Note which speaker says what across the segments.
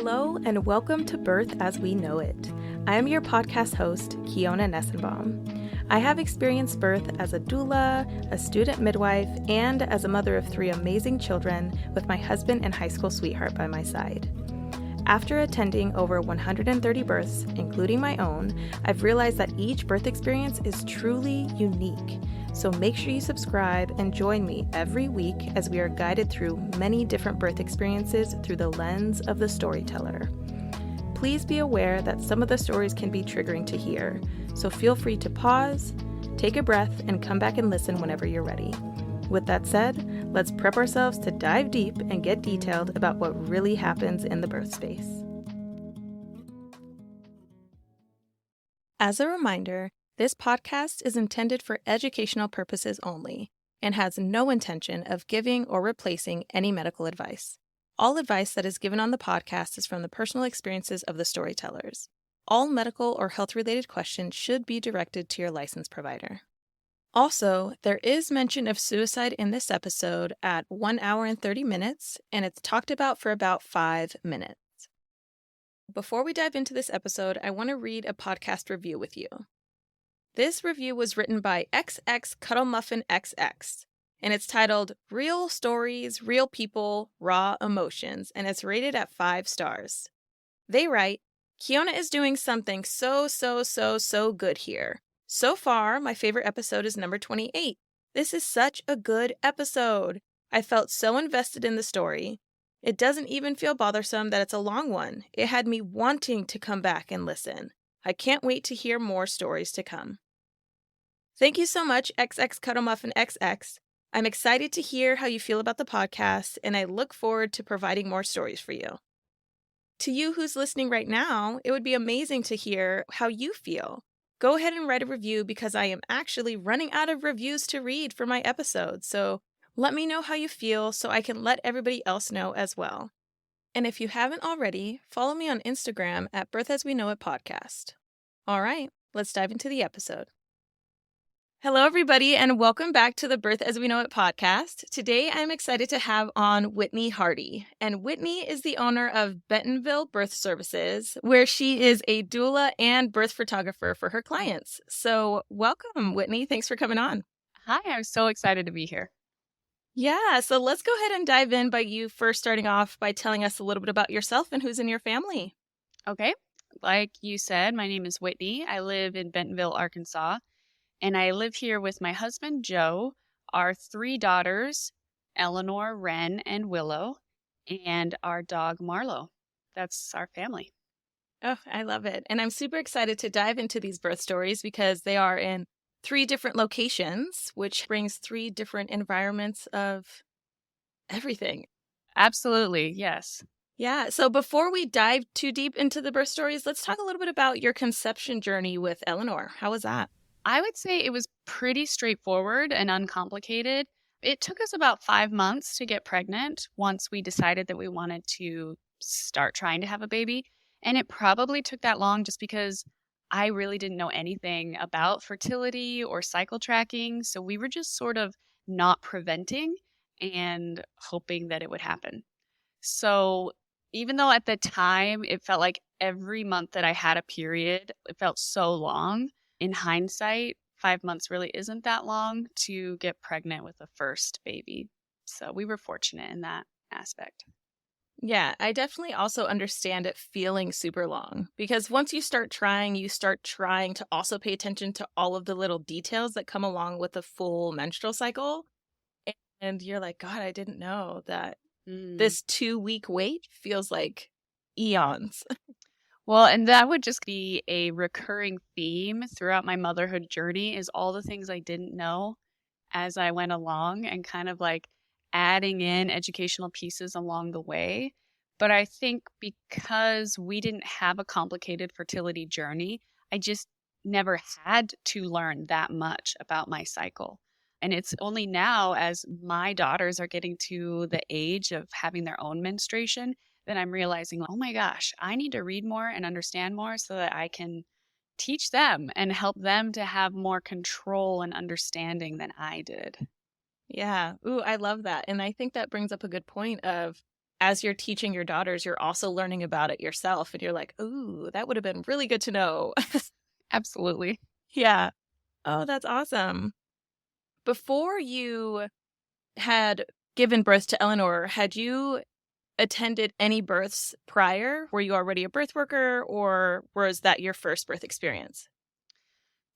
Speaker 1: Hello and welcome to Birth as We Know It. I am your podcast host, Kiona Nessenbaum. I have experienced birth as a doula, a student midwife, and as a mother of 3 amazing children with my husband and high school sweetheart by my side. After attending over 130 births, including my own, I've realized that each birth experience is truly unique. So make sure you subscribe and join me every week as we are guided through many different birth experiences through the lens of the storyteller. Please be aware that some of the stories can be triggering to hear, so feel free to pause, take a breath, and come back and listen whenever you're ready. With that said, let's prep ourselves to dive deep and get detailed about what really happens in the birth space. As a reminder, this podcast is intended for educational purposes only and has no intention of giving or replacing any medical advice. All advice that is given on the podcast is from the personal experiences of the storytellers. All medical or health-related questions should be directed to your licensed provider. Also, there is mention of suicide in this episode at 1 hour and 30 minutes, and it's talked about for about 5 minutes. Before we dive into this episode, I want to read a podcast review with you. This review was written by XX Cuddle Muffin XX, and it's titled Real Stories, Real People, Raw Emotions, and it's rated at 5 stars. They write, Kiona is doing something so good here. So far, my favorite episode is number 28. This is such a good episode. I felt so invested in the story. It doesn't even feel bothersome that it's a long one. It had me wanting to come back and listen. I can't wait to hear more stories to come. Thank you so much, XX Cuddle Muffin XX. I'm excited to hear how you feel about the podcast, and I look forward to providing more stories for you. To you who's listening right now, it would be amazing to hear how you feel. Go ahead and write a review because I am actually running out of reviews to read for my episodes, so let me know how you feel so I can let everybody else know as well. And if you haven't already, follow me on Instagram at Birth As We Know It Podcast. All right, let's dive into the episode. Hello, everybody, and welcome back to the Birth As We Know It podcast. Today, I'm excited to have on Whitney Hardie, and Whitney is the owner of Bentonville Birth Services, where she is a doula and birth photographer for her clients. So welcome, Whitney. Thanks for coming on.
Speaker 2: Hi, I'm so excited to be here.
Speaker 1: Yeah, so let's go ahead and dive in by you first starting off by telling us a little bit about yourself and who's in your family.
Speaker 2: Okay, like you said, my name is Whitney. I live in Bentonville, Arkansas. And I live here with my husband, Joe, our 3 daughters, Eleanor, Wren, and Willow, and our dog, Marlo. That's our family.
Speaker 1: Oh, I love it. And I'm super excited to dive into these birth stories because they are in 3 different locations, which brings 3 different environments of everything.
Speaker 2: Absolutely, yes.
Speaker 1: Yeah. So before we dive too deep into the birth stories, let's talk a little bit about your conception journey with Eleanor. How was that?
Speaker 2: I would say it was pretty straightforward and uncomplicated. It took us about 5 months to get pregnant once we decided that we wanted to start trying to have a baby. And it probably took that long just because I really didn't know anything about fertility or cycle tracking. So we were just sort of not preventing and hoping that it would happen. So even though at the time it felt like every month that I had a period, it felt so long. In hindsight, 5 months really isn't that long to get pregnant with a first baby. So we were fortunate in that aspect.
Speaker 1: Yeah, I definitely also understand it feeling super long because once you start trying to also pay attention to all of the little details that come along with a full menstrual cycle. And you're like, God, I didn't know that this 2-week wait feels like eons.
Speaker 2: Well, and that would just be a recurring theme throughout my motherhood journey is all the things I didn't know as I went along and kind of like adding in educational pieces along the way. But I think because we didn't have a complicated fertility journey, I just never had to learn that much about my cycle. And it's only now as my daughters are getting to the age of having their own menstruation then I'm realizing, oh my gosh, I need to read more and understand more so that I can teach them and help them to have more control and understanding than I did.
Speaker 1: Yeah. Ooh, I love that. And I think that brings up a good point of as you're teaching your daughters, you're also learning about it yourself. And you're like, ooh, that would have been really good to know.
Speaker 2: Absolutely.
Speaker 1: Yeah. Oh, that's awesome. Before you had given birth to Eleanor, had you attended any births prior? Were you already a birth worker, or was that your first birth experience?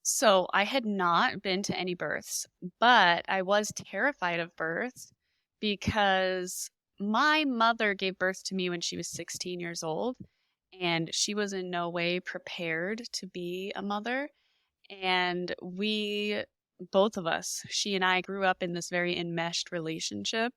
Speaker 2: So I had not been to any births, but I was terrified of births because my mother gave birth to me when she was 16 years old, and she was in no way prepared to be a mother. And we, both of us, she and I, grew up in this very enmeshed relationship.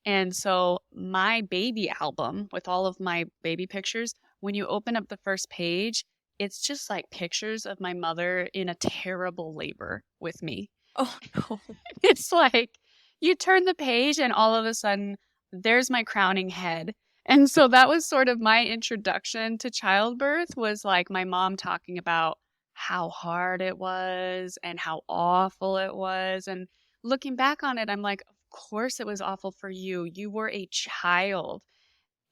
Speaker 2: And so my baby album with all of my baby pictures, when you open up the first page, it's just like pictures of my mother in a terrible labor with me.
Speaker 1: Oh, no.
Speaker 2: It's like you turn the page and all of a sudden there's my crowning head. And so that was sort of my introduction to childbirth, was like my mom talking about how hard it was and how awful it was. And looking back on it, I'm like, of course it was awful for you. You were a child.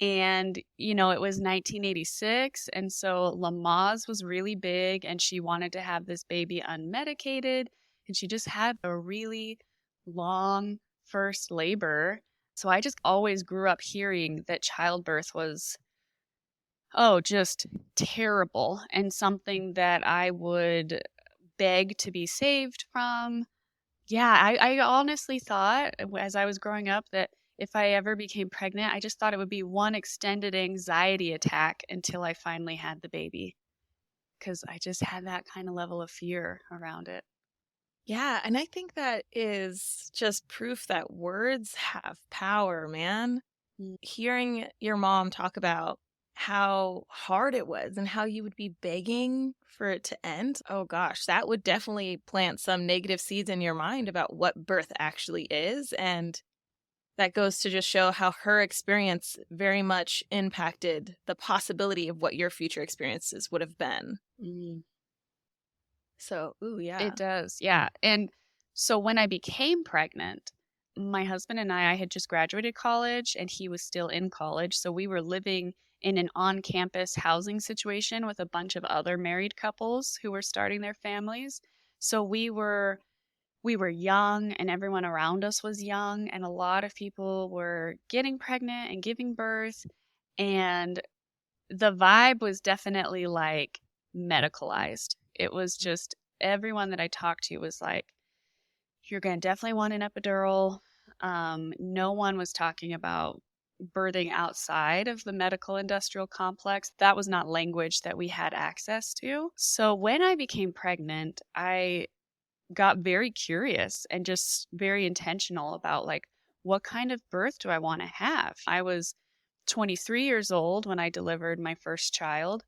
Speaker 2: And, it was 1986. And so Lamaze was really big and she wanted to have this baby unmedicated. And she just had a really long first labor. So I just always grew up hearing that childbirth was, just terrible and something that I would beg to be saved from. Yeah, I honestly thought as I was growing up that if I ever became pregnant, I just thought it would be one extended anxiety attack until I finally had the baby, because I just had that kind of level of fear around it.
Speaker 1: Yeah, and I think that is just proof that words have power, man.
Speaker 2: Mm.
Speaker 1: Hearing your mom talk about how hard it was and how you would be begging for it to end, oh gosh, that would definitely plant some negative seeds in your mind about what birth actually is. And that goes to just show how her experience very much impacted the possibility of what your future experiences would have been.
Speaker 2: Mm.
Speaker 1: So, ooh, yeah.
Speaker 2: It does, yeah. And so when I became pregnant, my husband and I had just graduated college and he was still in college. So we were living in an on-campus housing situation with a bunch of other married couples who were starting their families. So we were young and everyone around us was young, and a lot of people were getting pregnant and giving birth, and the vibe was definitely like medicalized. It was just everyone that I talked to was like, you're going to definitely want an epidural. No one was talking about birthing outside of the medical industrial complex. That was not language that we had access to. So when I became pregnant, I got very curious and just very intentional about like, what kind of birth do I want to have? I was 23 years old when I delivered my first child.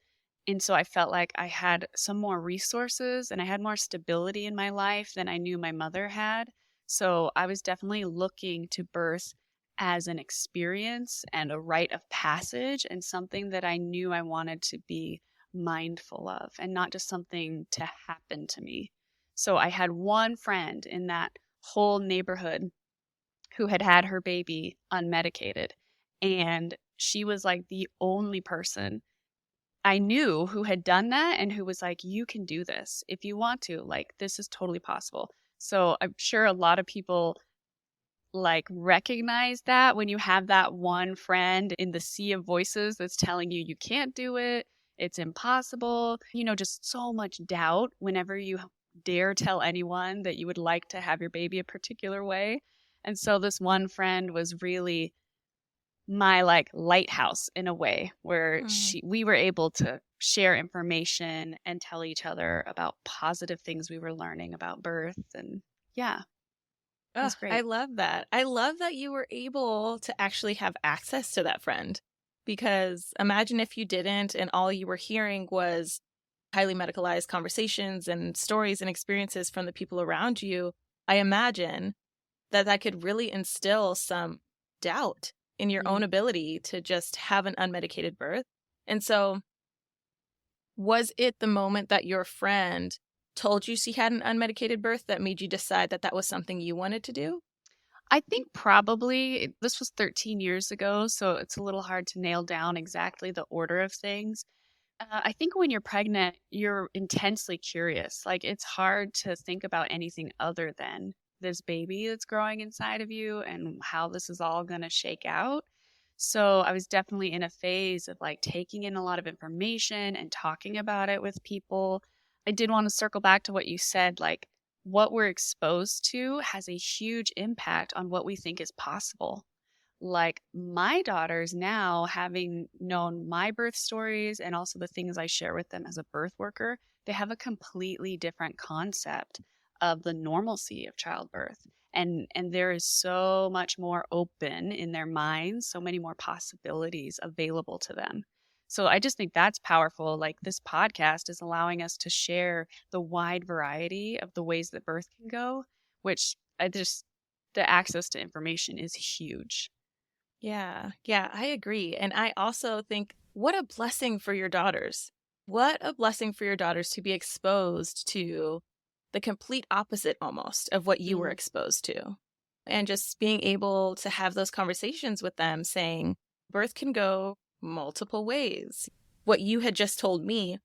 Speaker 2: And so I felt like I had some more resources and I had more stability in my life than I knew my mother had. So I was definitely looking to birth as an experience and a rite of passage and something that I knew I wanted to be mindful of and not just something to happen to me. So I had one friend in that whole neighborhood who had had her baby unmedicated. And she was like the only person I knew who had done that and who was like, you can do this if you want to. Like, this is totally possible. So I'm sure a lot of people like recognize that when you have that one friend in the sea of voices that's telling you can't do it, it's impossible, just so much doubt whenever you dare tell anyone that you would like to have your baby a particular way. And so this one friend was really my like lighthouse in a way where we were able to share information and tell each other about positive things we were learning about birth. And yeah, it was great.
Speaker 1: I love that. I love that you were able to actually have access to that friend, because imagine if you didn't and all you were hearing was highly medicalized conversations and stories and experiences from the people around you. I imagine that could really instill some doubt in your own ability to just have an unmedicated birth. And so was it the moment that your friend told you she had an unmedicated birth that made you decide that that was something you wanted to do?
Speaker 2: I think probably this was 13 years ago, so it's a little hard to nail down exactly the order of things. I think when you're pregnant, you're intensely curious. Like, it's hard to think about anything other than this baby that's growing inside of you and how this is all going to shake out. So I was definitely in a phase of like taking in a lot of information and talking about it with people. I did want to circle back to what you said, like what we're exposed to has a huge impact on what we think is possible. Like my daughters now, having known my birth stories and also the things I share with them as a birth worker, they have a completely different concept of the normalcy of childbirth. And there is so much more open in their minds, so many more possibilities available to them. So I just think that's powerful. Like this podcast is allowing us to share the wide variety of the ways that birth can go, which I just the access to information is huge.
Speaker 1: Yeah, I agree. And I also think what a blessing for your daughters. What a blessing for your daughters to be exposed to the complete opposite almost of what you were
Speaker 2: Mm.
Speaker 1: exposed to. And just being able to have those conversations with them saying birth can go multiple ways. What you had just told me,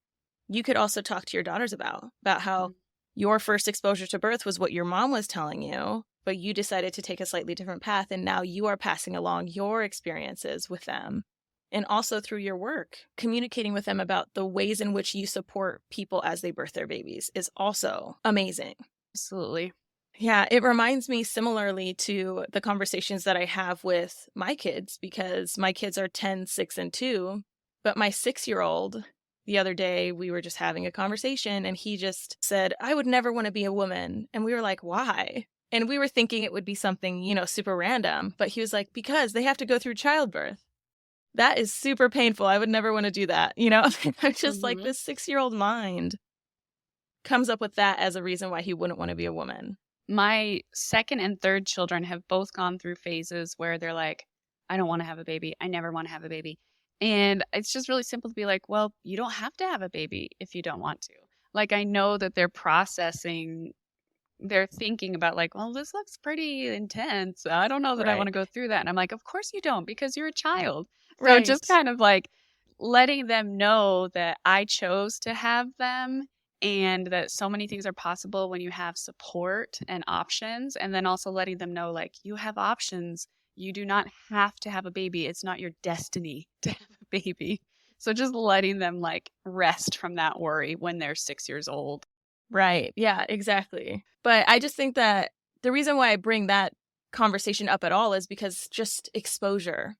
Speaker 1: you could also talk to your daughters about how
Speaker 2: Mm.
Speaker 1: your first exposure to birth was what your mom was telling you, but you decided to take a slightly different path. And now you are passing along your experiences with them. And also through your work, communicating with them about the ways in which you support people as they birth their babies is also amazing.
Speaker 2: Absolutely.
Speaker 1: Yeah, it reminds me similarly to the conversations that I have with my kids because my kids are 10, 6, and 2. But my 6-year-old, the other day, we were just having a conversation and he just said, I would never want to be a woman. And we were like, why? And we were thinking it would be something, super random. But he was like, because they have to go through childbirth. That is super painful. I would never want to do that. I'm just like,
Speaker 2: Mm-hmm.
Speaker 1: this 6-year-old mind comes up with that as a reason why he wouldn't want to be a woman.
Speaker 2: My second and third children have both gone through phases where they're like, I don't want to have a baby. I never want to have a baby. And it's just really simple to be like, well, you don't have to have a baby if you don't want to. Like, I know that they're thinking about like, well, this looks pretty intense. I don't know that I want
Speaker 1: Right.
Speaker 2: to go through that. And I'm like, of course you don't, because you're a child. So
Speaker 1: Right.
Speaker 2: just kind of like letting them know that I chose to have them and that so many things are possible when you have support and options. And then also letting them know, like, you have options. You do not have to have a baby. It's not your destiny to have a baby. So just letting them like rest from that worry when they're 6 years old.
Speaker 1: Right. Yeah, exactly. But I just think that the reason why I bring that conversation up at all is because just exposure,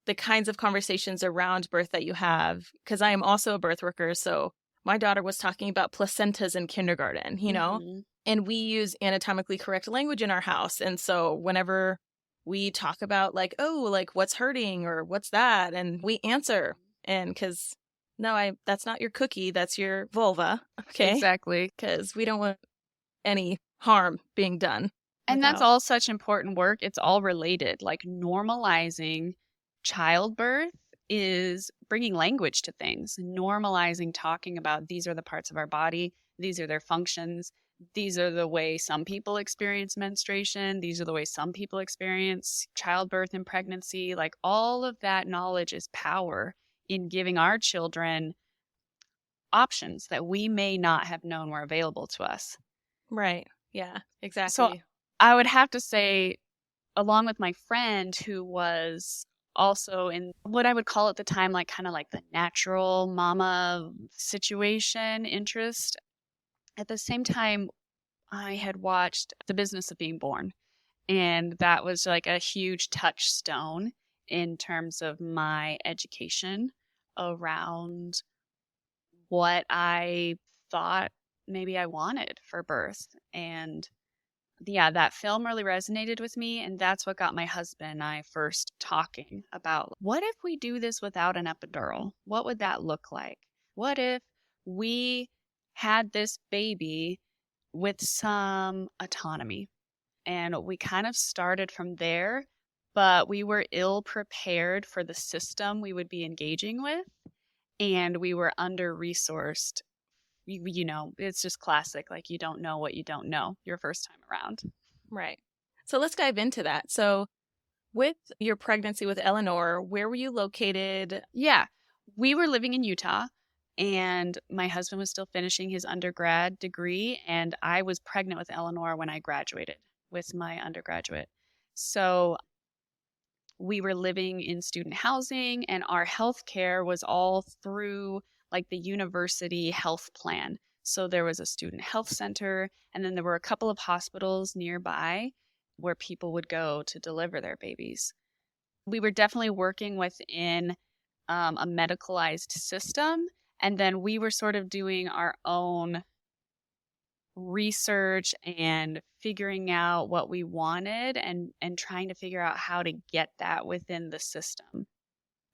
Speaker 1: the kinds of conversations around birth that you have, because I am also a birth worker. So my daughter was talking about placentas in kindergarten,
Speaker 2: Mm-hmm.
Speaker 1: and we use anatomically correct language in our house. And so whenever we talk about like, oh, like what's hurting or what's that, and we answer, and because no, that's not your cookie, that's your vulva. Okay.
Speaker 2: Exactly.
Speaker 1: Because we don't want any harm being done.
Speaker 2: And that's
Speaker 1: Without.
Speaker 2: all such important work. It's all related. Like normalizing childbirth is bringing language to things, normalizing talking about these are the parts of our body, these are their functions, these are the way some people experience menstruation, these are the way some people experience childbirth and pregnancy. Like all of that knowledge is power in giving our children options that we may not have known were available to us.
Speaker 1: Right. Yeah,
Speaker 2: So
Speaker 1: exactly.
Speaker 2: I would have to say, along with my friend who was also in what I would call at the time, like kind of like the natural mama situation interest. At the same time, I had watched The Business of Being Born, and that was like a huge touchstone in terms of my education around what I thought maybe I wanted for birth. And yeah, that film really resonated with me. And that's what got my husband and I first talking about what if we do this without an epidural? What would that look like? What if we had this baby with some autonomy? And we kind of started from there, but we were ill prepared for the system we would be engaging with. And we were under resourced. It's just classic. Like, you don't know what you don't know your first time around.
Speaker 1: Right. So let's dive into that. So with your pregnancy with Eleanor, where were you located?
Speaker 2: Yeah, we were living in Utah, and my husband was still finishing his undergrad degree, and I was pregnant with Eleanor when I graduated with my undergraduate. So we were living in student housing, and our health care was all through like the university health plan. So there was a student health center, and then there were a couple of hospitals nearby where people would go to deliver their babies. We were definitely working within a medicalized system, and then we were sort of doing our own research and figuring out what we wanted and trying to figure out how to get that within the system.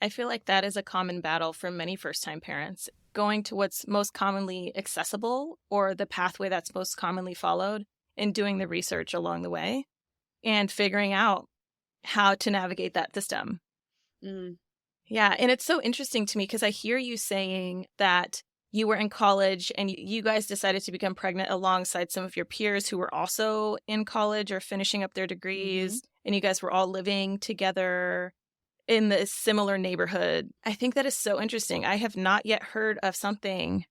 Speaker 1: I feel like that is a common battle for many first-time parents, going to what's most commonly accessible or the pathway that's most commonly followed and doing the research along the way and figuring out how to navigate that system.
Speaker 2: Mm.
Speaker 1: Yeah, and it's so interesting to me because I hear you saying that you were in college and you guys decided to become pregnant alongside some of your peers who were also in college or finishing up their degrees, and you guys were all living together in this similar neighborhood. I think that is so interesting. I have not yet heard of something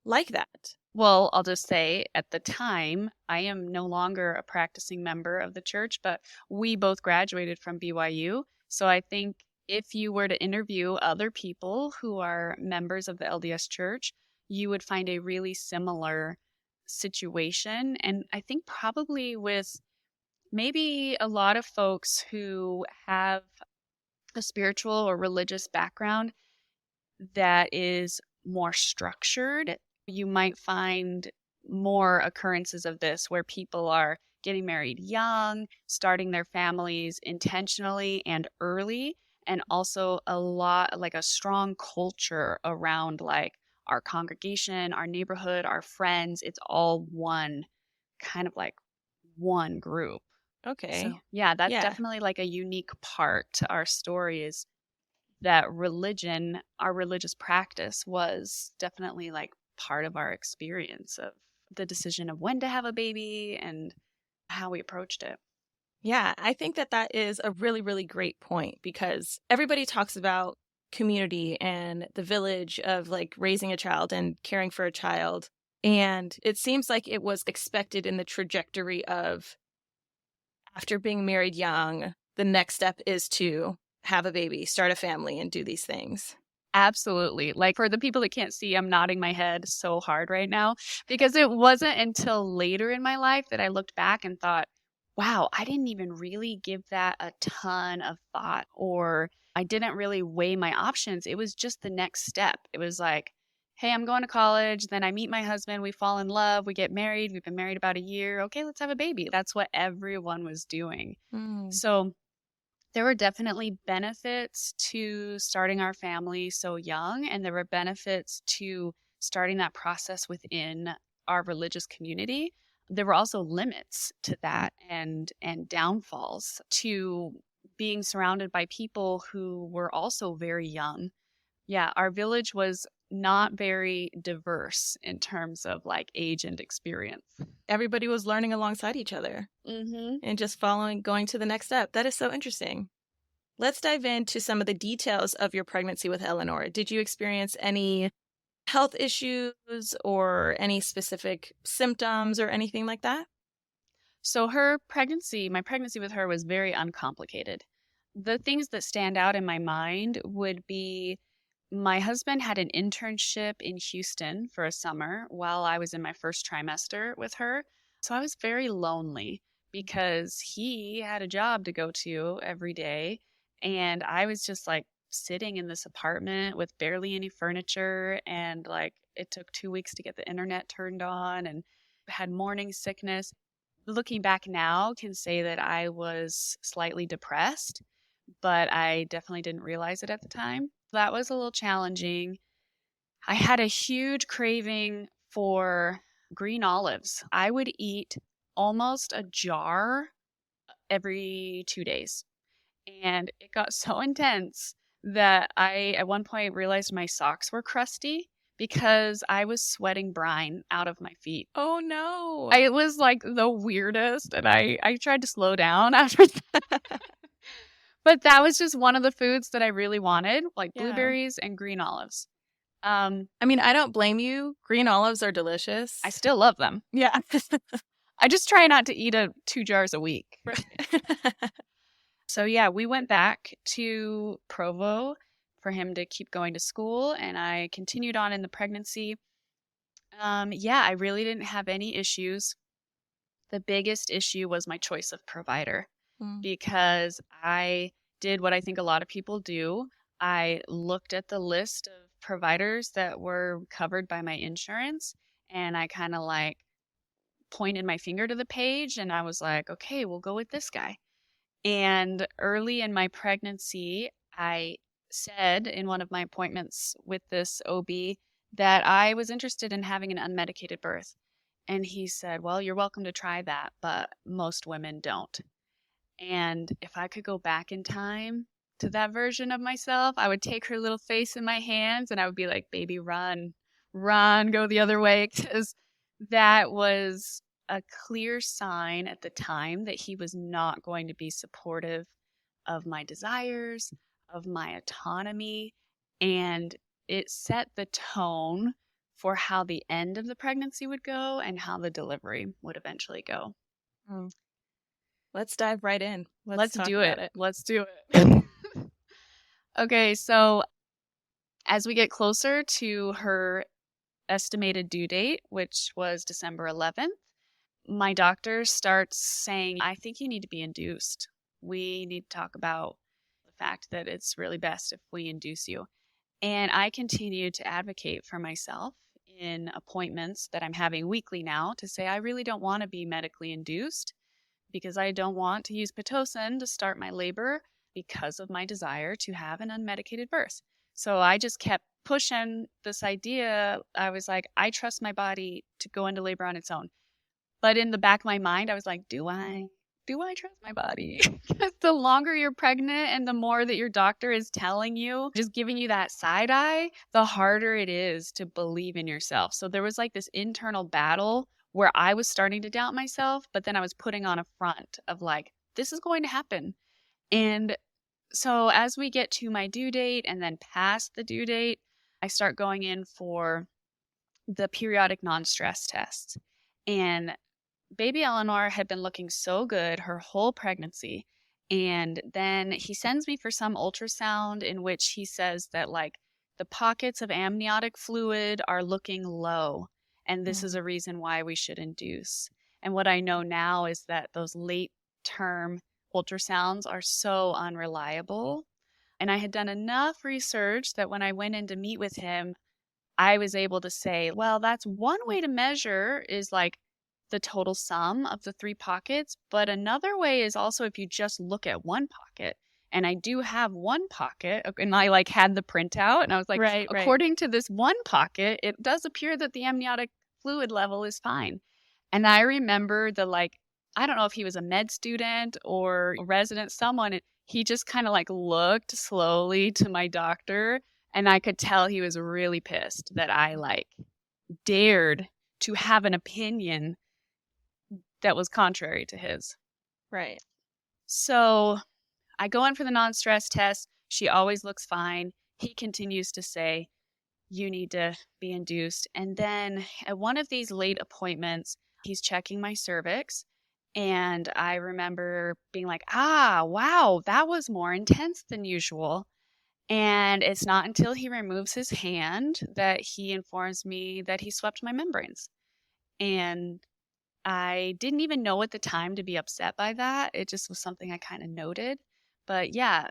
Speaker 1: like that.
Speaker 2: Well, I'll just say at the time, I am no longer a practicing member of the church, but we both graduated from BYU. So I think if you were to interview other people who are members of the LDS church, you would find a really similar situation. And I think probably with maybe a lot of folks who have a spiritual or religious background that is more structured, you might find more occurrences of this where people are getting married young, starting their families intentionally and early, and also a lot like a strong culture around like our congregation, our neighborhood, our friends. It's all one kind of like one group.
Speaker 1: Okay.
Speaker 2: So, yeah, that's
Speaker 1: Yeah.
Speaker 2: definitely like a unique part to our story is that religion, our religious practice was definitely like part of our experience of the decision of when to have a baby and how we approached it.
Speaker 1: Yeah, I think that that is a really, really great point because everybody talks about community and the village of like raising a child and caring for a child. And it seems like it was expected in the trajectory of after being married young, the next step is to have a baby, start a family, and do these things.
Speaker 2: Absolutely. Like for the people that can't see, I'm nodding my head so hard right now because it wasn't until later in my life that I looked back and thought, wow, I didn't even really give that a ton of thought or I didn't really weigh my options. It was just the next step. It was like, hey, I'm going to college. Then I meet my husband. We fall in love. We get married. We've been married about a year. Okay, let's have a baby. That's what everyone was doing.
Speaker 1: Mm.
Speaker 2: So there were definitely benefits to starting our family so young, and there were benefits to starting that process within our religious community. There were also limits to that and downfalls to being surrounded by people who were also very young. Yeah, our village was not very diverse in terms of like age and experience.
Speaker 1: Everybody was learning alongside each other and just following, going to the next step. That is so interesting. Let's dive into some of the details of your pregnancy with Eleanor. Did you experience any health issues or any specific symptoms or anything like that?
Speaker 2: So my pregnancy with her was very uncomplicated. The things that stand out in my mind would be my husband had an internship in Houston for a summer while I was in my first trimester with her. So I was very lonely because he had a job to go to every day. And I was just like sitting in this apartment with barely any furniture. And like it took 2 weeks to get the internet turned on and had morning sickness. Looking back now, can say that I was slightly depressed, but I definitely didn't realize it at the time. That was a little challenging. I had a huge craving for green olives. I would eat almost a jar every 2 days. And it got so intense that I, at one point, realized my socks were crusty because I was sweating brine out of my feet.
Speaker 1: Oh, no.
Speaker 2: It was like the weirdest, and I tried to slow down after that. But that was just one of the foods that I really wanted, like
Speaker 1: Yeah.
Speaker 2: blueberries and green olives.
Speaker 1: I mean, I don't blame you. Green olives are delicious.
Speaker 2: I still love them.
Speaker 1: Yeah.
Speaker 2: I just try not to eat 2 jars a week.
Speaker 1: Right.
Speaker 2: So yeah, we went back to Provo for him to keep going to school, and I continued on in the pregnancy. Yeah, I really didn't have any issues. The biggest issue was my choice of provider, because I did what I think a lot of people do. I looked at the list of providers that were covered by my insurance, and I kind of like pointed my finger to the page, and I was like, okay, we'll go with this guy. And early in my pregnancy, I said in one of my appointments with this OB that I was interested in having an unmedicated birth. And he said, well, you're welcome to try that, but most women don't. And if I could go back in time to that version of myself, I would take her little face in my hands and I would be like, baby, run, go the other way. Because that was a clear sign at the time that he was not going to be supportive of my desires, of my autonomy, and it set the tone for how the end of the pregnancy would go and how the delivery would eventually go.
Speaker 1: Let's dive right in.
Speaker 2: Let's do it. Let's do it. Okay, so as we get closer to her estimated due date, which was December 11th, my doctor starts saying, I think you need to be induced. We need to talk about the fact that it's really best if we induce you. And I continue to advocate for myself in appointments that I'm having weekly now to say I really don't want to be medically induced because I don't want to use Pitocin to start my labor because of my desire to have an unmedicated birth. So I just kept pushing this idea. I was like, I trust my body to go into labor on its own. But in the back of my mind, I was like, do I trust my body? Because the longer you're pregnant and the more that your doctor is telling you, just giving you that side eye, the harder it is to believe in yourself. So there was like this internal battle where I was starting to doubt myself, but then I was putting on a front of like, this is going to happen. And so as we get to my due date and then past the due date, I start going in for the periodic non-stress test. And baby Eleanor had been looking so good her whole pregnancy. And then he sends me for some ultrasound in which he says that like the pockets of amniotic fluid are looking low. And this is a reason why we should induce. And what I know now is that those late term ultrasounds are so unreliable. And I had done enough research that when I went in to meet with him, I was able to say, well, that's one way to measure is like the total sum of the 3 pockets. But another way is also if you just look at one pocket. And I do have one pocket, and I like had the printout, and I was like, according to this one pocket, it does appear that the amniotic fluid level is fine. And I remember I don't know if he was a med student or a resident, someone, he just kind of like looked slowly to my doctor, and I could tell he was really pissed that I like dared to have an opinion that was contrary to his.
Speaker 1: Right.
Speaker 2: So I go in for the non-stress test. She always looks fine. He continues to say, you need to be induced. And then at one of these late appointments, he's checking my cervix. And I remember being like, wow, that was more intense than usual. And it's not until he removes his hand that he informs me that he swept my membranes. And I didn't even know at the time to be upset by that. It just was something I kind of noted. But yeah,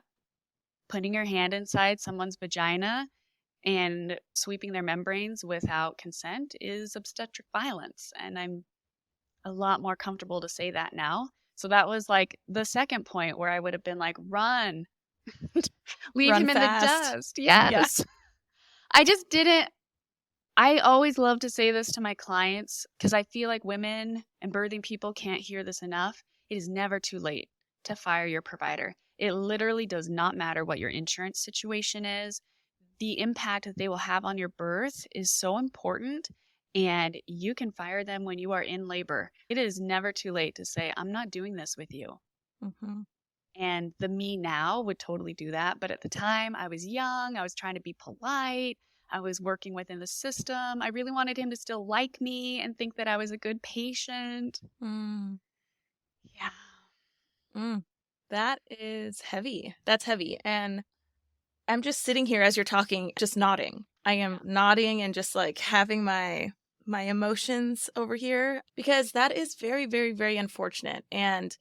Speaker 2: putting your hand inside someone's vagina and sweeping their membranes without consent is obstetric violence. And I'm a lot more comfortable to say that now. So that was like the second point where I would have been like, run, leave him in the dust. Yes. Yeah. I just didn't. I always love to say this to my clients because I feel like women and birthing people can't hear this enough. It is never too late to fire your provider. It literally does not matter what your insurance situation is. the impact that they will have on your birth is so important, and you can fire them when you are in labor. It is never too late to say, I'm not doing this with you.
Speaker 1: Mm-hmm.
Speaker 2: And the me now would totally do that. But at the time, I was young. I was trying to be polite. I was working within the system. I really wanted him to still like me and think that I was a good patient.
Speaker 1: Mm.
Speaker 2: Yeah.
Speaker 1: Mm. That is heavy. That's heavy. And I'm just sitting here as you're talking, just nodding. I am nodding and just like having my emotions over here, because that is very, very, very unfortunate. And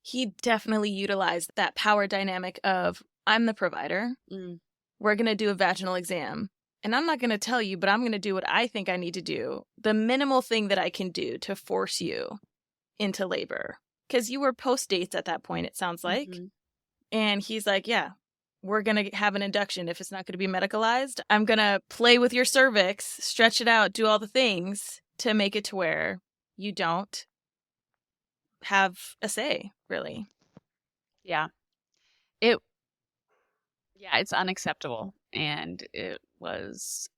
Speaker 1: he definitely utilized that power dynamic of, I'm the provider.
Speaker 2: Mm.
Speaker 1: We're going to do a vaginal exam. And I'm not going to tell you, but I'm going to do what I think I need to do. The minimal thing that I can do to force you into labor. Because you were post dates at that point, it sounds like.
Speaker 2: Mm-hmm.
Speaker 1: And he's like, yeah, we're going to have an induction. If it's not going to be medicalized, I'm going to play with your cervix, stretch it out, do all the things to make it to where you don't have a say, really.
Speaker 2: Yeah. It's unacceptable. And it was,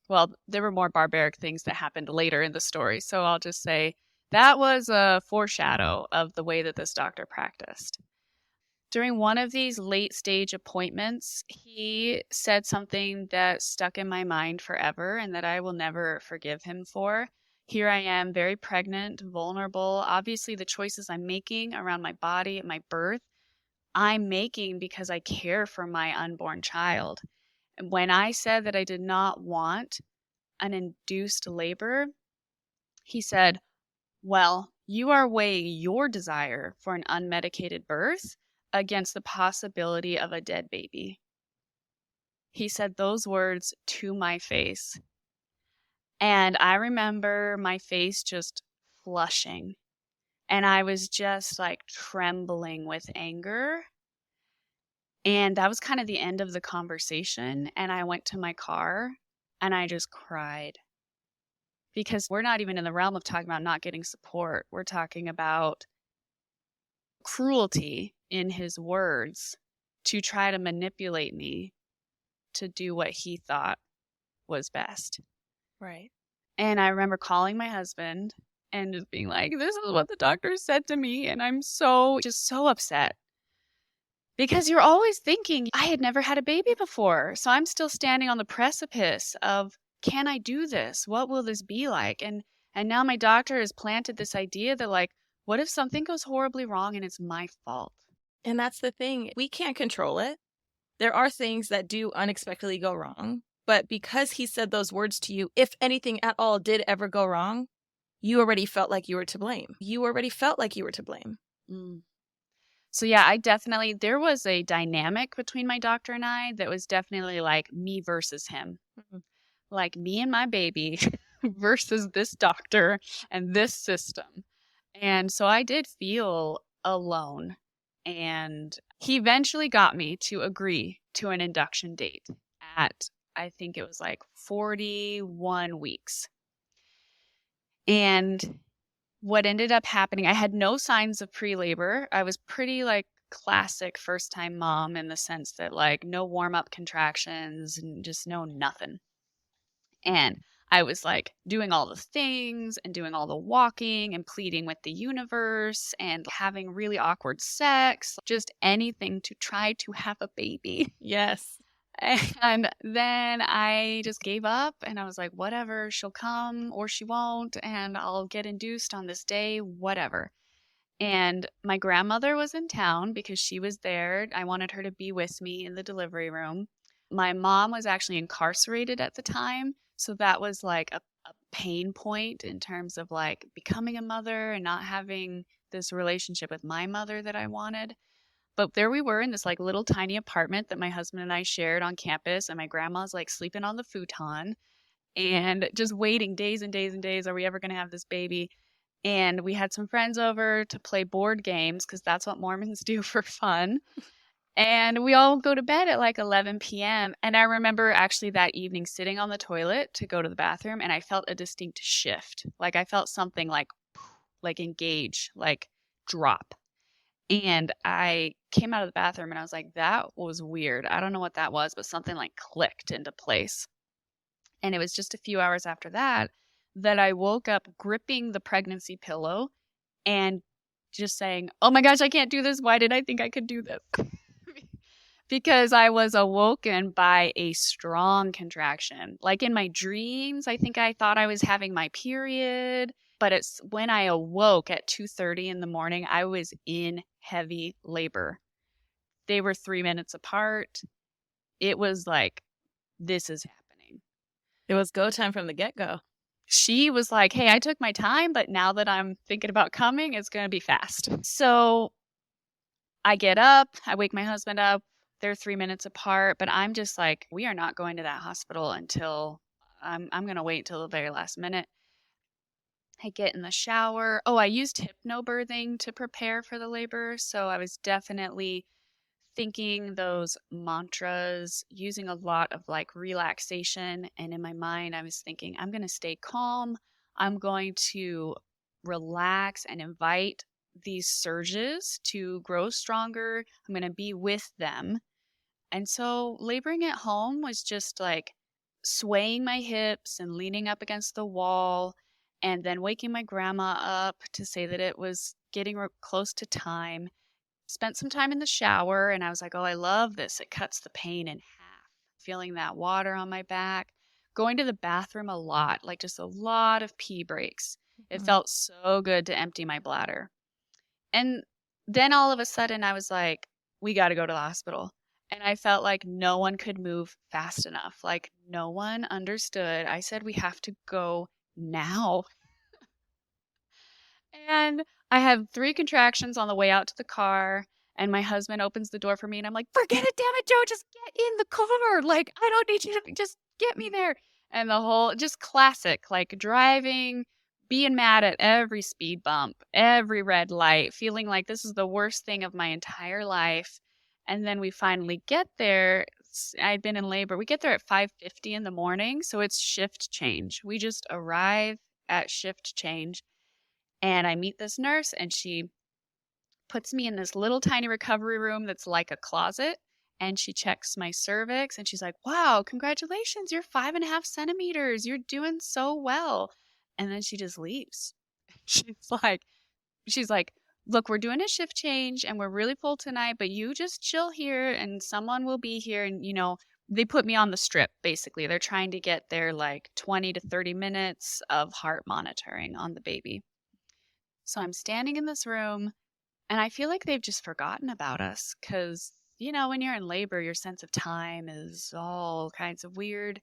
Speaker 2: well, there were more barbaric things that happened later in the story. So I'll just say that was a foreshadow of the way that this doctor practiced. During one of these late stage appointments, he said something that stuck in my mind forever and that I will never forgive him for. Here I am, very pregnant, vulnerable. Obviously, the choices I'm making around my body at my birth, I'm making because I care for my unborn child. And when I said that I did not want an induced labor, he said, well, you are weighing your desire for an unmedicated birth against the possibility of a dead baby. He said those words to my face. And I remember my face just flushing. And I was just like trembling with anger. And that was kind of the end of the conversation. And I went to my car and I just cried. Because we're not even in the realm of talking about not getting support. We're talking about cruelty in his words to try to manipulate me to do what he thought was best.
Speaker 1: Right.
Speaker 2: And I remember calling my husband and just being like, this is what the doctor said to me. And I'm so upset. Because you're always thinking, I had never had a baby before. So I'm still standing on the precipice of, can I do this? What will this be like? And now my doctor has planted this idea that, like, what if something goes horribly wrong and it's my fault?
Speaker 1: And that's the thing. We can't control it. There are things that do unexpectedly go wrong. But because he said those words to you, if anything at all did ever go wrong, you already felt like you were to blame.
Speaker 2: Mm. So yeah, there was a dynamic between my doctor and I that was definitely like me versus him. Mm-hmm. Like me and my baby versus this doctor and this system. And so I did feel alone. And he eventually got me to agree to an induction date at, I think it was like 41 weeks. And what ended up happening, I had no signs of pre-labor. I was pretty like classic first-time mom in the sense that like no warm-up contractions and just no nothing. And I was like doing all the things and doing all the walking and pleading with the universe and having really awkward sex, just anything to try to have a baby.
Speaker 1: Yes.
Speaker 2: And then I just gave up and I was like, whatever, she'll come or she won't, and I'll get induced on this day, whatever. And my grandmother was in town because she was there. I wanted her to be with me in the delivery room. My mom was actually incarcerated at the time. So that was like a pain point in terms of like becoming a mother and not having this relationship with my mother that I wanted. But there we were in this like little tiny apartment that my husband and I shared on campus, and my grandma's like sleeping on the futon and just waiting days and days and days. Are we ever going to have this baby? And we had some friends over to play board games because that's what Mormons do for fun. And we all go to bed at like 11 p.m. And I remember actually that evening sitting on the toilet to go to the bathroom, and I felt a distinct shift. Like I felt something like engage, like drop. And I came out of the bathroom and I was like, that was weird. I don't know what that was, but something like clicked into place. And it was just a few hours after that that I woke up gripping the pregnancy pillow and just saying, oh my gosh, I can't do this. Why did I think I could do this? Because I was awoken by a strong contraction. Like in my dreams, I think I thought I was having my period. But it's when I awoke at 2:30 in the morning, I was in heavy labor. They were 3 minutes apart. It was like, this is happening.
Speaker 1: It was go time from the get-go.
Speaker 2: She was like, hey, I took my time, but now that I'm thinking about coming, it's going to be fast. So I get up, I wake my husband up. They're 3 minutes apart, but I'm just like, we are not going to that hospital until I'm going to wait until the very last minute. I get in the shower. Oh, I used hypnobirthing to prepare for the labor. So I was definitely thinking those mantras, using a lot of like relaxation. And in my mind, I was thinking, I'm going to stay calm. I'm going to relax and invite these surges to grow stronger. I'm going to be with them. And so laboring at home was just like swaying my hips and leaning up against the wall and then waking my grandma up to say that it was getting close to time. Spent some time in the shower and I was like, oh, I love this. It cuts the pain in half. Feeling that water on my back. Going to the bathroom a lot, like just a lot of pee breaks. It felt so good to empty my bladder. And then all of a sudden I was like, we got to go to the hospital. And I felt like no one could move fast enough. Like no one understood. I said, we have to go now. And I had 3 contractions on the way out to the car. And my husband opens the door for me. And I'm like, forget it, damn it, Joe. Just get in the car. Like, I don't need you to just get me there. And the whole, just classic, like driving, being mad at every speed bump, every red light, feeling like this is the worst thing of my entire life. And then we finally get there. I'd been in labor. We get there at 5:50 in the morning. So it's shift change. We just arrive at shift change. And I meet this nurse and she puts me in this little tiny recovery room that's like a closet. And she checks my cervix and she's like, wow, congratulations. You're 5.5 centimeters. You're doing so well. And then she just leaves. She's like, look, we're doing a shift change and we're really full tonight, but you just chill here and someone will be here. And, you know, they put me on the strip, basically. They're trying to get their like 20 to 30 minutes of heart monitoring on the baby. So I'm standing in this room and I feel like they've just forgotten about us because, you know, when you're in labor, your sense of time is all kinds of weird.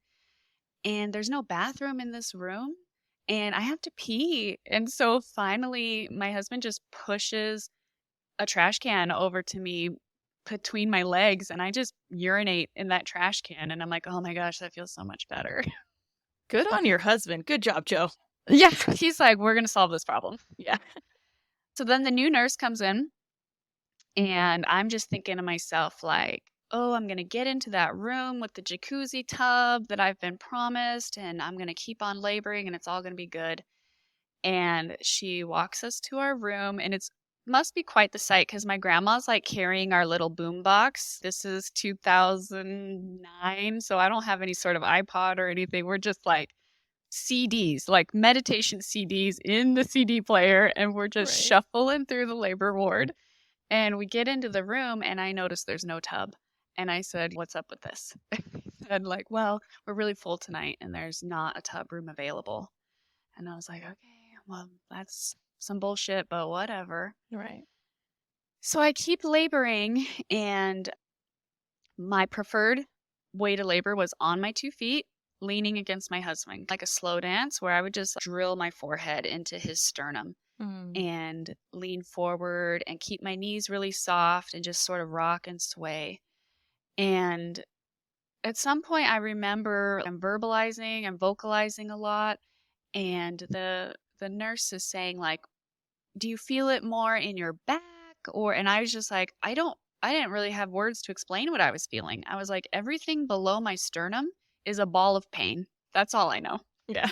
Speaker 2: And there's no bathroom in this room. And I have to pee. And so finally, my husband just pushes a trash can over to me between my legs. And I just urinate in that trash can. And I'm like, oh my gosh, that feels so much better.
Speaker 1: Good on your husband. Good job, Joe.
Speaker 2: Yeah. He's like, we're going to solve this problem.
Speaker 1: Yeah.
Speaker 2: So then the new nurse comes in. And I'm just thinking to myself, like, oh, I'm going to get into that room with the jacuzzi tub that I've been promised, and I'm going to keep on laboring, and it's all going to be good. And she walks us to our room, and it must be quite the sight because my grandma's like carrying our little boom box. This is 2009, so I don't have any sort of iPod or anything. We're just like CDs, like meditation CDs in the CD player, and we're just shuffling through the labor ward. And we get into the room, and I notice there's no tub. And I said, what's up with this? And like, well, we're really full tonight and there's not a tub room available. And I was like, okay, well, that's some bullshit, but whatever.
Speaker 1: Right.
Speaker 2: So I keep laboring and my preferred way to labor was on my 2 feet, leaning against my husband, like a slow dance where I would just drill my forehead into his sternum and lean forward and keep my knees really soft and just sort of rock and sway. And at some point, I remember I'm verbalizing and vocalizing a lot. And the nurse is saying, like, do you feel it more in your back? And I was just like, I didn't really have words to explain what I was feeling. I was like, everything below my sternum is a ball of pain. That's all I know.
Speaker 1: Yeah.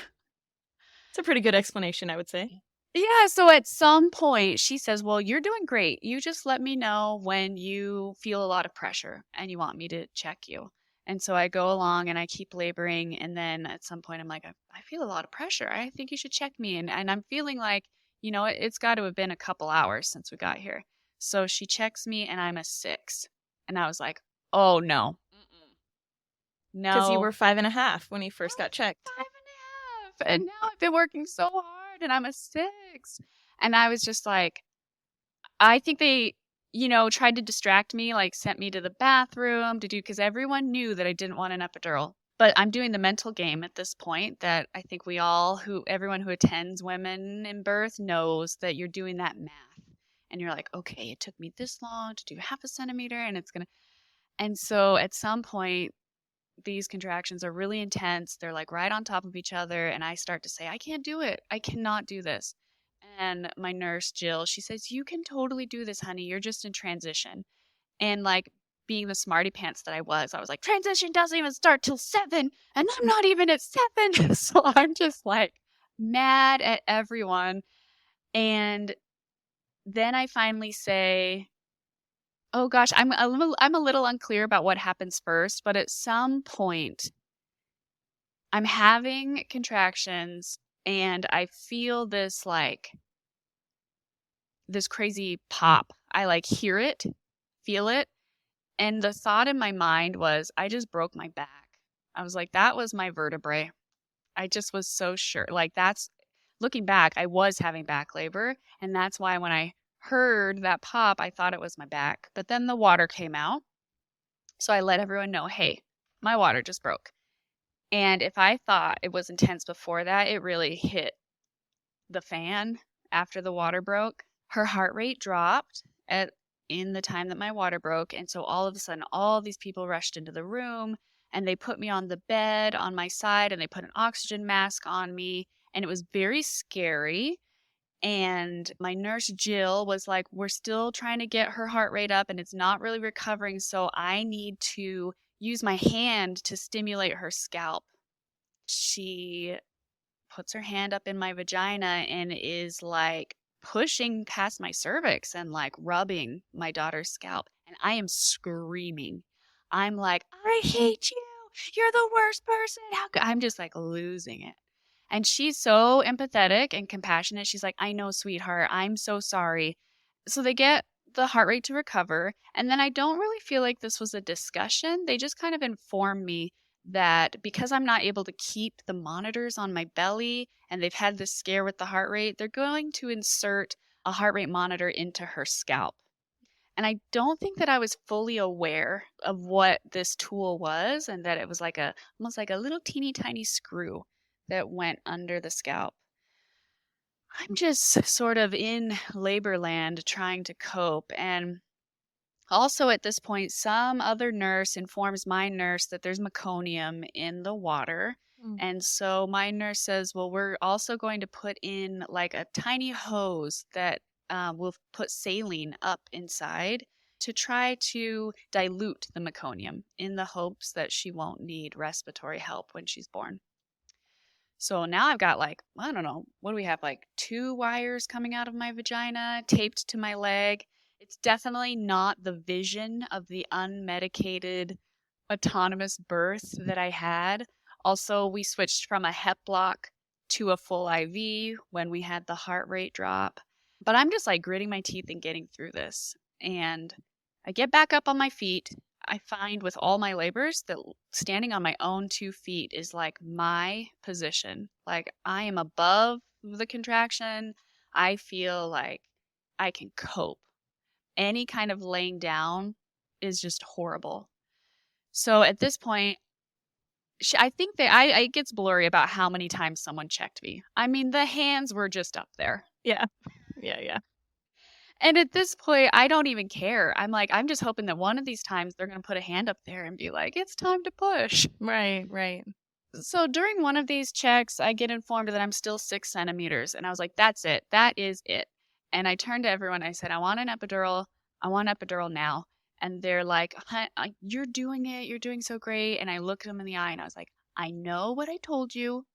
Speaker 1: It's a pretty good explanation, I would say.
Speaker 2: Yeah, so at some point she says, "Well, you're doing great. You just let me know when you feel a lot of pressure and you want me to check you." And so I go along and I keep laboring, and then at some point I'm like, I feel a lot of pressure. I think you should check me. And I'm feeling like, it's got to have been a couple hours since we got here. So she checks me and I'm a 6. And I was like, "Oh no. Mm-mm.
Speaker 1: Because you
Speaker 2: No.
Speaker 1: were 5.5 when you
Speaker 2: I
Speaker 1: first got
Speaker 2: was
Speaker 1: checked.
Speaker 2: 5.5, and now I've been working so hard and I'm a 6." And I was just like, I think they, tried to distract me, like sent me to the bathroom to do, because everyone knew that I didn't want an epidural. But I'm doing the mental game at this point that I think everyone who attends women in birth knows that you're doing that math. And you're like, okay, it took me this long to do half a centimeter and and so at some point, these contractions are really intense. They're like right on top of each other. And I start to say, I can't do it. I cannot do this. And my nurse, Jill, she says, "You can totally do this, honey. You're just in transition." And like being the smarty pants that I was like, transition doesn't even start till 7. And I'm not even at 7. So I'm just like mad at everyone. And then I finally say, oh gosh, I'm a little unclear about what happens first, but at some point I'm having contractions and I feel this crazy pop. I like hear it, feel it, and the thought in my mind was I just broke my back. I was like, that was my vertebrae. I just was so sure. Like that's looking back, I was having back labor, and that's why when I heard that pop, I thought it was my back. But then the water came out. So I let everyone know, "Hey, my water just broke." And if I thought it was intense before that, it really hit the fan after the water broke. Her heart rate dropped in the time that my water broke, and so all of a sudden all these people rushed into the room and they put me on the bed on my side and they put an oxygen mask on me, and it was very scary. And my nurse Jill was like, "We're still trying to get her heart rate up and it's not really recovering, so I need to use my hand to stimulate her scalp." She puts her hand up in my vagina and is like pushing past my cervix and like rubbing my daughter's scalp. And I am screaming. I'm like, "I hate you. You're the worst person. I'm just like losing it. And she's so empathetic and compassionate. She's like, "I know, sweetheart. I'm so sorry." So they get the heart rate to recover. And then I don't really feel like this was a discussion. They just kind of inform me that because I'm not able to keep the monitors on my belly and they've had this scare with the heart rate, they're going to insert a heart rate monitor into her scalp. And I don't think that I was fully aware of what this tool was and that it was like almost like a little teeny tiny screw that went under the scalp. I'm just sort of in labor land trying to cope. And also at this point, some other nurse informs my nurse that there's meconium in the water.
Speaker 1: Mm.
Speaker 2: And so my nurse says, "Well, we're also going to put in like a tiny hose that will put saline up inside to try to dilute the meconium in the hopes that she won't need respiratory help when she's born." So now I've got like, I don't know, what do we have? Like 2 wires coming out of my vagina taped to my leg. It's definitely not the vision of the unmedicated autonomous birth that I had. Also, we switched from a HEP block to a full IV when we had the heart rate drop. But I'm just like gritting my teeth and getting through this. And I get back up on my feet. I find with all my labors that standing on my own 2 feet is like my position. Like I am above the contraction. I feel like I can cope. Any kind of laying down is just horrible. So at this point, I think that it gets blurry about how many times someone checked me. I mean, the hands were just up there.
Speaker 1: Yeah. Yeah.
Speaker 2: And at this point, I don't even care. I'm like, I'm just hoping that one of these times they're going to put a hand up there and be like, "It's time to push."
Speaker 1: Right.
Speaker 2: So during one of these checks, I get informed that I'm still 6 centimeters. And I was like, that's it. That is it. And I turned to everyone. I said, "I want an epidural. I want an epidural now." And they're like, "You're doing it. You're doing so great." And I looked them in the eye and I was like, "I know what I told you.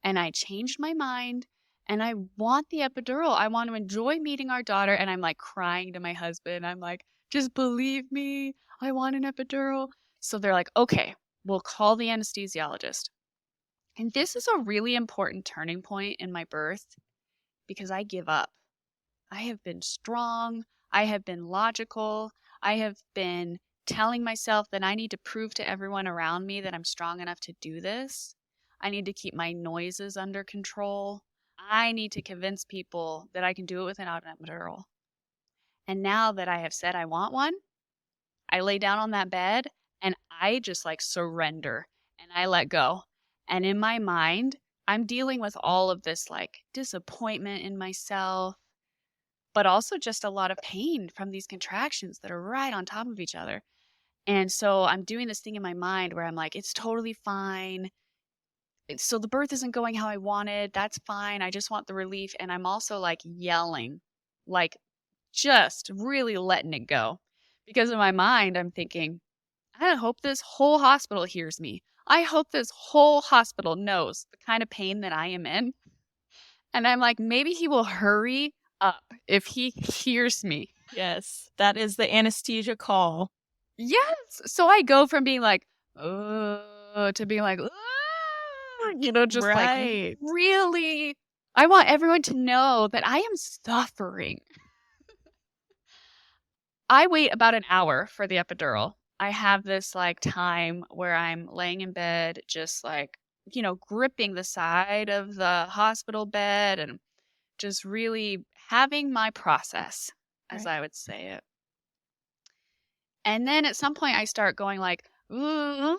Speaker 2: And I changed my mind. And I want the epidural. I want to enjoy meeting our daughter. And I'm like crying to my husband. I'm like, just believe me. I want an epidural. So they're like, okay, we'll call the anesthesiologist. And this is a really important turning point in my birth because I give up. I have been strong. I have been logical. I have been telling myself that I need to prove to everyone around me that I'm strong enough to do this. I need to keep my noises under control. I need to convince people that I can do it without an epidural. And now that I have said I want one, I lay down on that bed and I just like surrender and I let go. And in my mind, I'm dealing with all of this like disappointment in myself, but also just a lot of pain from these contractions that are right on top of each other. And so I'm doing this thing in my mind where I'm like, it's totally fine. So the birth isn't going how I wanted. That's fine. I just want the relief. And I'm also like yelling, like just really letting it go. Because in my mind, I'm thinking, I hope this whole hospital hears me. I hope this whole hospital knows the kind of pain that I am in. And I'm like, maybe he will hurry up if he hears me.
Speaker 1: Yes, that is the anesthesia call.
Speaker 2: Yes. So I go from being like, to being like, just like really, I want everyone to know that I am suffering. I wait about an hour for the epidural. I have this like time where I'm laying in bed, just like, gripping the side of the hospital bed and just really having my process, as
Speaker 1: Right.
Speaker 2: I would say it. And then at some point I start going like, ooh,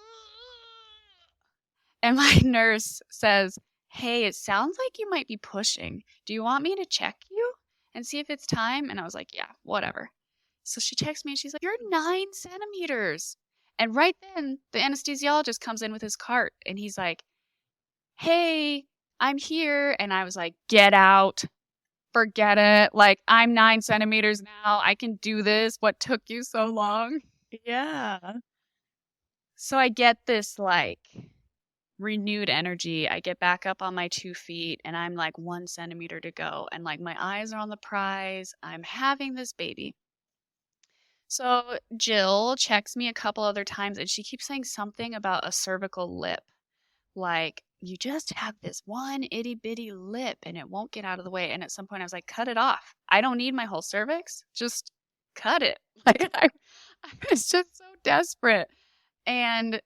Speaker 2: and my nurse says, hey, it sounds like you might be pushing. Do you want me to check you and see if it's time? And I was like, yeah, whatever. So she checks me and she's like, you're 9 centimeters. And right then the anesthesiologist comes in with his cart and he's like, hey, I'm here. And I was like, get out. Forget it. Like, I'm 9 centimeters now. I can do this. What took you so long?
Speaker 1: Yeah.
Speaker 2: So I get this like renewed energy. I get back up on my 2 feet and I'm like 1 centimeter to go. And like my eyes are on the prize. I'm having this baby. So Jill checks me a couple other times and she keeps saying something about a cervical lip. Like, you just have this one itty bitty lip and it won't get out of the way. And at some point I was like, cut it off. I don't need my whole cervix. Just cut it. Like I was just so desperate. And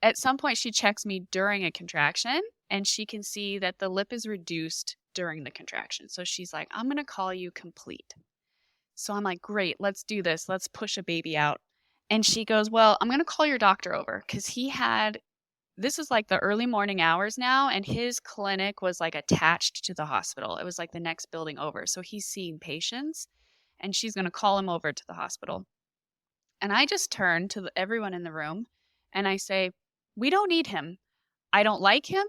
Speaker 2: at some point she checks me during a contraction and she can see that the lip is reduced during the contraction. So she's like, I'm going to call you complete. So I'm like, great, let's do this. Let's push a baby out. And she goes, well, I'm going to call your doctor over because this is like the early morning hours now, and his clinic was like attached to the hospital. It was like the next building over. So he's seeing patients and she's going to call him over to the hospital. And I just turn to everyone in the room and I say, we don't need him. I don't like him.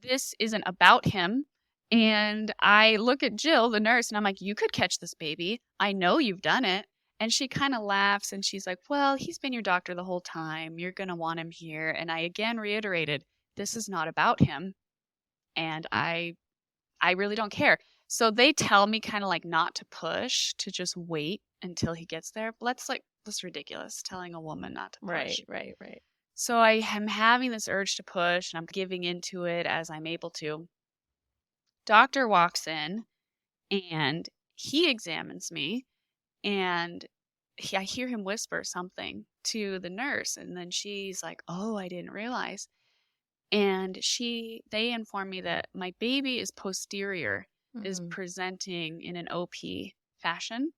Speaker 2: This isn't about him. And I look at Jill, the nurse, and I'm like, you could catch this baby. I know you've done it. And she kind of laughs and she's like, well, he's been your doctor the whole time. You're going to want him here. And I again reiterated, this is not about him. And I really don't care. So they tell me kind of like not to push, to just wait until he gets there. But that's ridiculous, telling a woman not to push.
Speaker 1: Right.
Speaker 2: So I am having this urge to push and I'm giving into it as I'm able to. Doctor walks in and he examines me and I hear him whisper something to the nurse and then she's like, oh, I didn't realize. And they inform me that my baby is posterior, is presenting in an OP fashion.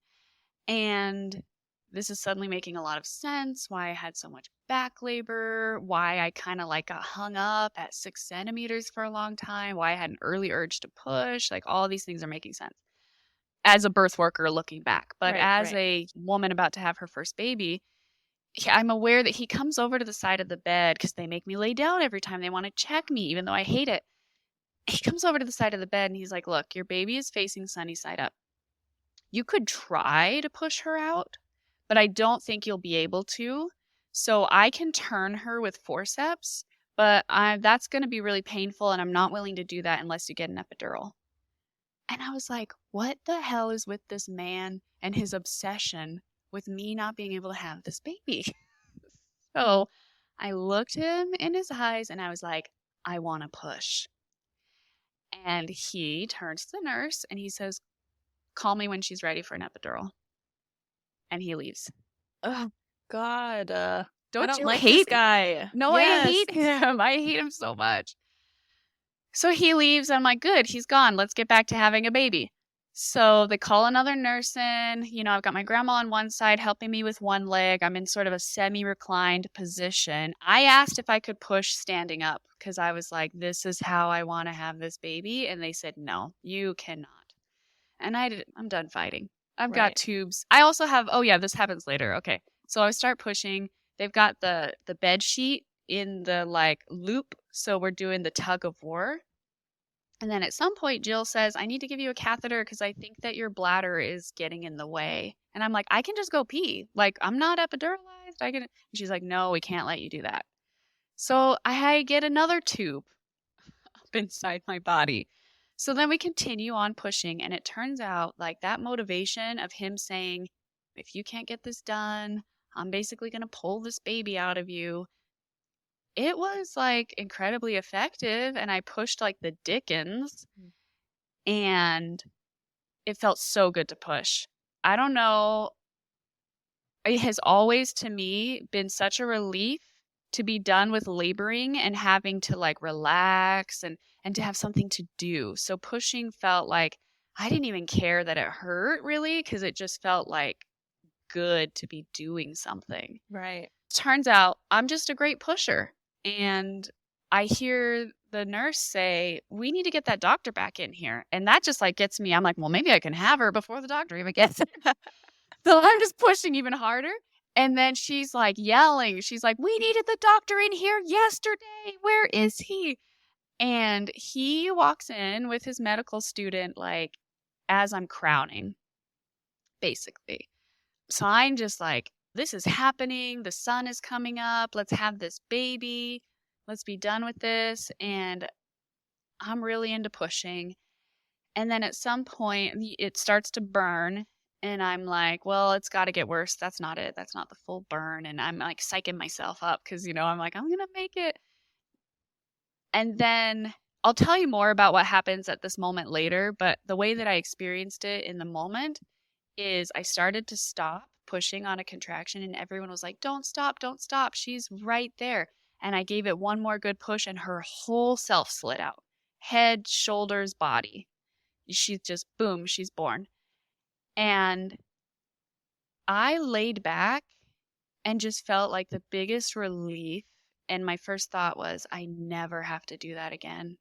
Speaker 2: And this is suddenly making a lot of sense why I had so much back labor, why I kind of like got hung up at 6 centimeters for a long time, why I had an early urge to push. Like all these things are making sense as a birth worker looking back. But as a woman about to have her first baby, I'm aware that he comes over to the side of the bed because they make me lay down every time they want to check me, even though I hate it. He comes over to the side of the bed and he's like, look, your baby is facing sunny side up. You could try to push her out, but I don't think you'll be able to. So I can turn her with forceps, but that's going to be really painful and I'm not willing to do that unless you get an epidural. And I was like, what the hell is with this man and his obsession with me not being able to have this baby? So I looked him in his eyes and I was like, I want to push. And he turns to the nurse and he says, call me when she's ready for an epidural. And he leaves.
Speaker 1: Oh, God. I
Speaker 2: Don't
Speaker 1: don't
Speaker 2: you
Speaker 1: like
Speaker 2: hate
Speaker 1: this guy.
Speaker 2: No,
Speaker 1: Yes.
Speaker 2: I hate him. I hate him so much. So he leaves. I'm like, good, he's gone. Let's get back to having a baby. So they call another nurse in. You know, I've got my grandma on one side helping me with one leg. I'm in sort of a semi-reclined position. I asked if I could push standing up because I was like, this is how I want to have this baby. And they said, no, you cannot. And I'm done fighting. I've got
Speaker 1: Right.
Speaker 2: tubes. I also have, oh yeah, this happens later. Okay. So I start pushing. They've got the bed sheet in the like loop. So we're doing the tug of war. And then at some point, Jill says, I need to give you a catheter because I think that your bladder is getting in the way. And I'm like, I can just go pee. Like, I'm not epiduralized. And she's like, no, we can't let you do that. So I get another tube up inside my body. So then we continue on pushing. And it turns out like that motivation of him saying, if you can't get this done, I'm basically going to pull this baby out of you. It was like incredibly effective. And I pushed like the dickens. And it felt so good to push. I don't know. It has always, to me, been such a relief to be done with laboring and having to like relax and to have something to do. So pushing felt like I didn't even care that it hurt really because it just felt like good to be doing something.
Speaker 1: Right.
Speaker 2: Turns out I'm just a great pusher. And I hear the nurse say, we need to get that doctor back in here. And that just like gets me. I'm like, well, maybe I can have her before the doctor even gets here. So I'm just pushing even harder. And then she's like yelling. She's like, we needed the doctor in here yesterday. Where is he? And he walks in with his medical student, like, as I'm crowning, basically. So I'm just like, this is happening. The sun is coming up. Let's have this baby. Let's be done with this. And I'm really into pushing. And then at some point, it starts to burn. And I'm like, well, it's got to get worse. That's not it. That's not the full burn. And I'm like psyching myself up because, you know, I'm like, I'm going to make it. And then I'll tell you more about what happens at this moment later. But the way that I experienced it in the moment is I started to stop pushing on a contraction and everyone was like, don't stop, don't stop. She's right there. And I gave it one more good push and her whole self slid out. Head, shoulders, body. She's just, boom, she's born. And I laid back and just felt like the biggest relief. And my first thought was, I never have to do that again.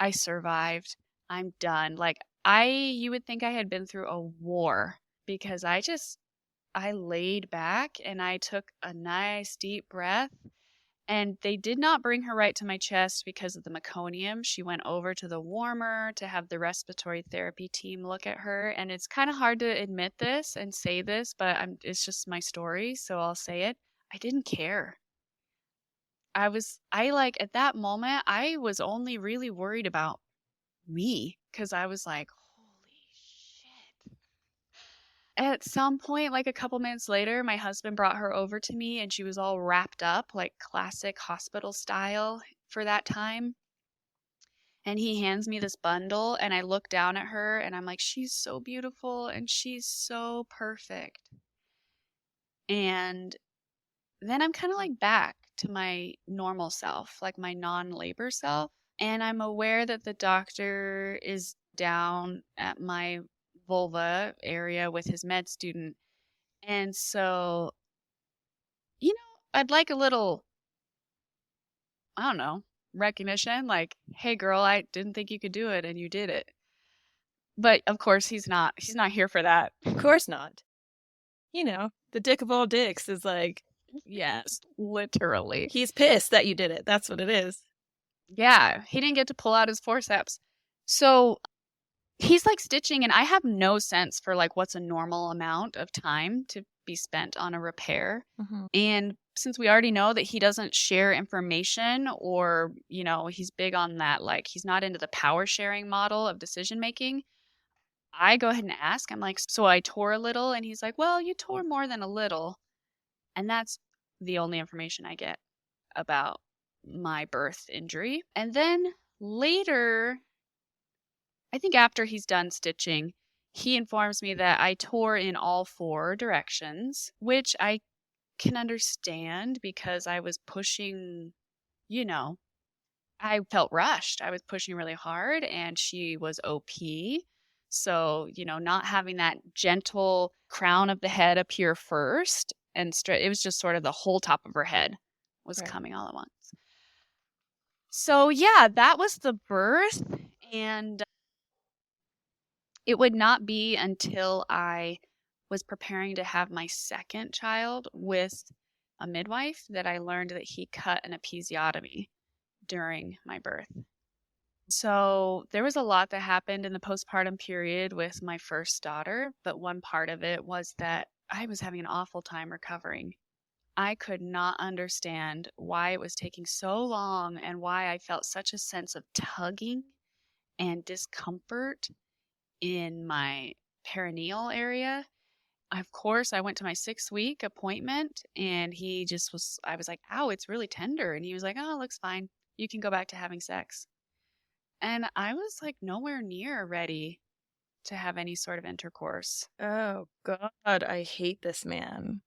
Speaker 2: I survived. I'm done. Like, you would think I had been through a war because I laid back and I took a nice deep breath. And they did not bring her right to my chest because of the meconium. She went over to the warmer to have the respiratory therapy team look at her. And it's kind of hard to admit this and say this, but it's just my story, so I'll say it. I didn't care. At that moment, I was only really worried about me because I was like, holy shit. At some point, like a couple minutes later, my husband brought her over to me and she was all wrapped up like classic hospital style for that time. And he hands me this bundle and I look down at her and I'm like, she's so beautiful and she's so perfect. And then I'm kind of like back to my normal self, like my non-labor self. And I'm aware that the doctor is down at my vulva area with his med student. And so, you know, I'd like a little, I don't know, recognition. Like, hey girl, I didn't think you could do it and you did it. But of course he's not here for that.
Speaker 1: Of course not. You know, the dick of all dicks is like,
Speaker 2: Yes, literally.
Speaker 1: he's pissed that you did it. That's what it is.
Speaker 2: Yeah, he didn't get to pull out his forceps. So he's like stitching and I have no sense for like what's a normal amount of time to be spent on a repair.
Speaker 1: Mm-hmm.
Speaker 2: And since we already know that he doesn't share information or, he's big on that, like he's not into the power sharing model of decision making, I go ahead and ask. I'm like, so I tore a little, and he's like, well, you tore more than a little. And that's the only information I get about my birth injury. And then later, I think after he's done stitching, he informs me that I tore in all 4 directions, which I can understand because I was pushing, I felt rushed. I was pushing really hard and she was OP. So, not having that gentle crown of the head appear first and straight, it was just sort of the whole top of her head was coming all at once. So, yeah, that was the birth. And it would not be until I was preparing to have my second child with a midwife that I learned that he cut an episiotomy during my birth. So there was a lot that happened in the postpartum period with my first daughter, but one part of it was that I was having an awful time recovering. I could not understand why it was taking so long and why I felt such a sense of tugging and discomfort in my perineal area. Of course, I went to my 6-week appointment and I was like, ow, it's really tender. And he was like, oh, it looks fine. You can go back to having sex. And I was like nowhere near ready to have any sort of intercourse.
Speaker 1: Oh, God, I hate this man.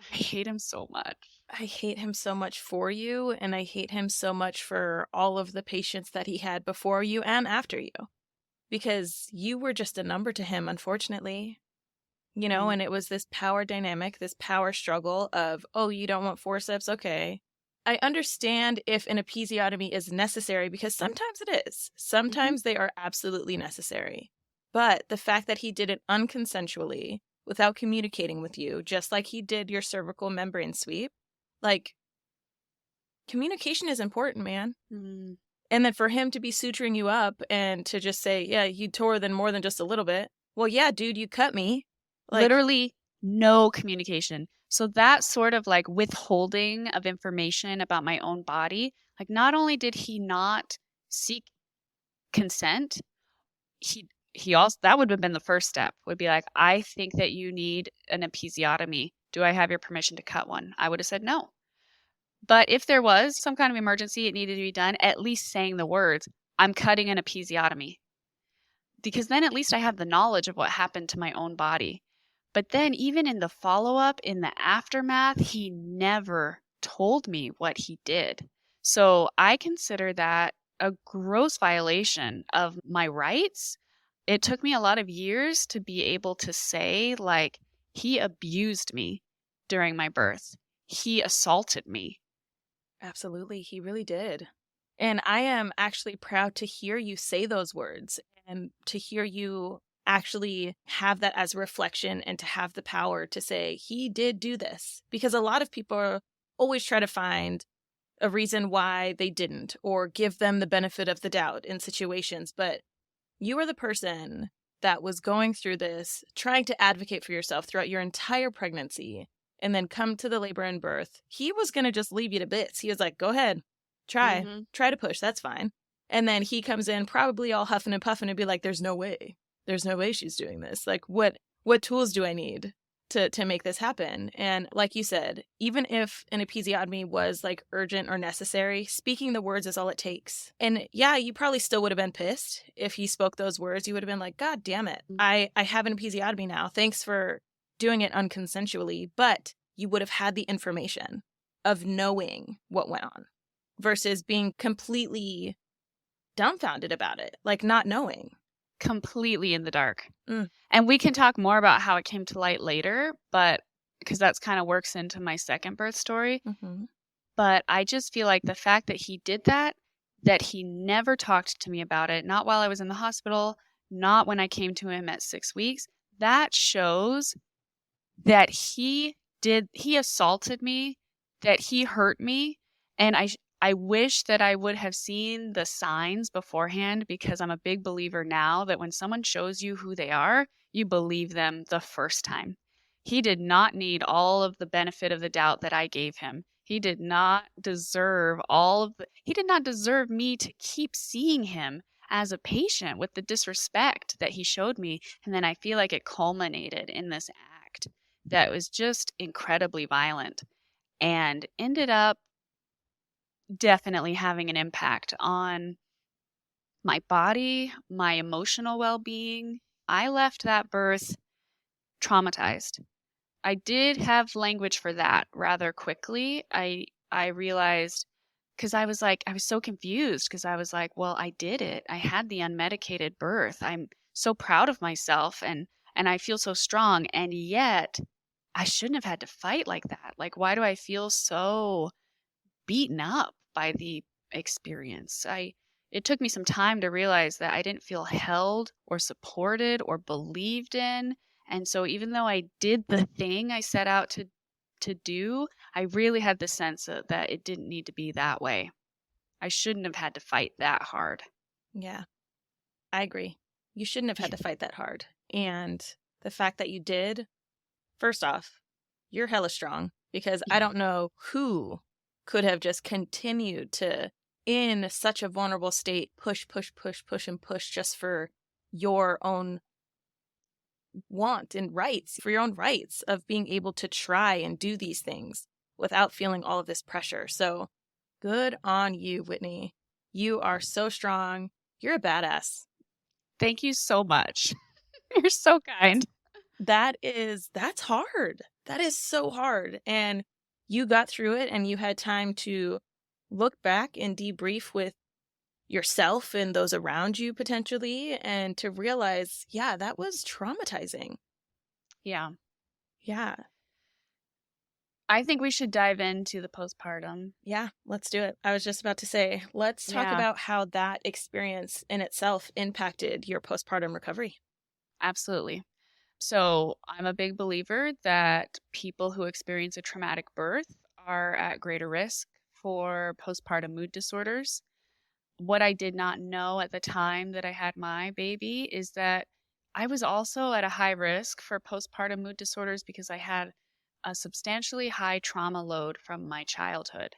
Speaker 2: I hate him so much.
Speaker 1: I hate him so much for you, and I hate him so much for all of the patients that he had before you and after you. Because you were just a number to him, unfortunately. And it was this power dynamic, this power struggle of, oh, you don't want forceps? Okay. I understand if an episiotomy is necessary because sometimes it is. Sometimes they are absolutely necessary. But the fact that he did it unconsensually, without communicating with you, just like he did your cervical membrane sweep, like, communication is important, man.
Speaker 2: Mm.
Speaker 1: And then for him to be suturing you up and to just say, yeah, you tore then more than just a little bit. Well, yeah, dude, you cut me.
Speaker 2: Literally no communication. So that sort of like withholding of information about my own body, like not only did he not seek consent, he also, that would have been the first step, would be like, I think that you need an episiotomy. Do I have your permission to cut one? I would have said no. But if there was some kind of emergency, it needed to be done, at least saying the words, I'm cutting an episiotomy. Because then at least I have the knowledge of what happened to my own body. But then even in the follow-up, in the aftermath, he never told me what he did. So I consider that a gross violation of my rights. It took me a lot of years to be able to say, like, he abused me during my birth. He assaulted me.
Speaker 1: Absolutely, he really did. And I am actually proud to hear you say those words and to hear you actually have that as a reflection and to have the power to say, he did do this. Because a lot of people always try to find a reason why they didn't or give them the benefit of the doubt in situations. But you are the person that was going through this, trying to advocate for yourself throughout your entire pregnancy, and then come to the labor and birth. He was going to just leave you to bits. He was like, go ahead, try to push. That's fine. And then he comes in probably all huffing and puffing and be like, there's no way. There's no way she's doing this. Like, what tools do I need to make this happen? And like you said, even if an episiotomy was like urgent or necessary, speaking the words is all it takes. And yeah, you probably still would have been pissed if he spoke those words. You would have been like, God damn it. I have an episiotomy now. Thanks for doing it unconsensually. But you would have had the information of knowing what went on versus being completely dumbfounded about it, like not knowing.
Speaker 2: Completely in the dark. And we can talk more about how it came to light later, but because that's kind of works into my second birth story. But I just feel like the fact that he did that he never talked to me about it, not while I was in the hospital, not when I came to him at 6 weeks, that shows that he assaulted me, that he hurt me. And I wish that I would have seen the signs beforehand, because I'm a big believer now that when someone shows you who they are, you believe them the first time. He did not need all of the benefit of the doubt that I gave him. He did not deserve he did not deserve me to keep seeing him as a patient with the disrespect that he showed me. And then I feel like it culminated in this act that was just incredibly violent and ended up definitely having an impact on my body, my emotional well-being. I left that birth traumatized. I did have language for that rather quickly. I realized, because I was so confused, because I was like, well, I did it. I had the unmedicated birth. I'm so proud of myself, and I feel so strong, and yet I shouldn't have had to fight like that. Like, why do I feel so beaten up by the experience? It took me some time to realize that I didn't feel held or supported or believed in. And so even though I did the thing I set out to do, I really had the sense that it didn't need to be that way. I shouldn't have had to fight that hard.
Speaker 1: Yeah, I agree. You shouldn't have had to fight that hard. And the fact that you did, first off, you're hella strong, because I don't know who could have just continued to, in such a vulnerable state, push and push just for your own want and rights, for your own rights of being able to try and do these things without feeling all of this pressure. So good on you, Whitney. You are so strong. You're a badass.
Speaker 2: Thank you so much. You're so kind.
Speaker 1: That's hard. That is so hard. And you got through it, and you had time to look back and debrief with yourself and those around you potentially, and to realize, yeah, that was traumatizing.
Speaker 2: Yeah.
Speaker 1: Yeah.
Speaker 2: I think we should dive into the postpartum.
Speaker 1: Yeah, let's do it. I was just about to say, let's talk
Speaker 2: Yeah.
Speaker 1: about how that experience in itself impacted your postpartum recovery.
Speaker 2: Absolutely. So I'm a big believer that people who experience a traumatic birth are at greater risk for postpartum mood disorders. What I did not know at the time that I had my baby is that I was also at a high risk for postpartum mood disorders because I had a substantially high trauma load from my childhood.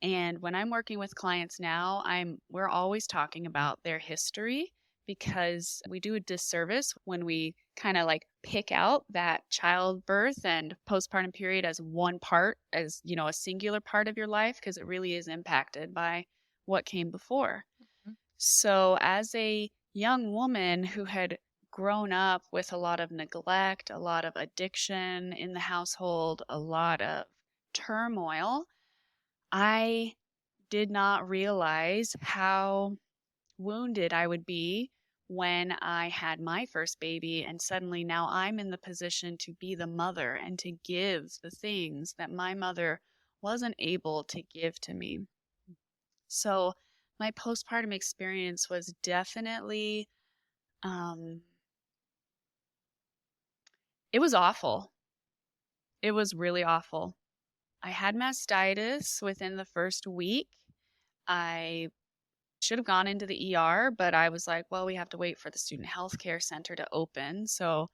Speaker 2: And when I'm working with clients now, we're always talking about their history, because we do a disservice when we kind of like pick out that childbirth and postpartum period as one part, as, a singular part of your life, because it really is impacted by what came before.
Speaker 1: Mhm.
Speaker 2: So as a young woman who had grown up with a lot of neglect, a lot of addiction in the household, a lot of turmoil, I did not realize how wounded I would be when I had my first baby, and suddenly now I'm in the position to be the mother and to give the things that my mother wasn't able to give to me. So my postpartum experience was definitely, it was awful. It was really awful. I had mastitis within the first week. I should have gone into the ER, but I was like, well, we have to wait for the student health care center to open. So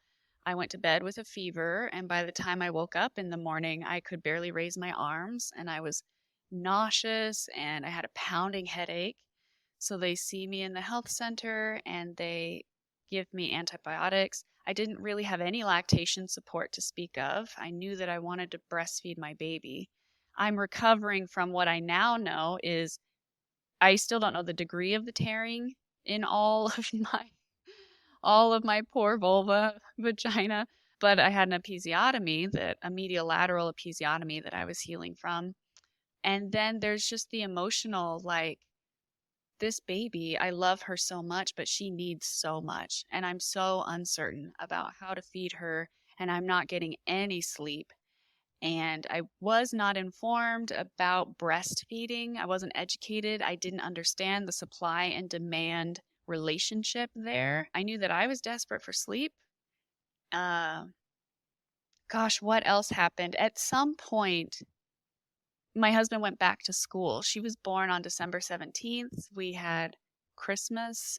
Speaker 2: I went to bed with a fever, and by the time I woke up in the morning, I could barely raise my arms, and I was nauseous, and I had a pounding headache. So they see me in the health center, and they give me antibiotics. I didn't really have any lactation support to speak of. I knew that I wanted to breastfeed my baby. I'm recovering from what I now know is, I still don't know the degree of the tearing in all of my poor vulva vagina, but I had an episiotomy, a medial lateral episiotomy that I was healing from. And then there's just the emotional, like, this baby, I love her so much, but she needs so much, and I'm so uncertain about how to feed her, and I'm not getting any sleep. And I was not informed about breastfeeding. I wasn't educated. I didn't understand the supply and demand relationship there. I knew that I was desperate for sleep. Gosh, what else happened? At some point, my husband went back to school. She was born on December 17th. We had Christmas,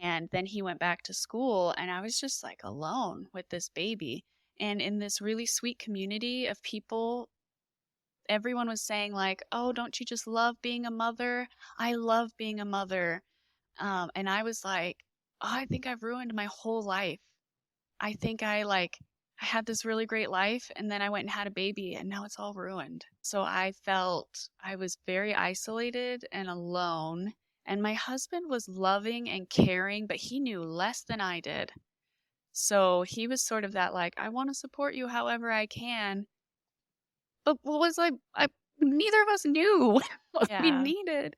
Speaker 2: and then he went back to school, and I was just like alone with this baby. And in this really sweet community of people, everyone was saying like, oh, don't you just love being a mother? I love being a mother. And I was like, oh, I think I've ruined my whole life. I think I had this really great life and then I went and had a baby and now it's all ruined. So I felt I was very isolated and alone. And my husband was loving and caring, but he knew less than I did. So he was sort of that like, I want to support you however I can. But what was like, neither of us knew what we needed.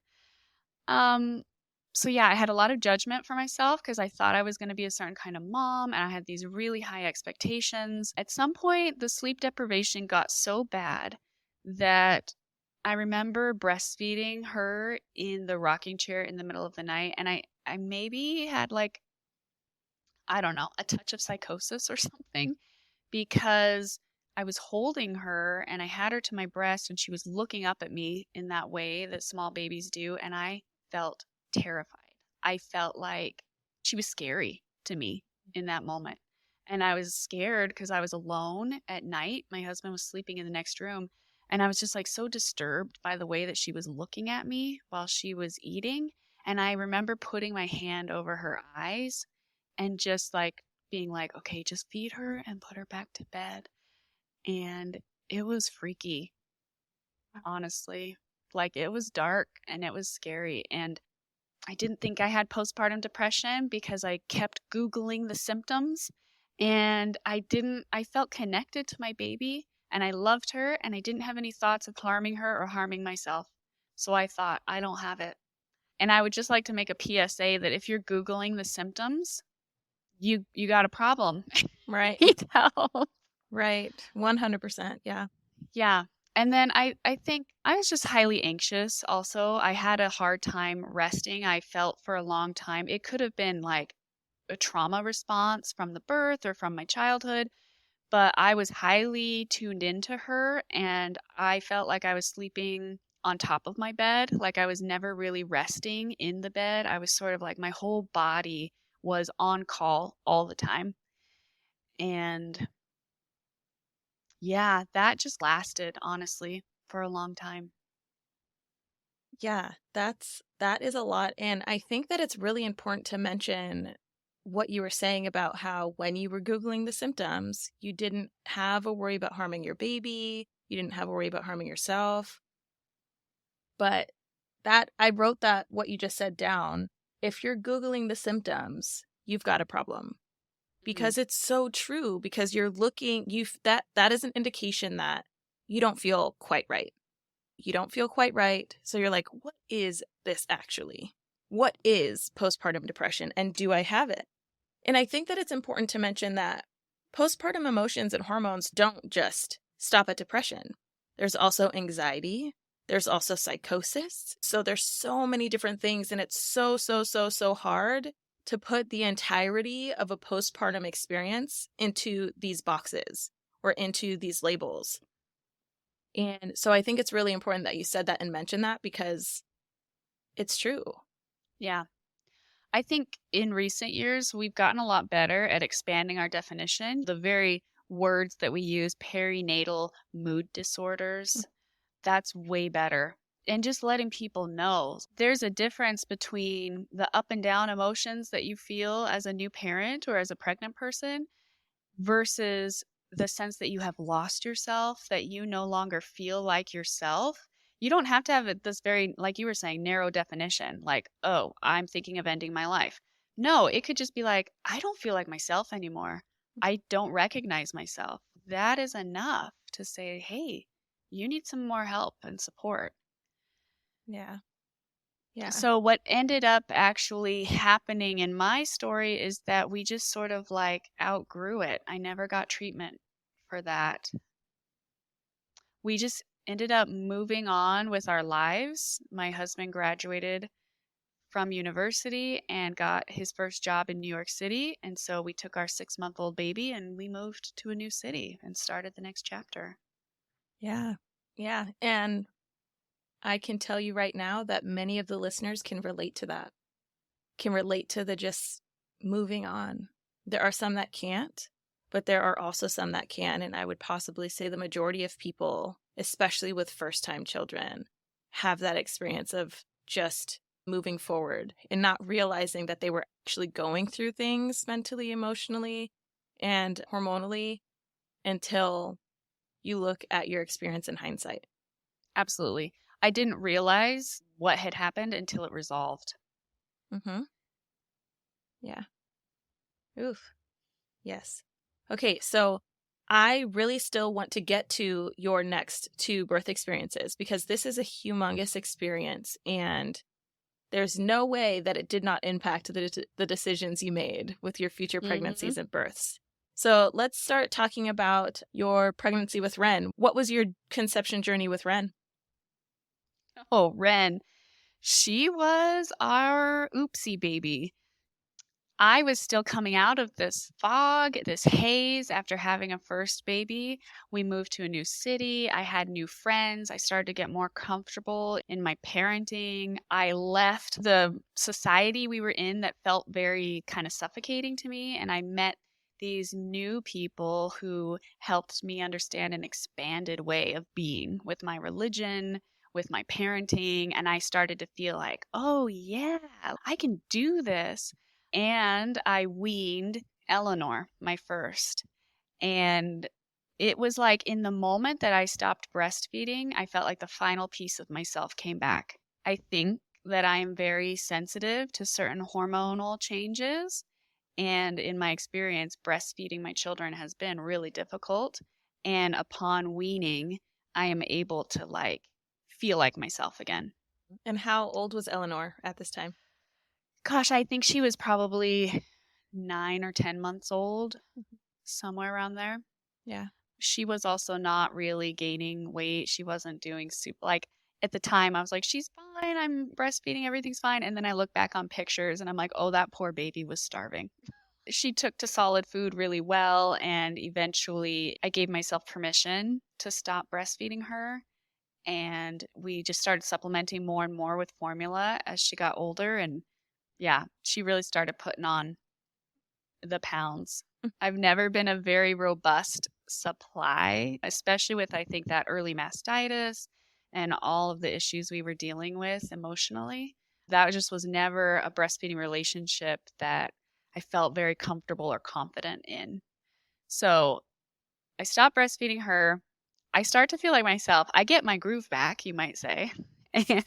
Speaker 2: So yeah, I had a lot of judgment for myself because I thought I was going to be a certain kind of mom and I had these really high expectations. At some point, the sleep deprivation got so bad that I remember breastfeeding her in the rocking chair in the middle of the night. And I maybe had like, I don't know, a touch of psychosis or something because I was holding her and I had her to my breast and she was looking up at me in that way that small babies do. And I felt terrified. I felt like she was scary to me in that moment. And I was scared because I was alone at night. My husband was sleeping in the next room. And I was just like so disturbed by the way that she was looking at me while she was eating. And I remember putting my hand over her eyes and just like being like, okay, just feed her and put her back to bed. And it was freaky, honestly. Like it was dark and it was scary. And I didn't think I had postpartum depression because I kept Googling the symptoms and I felt connected to my baby and I loved her and I didn't have any thoughts of harming her or harming myself. So I thought, I don't have it. And I would just like to make a PSA that if you're Googling the symptoms, you got a problem.
Speaker 1: Right.
Speaker 2: Need help.
Speaker 1: Right. 100%. Yeah.
Speaker 2: Yeah. And then I think I was just highly anxious also. I had a hard time resting. I felt for a long time. It could have been like a trauma response from the birth or from my childhood, but I was highly tuned into her and I felt like I was sleeping on top of my bed. Like I was never really resting in the bed. I was sort of like my whole body was on call all the time. And yeah, that just lasted, honestly, for a long time.
Speaker 1: Yeah, that is a lot. And I think that it's really important to mention what you were saying about how when you were Googling the symptoms, you didn't have a worry about harming your baby, you didn't have a worry about harming yourself. But that I wrote that what you just said down. If you're Googling the symptoms, you've got a problem. Because it's so true, because you're looking, that is an indication that you don't feel quite right. You don't feel quite right. So you're like, what is this actually? What is postpartum depression and do I have it? And I think that it's important to mention that postpartum emotions and hormones don't just stop at depression. There's also anxiety. There's also psychosis. So there's so many different things and it's so hard to put the entirety of a postpartum experience into these boxes or into these labels. And so I think it's really important that you said that and mentioned that because it's true.
Speaker 2: Yeah. I think in recent years, we've gotten a lot better at expanding our definition. The very words that we use, perinatal mood disorders, that's way better. And just letting people know there's a difference between the up and down emotions that you feel as a new parent or as a pregnant person versus the sense that you have lost yourself, that you no longer feel like yourself. You don't have to have this very, like you were saying, narrow definition, like, oh, I'm thinking of ending my life. No, it could just be like, I don't feel like myself anymore. I don't recognize myself. That is enough to say, hey, you need some more help and support.
Speaker 1: Yeah. Yeah.
Speaker 2: So what ended up actually happening in my story is that we just sort of like outgrew it. I never got treatment for that. We just ended up moving on with our lives. My husband graduated from university and got his first job in New York City. And so we took our 6-month-old baby and we moved to a new city and started the next chapter.
Speaker 1: Yeah. Yeah. And I can tell you right now that many of the listeners can relate to that, can relate to the just moving on. There are some that can't, but there are also some that can. And I would possibly say the majority of people, especially with first-time children, have that experience of just moving forward and not realizing that they were actually going through things mentally, emotionally, and hormonally until you look at your experience in hindsight.
Speaker 2: Absolutely. I didn't realize what had happened until it resolved.
Speaker 1: Mm-hmm. Yeah. Oof. Yes. Okay, so I really still want to get to your next two birth experiences because this is a humongous experience and there's no way that it did not impact the decisions you made with your future pregnancies and births. So let's start talking about your pregnancy with Wren. What was your conception journey with Wren?
Speaker 2: Oh, Wren. She was our oopsie baby. I was still coming out of this fog, this haze after having a first baby. We moved to a new city. I had new friends. I started to get more comfortable in my parenting. I left the society we were in that felt very kind of suffocating to me. And I met these new people who helped me understand an expanded way of being with my religion, with my parenting. And I started to feel like, oh, yeah, I can do this. And I weaned Eleanor, my first. And it was like in the moment that I stopped breastfeeding, I felt like the final piece of myself came back. I think that I am very sensitive to certain hormonal changes. And in my experience, breastfeeding my children has been really difficult. And upon weaning, I am able to like feel like myself again.
Speaker 1: And how old was Eleanor at this time?
Speaker 2: Gosh, I think she was probably 9 or 10 months old, somewhere around there.
Speaker 1: Yeah.
Speaker 2: She was also not really gaining weight. She wasn't doing super, like at the time I was like, she's fine. I'm breastfeeding. Everything's fine. And then I look back on pictures and I'm like, oh, that poor baby was starving. She took to solid food really well. And eventually I gave myself permission to stop breastfeeding her. And we just started supplementing more and more with formula as she got older. And yeah, she really started putting on the pounds. I've never been a very robust supply, especially with, I think, that early mastitis and all of the issues we were dealing with emotionally. That just was never a breastfeeding relationship that I felt very comfortable or confident in. So I stopped breastfeeding her. I start to feel like myself. I get my groove back, you might say. And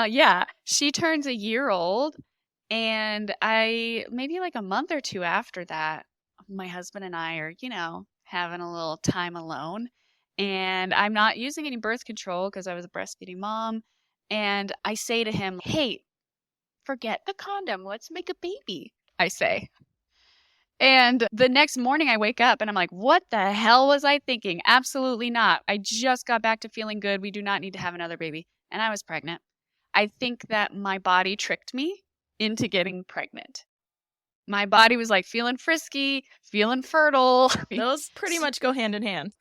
Speaker 2: yeah, she turns a year old. And maybe like a month or two after that, my husband and I are, having a little time alone. And I'm not using any birth control because I was a breastfeeding mom. And I say to him, hey, forget the condom. Let's make a baby, I say. And the next morning I wake up and I'm like, what the hell was I thinking? Absolutely not. I just got back to feeling good. We do not need to have another baby. And I was pregnant. I think that my body tricked me into getting pregnant. My body was like feeling frisky, feeling fertile.
Speaker 1: Those pretty much go hand in hand.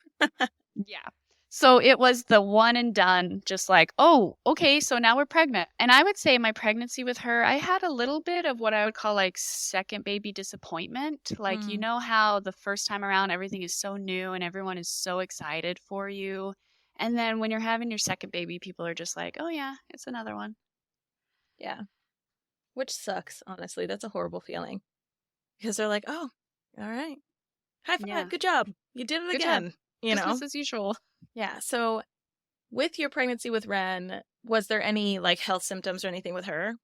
Speaker 2: Yeah. So it was the one and done, just like, oh, okay, so now we're pregnant. And I would say my pregnancy with her, I had a little bit of what I would call like second baby disappointment. Like, you know how the first time around everything is so new and everyone is so excited for you. And then when you're having your second baby, people are just like, oh, yeah, it's another one.
Speaker 1: Yeah. Which sucks, honestly. That's a horrible feeling. Because they're like, oh, all right. High five.
Speaker 2: Yeah.
Speaker 1: Good job. You did it
Speaker 2: Good
Speaker 1: again.
Speaker 2: job.
Speaker 1: You know?
Speaker 2: Business as usual.
Speaker 1: Yeah. So with your pregnancy with Wren, was there any like health symptoms or anything with her?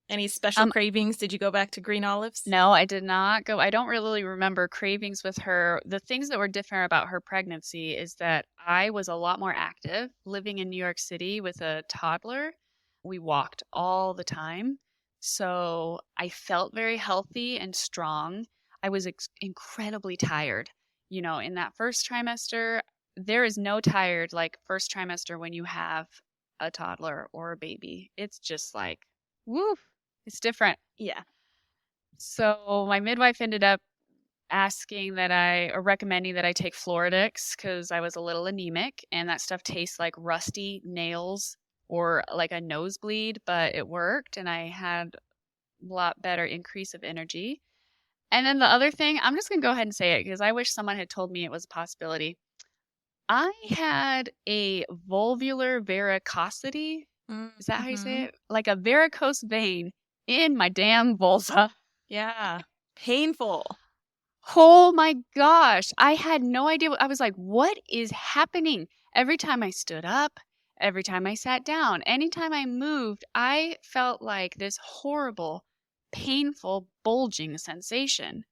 Speaker 1: Any special cravings? Did you go back to green olives?
Speaker 2: No, I did not go. I don't really remember cravings with her. The things that were different about her pregnancy is that I was a lot more active living in New York City with a toddler. We walked all the time. So I felt very healthy and strong. I was incredibly tired. In that first trimester, there is no tired like first trimester when you have a toddler or a baby. It's just like, woof. It's different.
Speaker 1: Yeah.
Speaker 2: So my midwife ended up recommending that I take Floridix because I was a little anemic and that stuff tastes like rusty nails or like a nosebleed, but it worked and I had a lot better increase of energy. And then the other thing, I'm just going to go ahead and say it because I wish someone had told me it was a possibility. I had a vulvular varicosity. Is that how you say it? Like a varicose vein in my damn vulva.
Speaker 1: Yeah. Painful.
Speaker 2: Oh my gosh. I had no idea. I was like, what is happening? Every time I stood up, every time I sat down, anytime I moved, I felt like this horrible, painful, bulging sensation.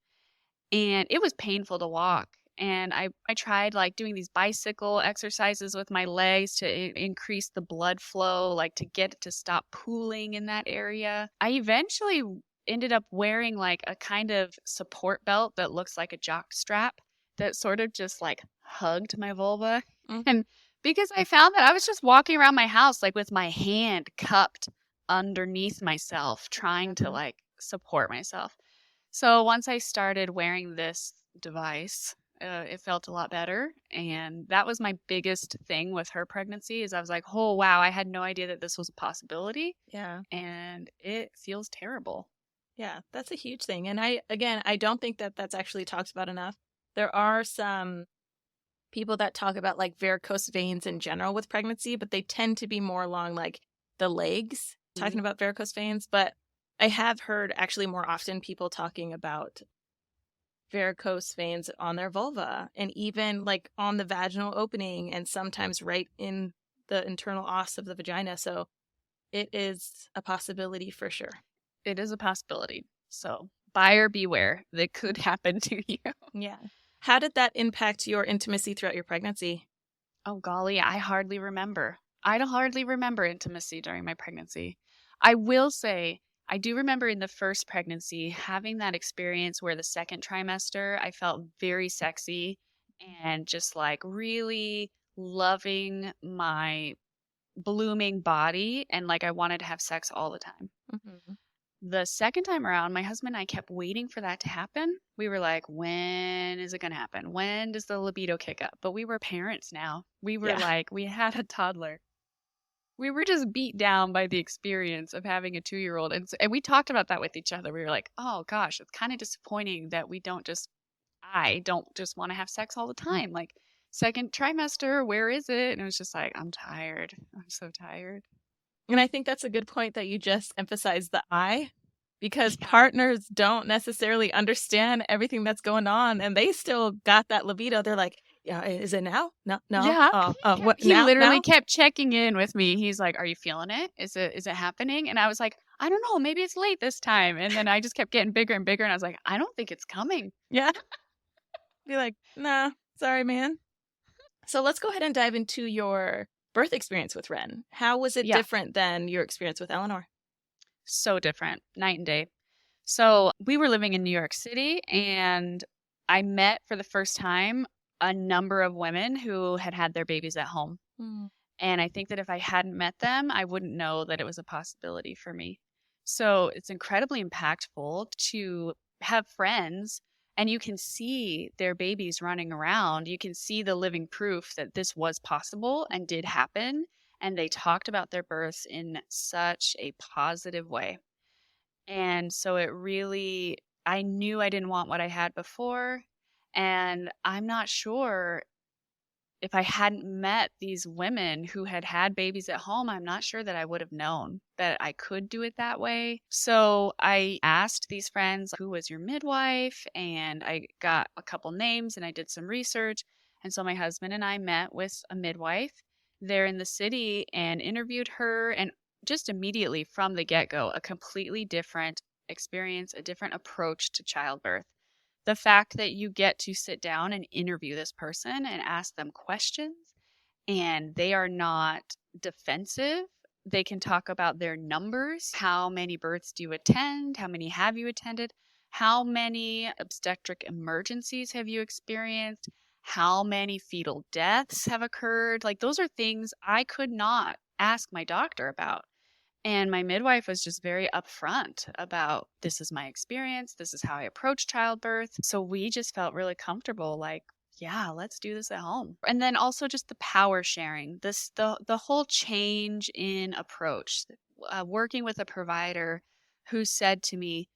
Speaker 2: And it was painful to walk. And I tried like doing these bicycle exercises with my legs to increase the blood flow, like to get it to stop pooling in that area. I eventually ended up wearing like a kind of support belt that looks like a jock strap that sort of just like hugged my vulva. And because I found that I was just walking around my house like with my hand cupped underneath myself, trying to like support myself. So once I started wearing this device, it felt a lot better. And that was my biggest thing with her pregnancy is I was like, oh, wow, I had no idea that this was a possibility.
Speaker 1: Yeah.
Speaker 2: And it feels terrible.
Speaker 1: Yeah, that's a huge thing. And I don't think that that's actually talked about enough. There are some people that talk about like varicose veins in general with pregnancy, but they tend to be more along like the legs, talking about varicose veins. But I have heard actually more often people talking about varicose veins on their vulva and even like on the vaginal opening and sometimes right in the internal os of the vagina. So it is a possibility for sure.
Speaker 2: It is a possibility. So buyer beware. That could happen to you.
Speaker 1: Yeah. How did that impact your intimacy throughout your pregnancy?
Speaker 2: Oh, golly, I hardly remember. I don't hardly remember intimacy during my pregnancy. I will say, I do remember in the first pregnancy having that experience where the second trimester, I felt very sexy and just like really loving my blooming body and like I wanted to have sex all the time. The second time around, my husband and I kept waiting for that to happen. We were like, when is it going to happen? When does the libido kick up? But we were parents now. We were like, we had a toddler. We were just beat down by the experience of having a 2-year-old. And we talked about that with each other. We were like, oh gosh, it's kind of disappointing that I don't just want to have sex all the time. Like, second trimester, where is it? And it was just like, I'm tired. I'm so tired.
Speaker 1: And I think that's a good point that you just emphasized the I, because partners don't necessarily understand everything that's going on and they still got that libido. They're like, yeah, is it now? No.
Speaker 2: Yeah.
Speaker 1: What,
Speaker 2: he
Speaker 1: now?
Speaker 2: literally kept checking in with me. He's like, are you feeling it? Is it happening? And I was like, I don't know. Maybe it's late this time. And then I just kept getting bigger and bigger. And I was like, I don't think it's coming.
Speaker 1: Yeah. Be like, nah, sorry, man. So let's go ahead and dive into your birth experience with Wren. How was it different than your experience with Eleanor?
Speaker 2: So different, night and day. So we were living in New York City and I met for the first time a number of women who had had their babies at home. And I think that if I hadn't met them, I wouldn't know that it was a possibility for me. So it's incredibly impactful to have friends and you can see their babies running around. You can see the living proof that this was possible and did happen. And they talked about their births in such a positive way. And so I knew I didn't want what I had before. And I'm not sure if I hadn't met these women who had had babies at home, I'm not sure that I would have known that I could do it that way. So I asked these friends, who was your midwife? And I got a couple names and I did some research. And so my husband and I met with a midwife there in the city and interviewed her. And just immediately from the get-go, a completely different experience, a different approach to childbirth. The fact that you get to sit down and interview this person and ask them questions and they are not defensive. They can talk about their numbers. How many births do you attend? How many have you attended? How many obstetric emergencies have you experienced? How many fetal deaths have occurred? Like, those are things I could not ask my doctor about. And my midwife was just very upfront about, this is my experience. This is how I approach childbirth. So we just felt really comfortable, like, yeah, let's do this at home. And then also just the power sharing, the whole change in approach, working with a provider who said to me,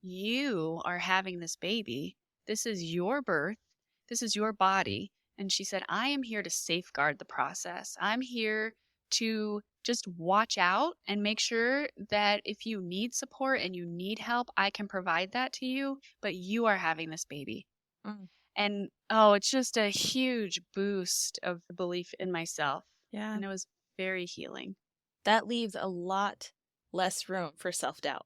Speaker 2: you are having this baby. This is your birth. This is your body. And she said, I am here to safeguard the process. I'm here to just watch out and make sure that if you need support and you need help, I can provide that to you, but you are having this baby.
Speaker 1: Mm.
Speaker 2: And oh, it's just a huge boost of belief in myself.
Speaker 1: Yeah.
Speaker 2: And it was very healing.
Speaker 1: That leaves a lot less room for self-doubt.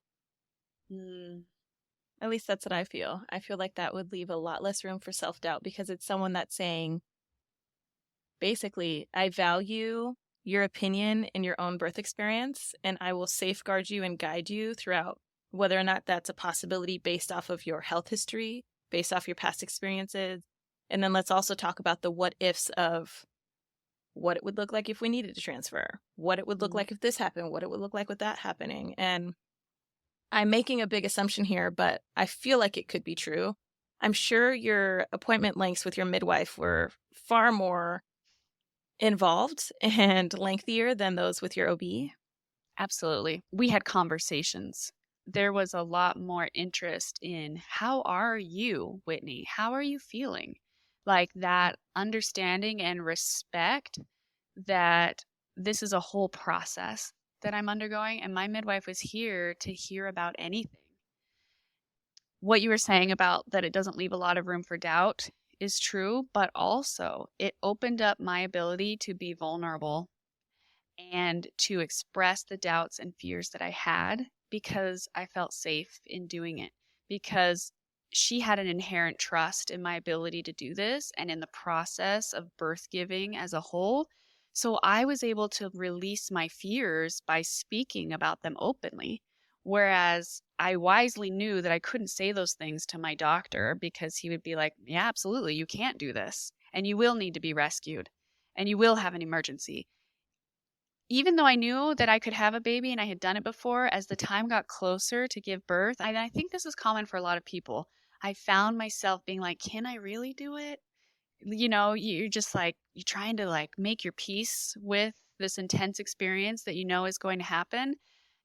Speaker 1: At least that's what I feel. I feel like that would leave a lot less room for self-doubt because it's someone that's saying, basically, I value your opinion and your own birth experience, and I will safeguard you and guide you throughout, whether or not that's a possibility based off of your health history, based off your past experiences. And then let's also talk about the what ifs of what it would look like if we needed to transfer, what it would look like if this happened, what it would look like with that happening. And I'm making a big assumption here, but I feel like it could be true. I'm sure your appointment lengths with your midwife were far more involved and lengthier than those with your OB.
Speaker 2: Absolutely. We had conversations. There was a lot more interest in how are you, Whitney? How are you feeling? Like that understanding and respect that this is a whole process that I'm undergoing, and my midwife was here to hear about anything. What you were saying about that it doesn't leave a lot of room for doubt is true, but also it opened up my ability to be vulnerable and to express the doubts and fears that I had because I felt safe in doing it, because she had an inherent trust in my ability to do this and in the process of birth giving as a whole. So I was able to release my fears by speaking about them openly. Whereas I wisely knew that I couldn't say those things to my doctor because he would be like, yeah, absolutely, you can't do this. And you will need to be rescued. And you will have an emergency. Even though I knew that I could have a baby and I had done it before, as the time got closer to give birth, and I think this is common for a lot of people, I found myself being like, can I really do it? You know, you're just like, you're trying to like make your peace with this intense experience that you know is going to happen.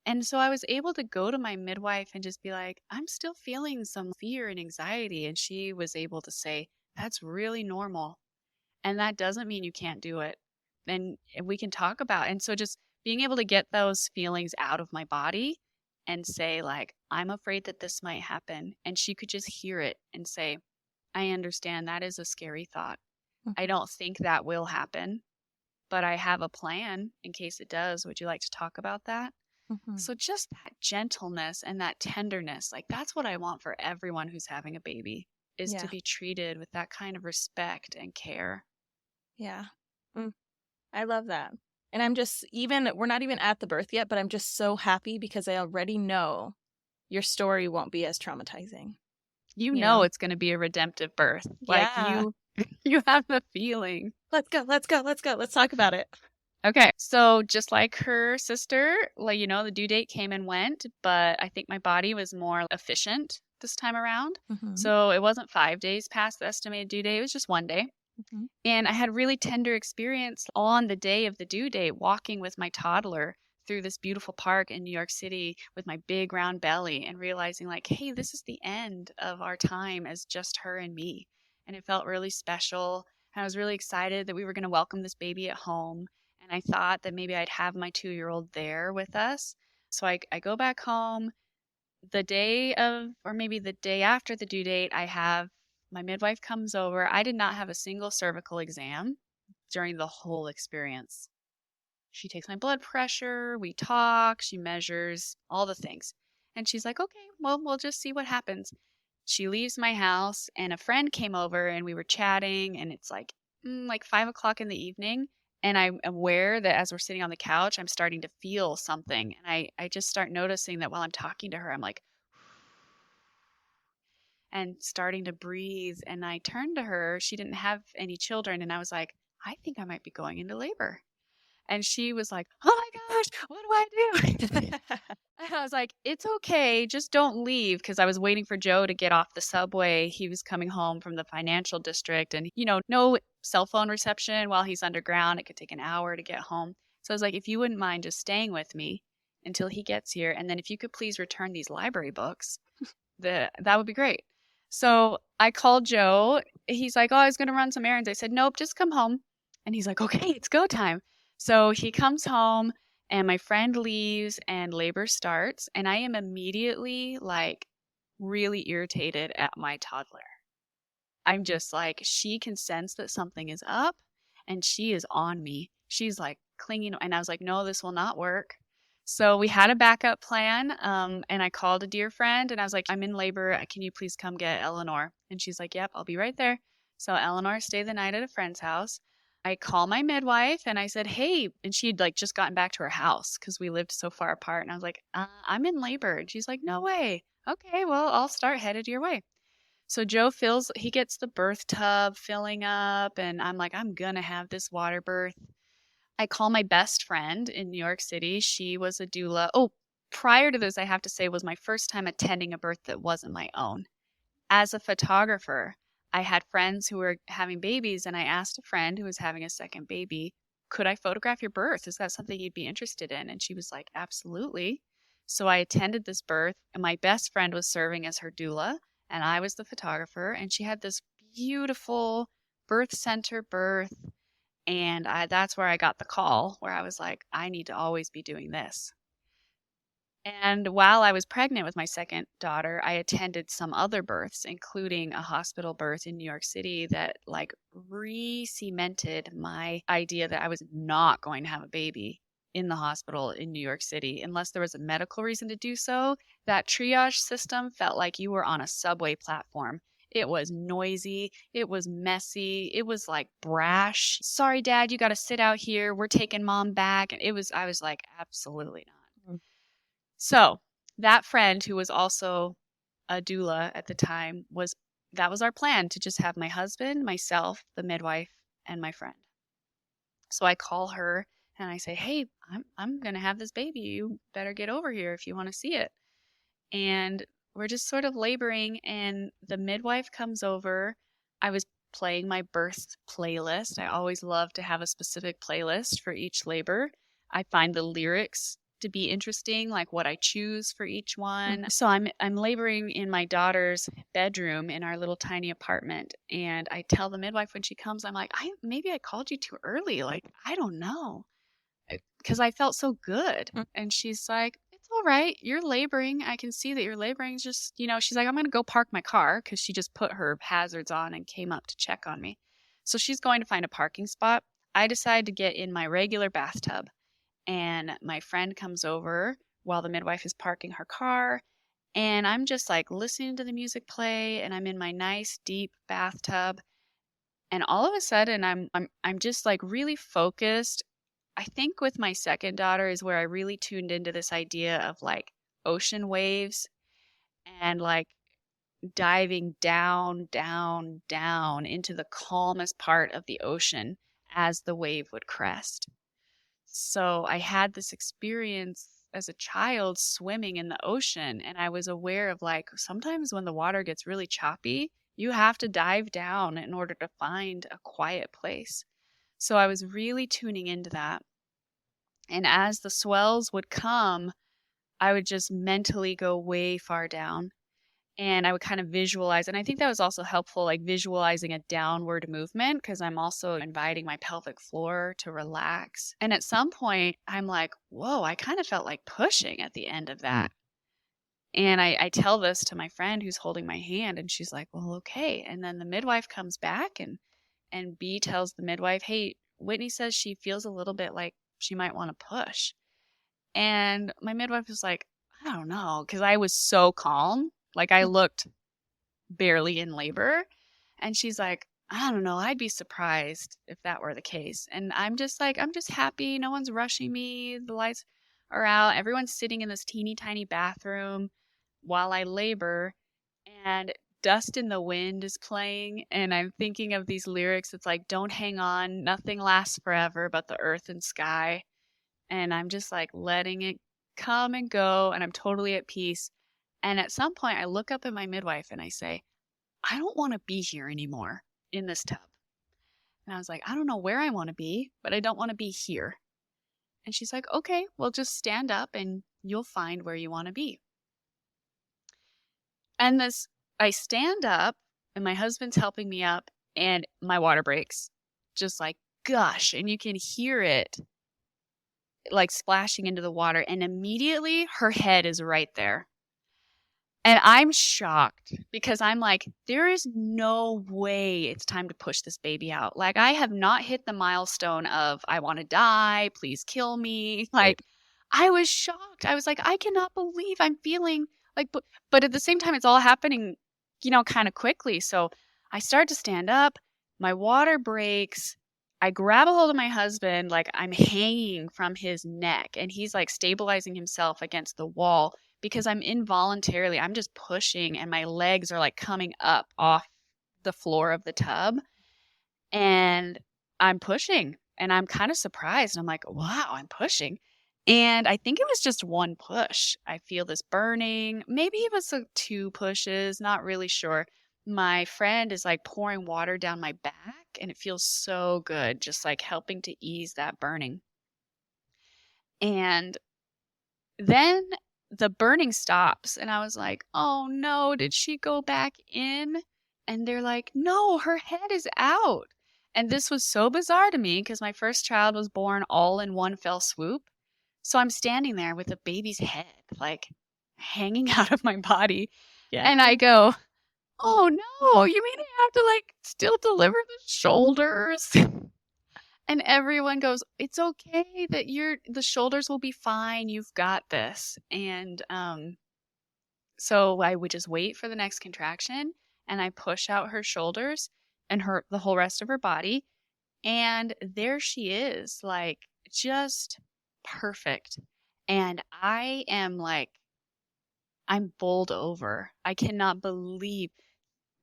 Speaker 2: And so I was able to go to my midwife and just be like, I'm still feeling some fear and anxiety. And she was able to say, that's really normal. And that doesn't mean you can't do it. And we can talk about it. And so just being able to get those feelings out of my body and say like, I'm afraid that this might happen. And she could just hear it and say, I understand that is a scary thought. I don't think that will happen, but I have a plan in case it does. Would you like to talk about that? So just that gentleness and that tenderness, like that's what I want for everyone who's having a baby, is to be treated with that kind of respect and care.
Speaker 1: Yeah. I love that. And I'm just we're not even at the birth yet, but I'm just so happy because I already know your story won't be as traumatizing.
Speaker 2: You know it's going to be a redemptive birth. Like you have the feeling.
Speaker 1: Let's go. Let's talk about it.
Speaker 2: Okay. So just like her sister, like, you know, the due date came and went, but I think my body was more efficient this time around. So it wasn't 5 days past the estimated due date. It was just 1 day. And I had really tender experience on the day of the due date, walking with my toddler through this beautiful park in New York City with my big round belly and realizing like, hey, this is the end of our time as just her and me. And it felt really special. And I was really excited that we were going to welcome this baby at home. And I thought that maybe I'd have my 2-year-old there with us. So I go back home the day of, or maybe the day after the due date, my midwife comes over. I did not have a single cervical exam during the whole experience. She takes my blood pressure, we talk, she measures all the things. And she's like, okay, well, we'll just see what happens. She leaves my house and a friend came over and we were chatting and it's like 5 o'clock in the evening. And I'm aware that as we're sitting on the couch, I'm starting to feel something. And I just start noticing that while I'm talking to her, I'm like, and starting to breathe. And I turned to her. She didn't have any children. And I was like, I think I might be going into labor. And she was like, oh my gosh, what do I do? And I was like, it's okay. Just don't leave. Because I was waiting for Joe to get off the subway. He was coming home from the financial district and, you know, no cell phone reception while he's underground. It could take an hour to get home. So I was like, if you wouldn't mind just staying with me until he gets here. And then if you could please return these library books. that would be great. So I called Joe. He's like, oh, I was going to run some errands. I said, nope, just come home. And he's like, okay, it's go time. So he comes home and my friend leaves and labor starts. And I am immediately like really irritated at my toddler. I'm just like, she can sense that something is up and she is on me. She's like clinging. And I was like, no, this will not work. So we had a backup plan. And I called a dear friend and I was like, I'm in labor. Can you please come get Eleanor? And she's like, yep, I'll be right there. So Eleanor stayed the night at a friend's house. I call my midwife and I said, hey, and she'd like just gotten back to her house because we lived so far apart. And I was like, I'm in labor. And she's like, no way. Okay, well, I'll start headed your way. So Joe he gets the birth tub filling up, and I'm like, I'm gonna have this water birth. I call my best friend in New York City. She was a doula. Oh, prior to this, I have to say, was my first time attending a birth that wasn't my own. As a photographer, I had friends who were having babies, and I asked a friend who was having a second baby, could I photograph your birth? Is that something you'd be interested in? And she was like, absolutely. So I attended this birth, and my best friend was serving as her doula, and I was the photographer, and she had this beautiful birth center birth. And that's where I got the call where I was like, I need to always be doing this. And while I was pregnant with my second daughter, I attended some other births, including a hospital birth in New York City that like re-cemented my idea that I was not going to have a baby in the hospital in New York City unless there was a medical reason to do so. That triage system felt like you were on a subway platform. It was noisy. It was messy. It was like brash. Sorry, Dad, you got to sit out here. We're taking Mom back. And I was like, absolutely not. So that friend who was also a doula at the time that was our plan, to just have my husband, myself, the midwife, and my friend. So I call her and I say, hey, I'm going to have this baby. You better get over here if you want to see it. And we're just sort of laboring, and the midwife comes over. I was playing my birth playlist. I always love to have a specific playlist for each labor. I find the lyrics to be interesting, like what I choose for each one. So I'm laboring in my daughter's bedroom in our little tiny apartment, and I tell the midwife when she comes, I'm like, maybe I called you too early. Like, I don't know, because I felt so good. And she's like, it's all right. You're laboring. I can see that you're laboring. Just, she's like, I'm going to go park my car, because she just put her hazards on and came up to check on me. So she's going to find a parking spot. I decide to get in my regular bathtub, and my friend comes over while the midwife is parking her car. And I'm just like listening to the music play, and I'm in my nice deep bathtub. And all of a sudden I'm just like really focused. I think with my second daughter is where I really tuned into this idea of like ocean waves and like diving down, down, down into the calmest part of the ocean as the wave would crest. So I had this experience as a child swimming in the ocean, and I was aware of like sometimes when the water gets really choppy, you have to dive down in order to find a quiet place. So I was really tuning into that. And as the swells would come, I would just mentally go way far down, and I would kind of visualize. And I think that was also helpful, like visualizing a downward movement, because I'm also inviting my pelvic floor to relax. And at some point, I'm like, whoa, I kind of felt like pushing at the end of that. And I tell this to my friend who's holding my hand, and she's like, well, okay. And then the midwife comes back, and B tells the midwife, hey, Whitney says she feels a little bit like she might want to push. And my midwife was like, I don't know, because I was so calm. Like I looked barely in labor. And she's like, I don't know, I'd be surprised if that were the case. And I'm just like, I'm just happy. No one's rushing me. The lights are out. Everyone's sitting in this teeny tiny bathroom while I labor. And Dust in the Wind is playing. And I'm thinking of these lyrics. It's like, don't hang on. Nothing lasts forever but the earth and sky. And I'm just like letting it come and go. And I'm totally at peace. And at some point, I look up at my midwife and I say, I don't want to be here anymore in this tub. And I was like, I don't know where I want to be, but I don't want to be here. And she's like, okay, well, just stand up and you'll find where you want to be. And I stand up and my husband's helping me up and my water breaks. Just like gush. And you can hear it like splashing into the water. And immediately her head is right there. And I'm shocked because I'm like, there is no way it's time to push this baby out. Like, I have not hit the milestone of, I want to die, please kill me. Like, I was shocked. I was like, I cannot believe I'm feeling like, but at the same time, it's all happening, kind of quickly. So I start to stand up, my water breaks. I grab a hold of my husband, like I'm hanging from his neck, and he's like stabilizing himself against the wall because I'm just pushing and my legs are like coming up off the floor of the tub and I'm pushing and I'm kind of surprised. I'm like, wow, I'm pushing. And I think it was just one push. I feel this burning. Maybe it was two pushes, not really sure. My friend is like pouring water down my back and it feels so good, just like helping to ease that burning. And then the burning stops and I was like, oh no, did she go back in? And they're like, no, her head is out. And this was so bizarre to me because my first child was born all in one fell swoop. So I'm standing there with a baby's head like hanging out of my body.
Speaker 1: Yeah.
Speaker 2: And I go, oh no, you mean I have to like still deliver the shoulders? And everyone goes, it's okay that the shoulders will be fine. You've got this. And so I would just wait for the next contraction and I push out her shoulders and the whole rest of her body. And there she is, like just perfect. And I am like, I'm bowled over. I cannot believe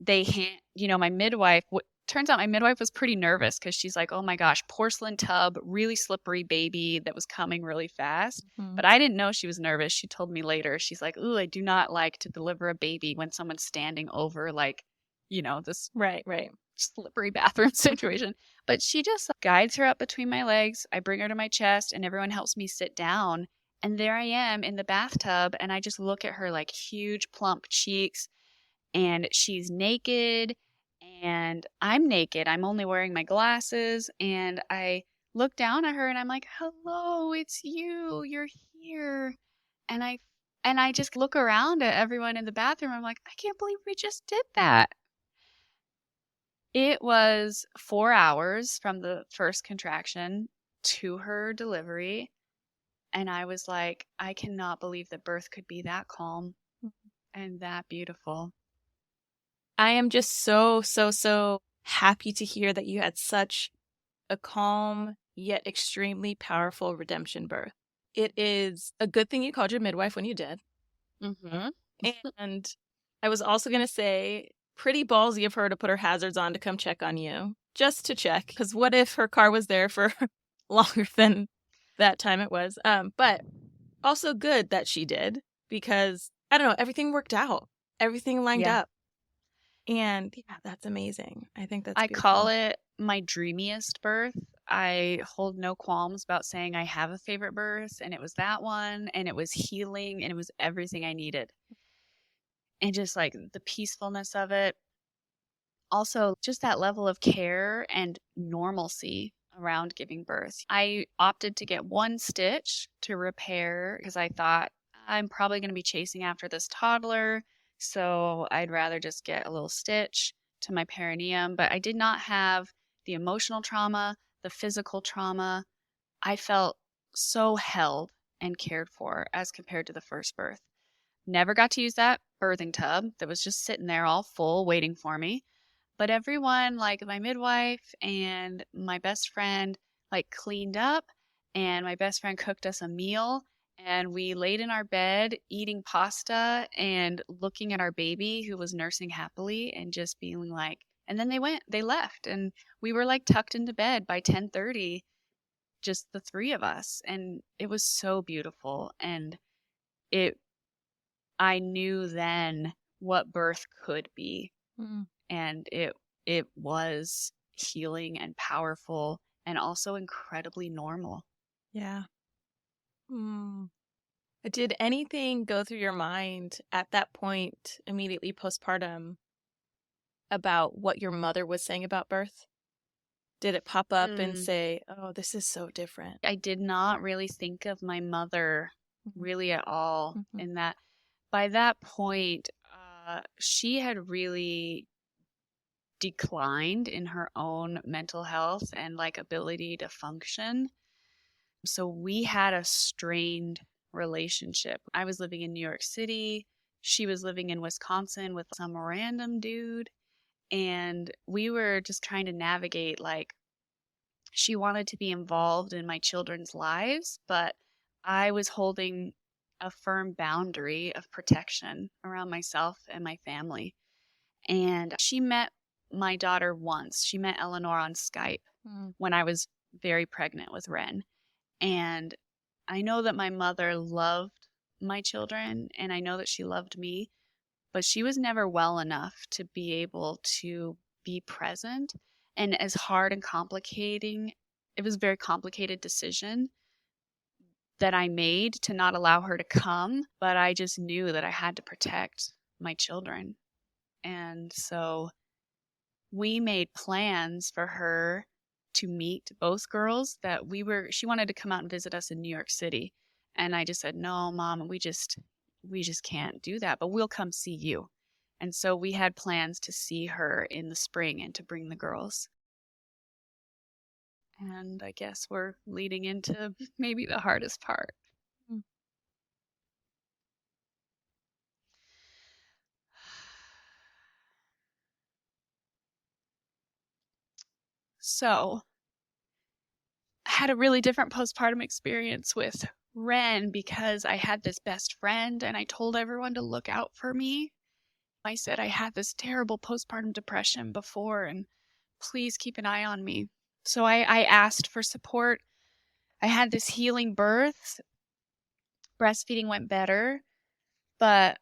Speaker 2: my midwife, turns out my midwife was pretty nervous because she's like, oh my gosh, porcelain tub, really slippery baby that was coming really fast.
Speaker 1: Mm-hmm.
Speaker 2: But I didn't know she was nervous. She told me later, she's like, ooh, I do not like to deliver a baby when someone's standing over like, this
Speaker 1: Right.
Speaker 2: slippery bathroom situation. But she just guides her up between my legs. I bring her to my chest and everyone helps me sit down. And there I am in the bathtub and I just look at her like huge plump cheeks and she's naked and I'm naked. I'm only wearing my glasses and I look down at her and I'm like, "Hello, it's you. You're here." And I just look around at everyone in the bathroom. I'm like, "I can't believe we just did that." It was 4 hours from the first contraction to her delivery, and I was like, "I cannot believe that birth could be that calm and that beautiful."
Speaker 1: I am just so, so, so happy to hear that you had such a calm yet extremely powerful redemption birth. It is a good thing you called your midwife when you did.
Speaker 2: Mm-hmm.
Speaker 1: And I was also going to say, pretty ballsy of her to put her hazards on to come check on you, just to check. Because what if her car was there for longer than that time it was? But also good that she did, because, I don't know, everything worked out. Everything lined up. And yeah, that's amazing. I think that's beautiful.
Speaker 2: I call it my dreamiest birth. I hold no qualms about saying I have a favorite birth, and it was that one, and it was healing, and it was everything I needed. And just like the peacefulness of it. Also, just that level of care and normalcy around giving birth. I opted to get one stitch to repair because I thought I'm probably going to be chasing after this toddler. So I'd rather just get a little stitch to my perineum. But I did not have the emotional trauma, the physical trauma. I felt so held and cared for as compared to the first birth. Never got to use that birthing tub that was just sitting there all full waiting for me. But everyone, like my midwife and my best friend, like cleaned up, and my best friend cooked us a meal. And we laid in our bed eating pasta and looking at our baby who was nursing happily and just feeling like, and then they left. And we were like tucked into bed by 10:30, just the three of us. And it was so beautiful. And I knew then what birth could be.
Speaker 1: Mm.
Speaker 2: And it was healing and powerful and also incredibly normal.
Speaker 1: Yeah. Mm. Did anything go through your mind at that point, immediately postpartum, about what your mother was saying about birth? Did it pop up and
Speaker 2: Mm.
Speaker 1: say, oh, this is so different?
Speaker 2: I did not really think of my mother
Speaker 1: Mhm,
Speaker 2: really at all
Speaker 1: mhm,
Speaker 2: in that. By that point, she had really declined in her own mental health and like ability to function. So we had a strained relationship. I was living in New York City. She was living in Wisconsin with some random dude. And we were just trying to navigate, like, she wanted to be involved in my children's lives, but I was holding a firm boundary of protection around myself and my family. And she met my daughter once. She met Eleanor on Skype
Speaker 1: mm,
Speaker 2: when I was very pregnant with Wren. And I know that my mother loved my children and I know that she loved me, but she was never well enough to be able to be present. And as hard and complicating, it was a very complicated decision that I made to not allow her to come, but I just knew that I had to protect my children. And so we made plans for her to meet both girls that she wanted to come out and visit us in New York City. And I just said, "No, Mom, we just can't do that, but we'll come see you." And so we had plans to see her in the spring and to bring the girls. And I guess we're leading into maybe the hardest part.
Speaker 1: mm.
Speaker 2: So I had a really different postpartum experience with Wren because I had this best friend and I told everyone to look out for me. I said I had this terrible postpartum depression before and please keep an eye on me. So I asked for support. I had this healing birth. Breastfeeding went better, but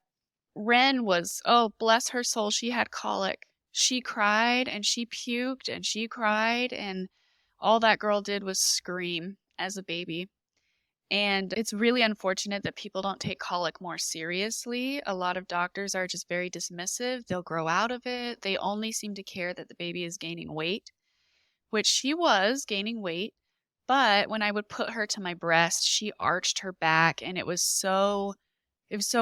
Speaker 2: Wren was, oh, bless her soul, she had colic. She cried and she puked and she cried, and all that girl did was scream as a baby. And it's really unfortunate that people don't take colic more seriously. A lot of doctors are just very dismissive. They'll grow out of it. They only seem to care that the baby is gaining weight, which she was gaining weight. But when I would put her to my breast, she arched her back, and it was so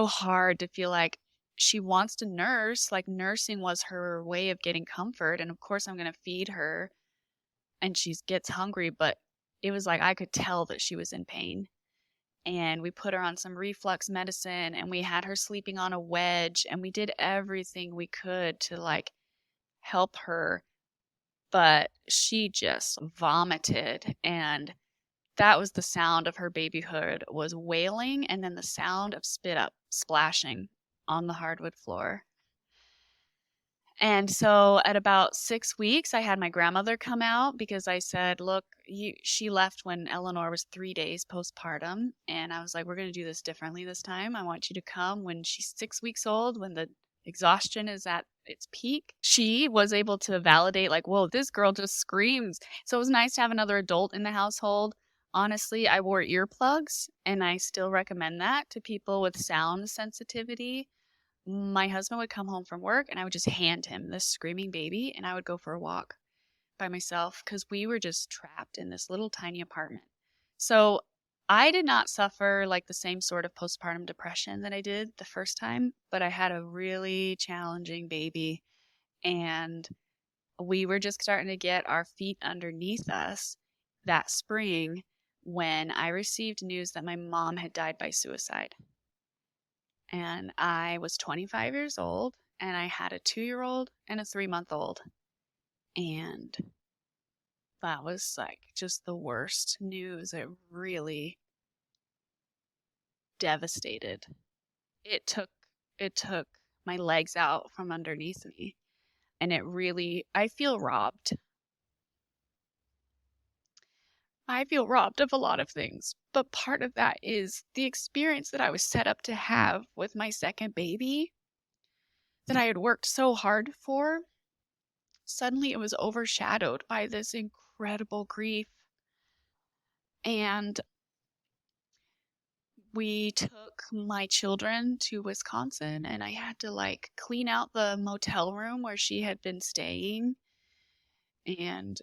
Speaker 2: hard to feel like she wants to nurse. Like nursing was her way of getting comfort. And of course, I'm going to feed her and she gets hungry, but it was like I could tell that she was in pain. And we put her on some reflux medicine and we had her sleeping on a wedge and we did everything we could to like help her, but she just vomited, and that was the sound of her babyhood, was wailing and then the sound of spit up splashing on the hardwood floor. And so at about 6 weeks, I had my grandmother come out because I said, look, she left when Eleanor was 3 days postpartum. And I was like, we're going to do this differently this time. I want you to come when she's 6 weeks old, when the exhaustion is at its peak. She was able to validate, like, whoa, this girl just screams. So it was nice to have another adult in the household. Honestly, I wore earplugs, and I still recommend that to people with sound sensitivity. My husband would come home from work and I would just hand him this screaming baby and I would go for a walk by myself because we were just trapped in this little tiny apartment. So I did not suffer like the same sort of postpartum depression that I did the first time, but I had a really challenging baby and we were just starting to get our feet underneath us that spring when I received news that my mom had died by suicide. And I was 25 years old and I had a 2-year-old and a 3-month-old. And that was like just the worst news. It really devastated. It took my legs out from underneath me, and I feel robbed. I feel robbed of a lot of things, but part of that is the experience that I was set up to have with my second baby that I had worked so hard for. Suddenly it was overshadowed by this incredible grief. And we took my children to Wisconsin, and I had to like clean out the motel room where she had been staying. And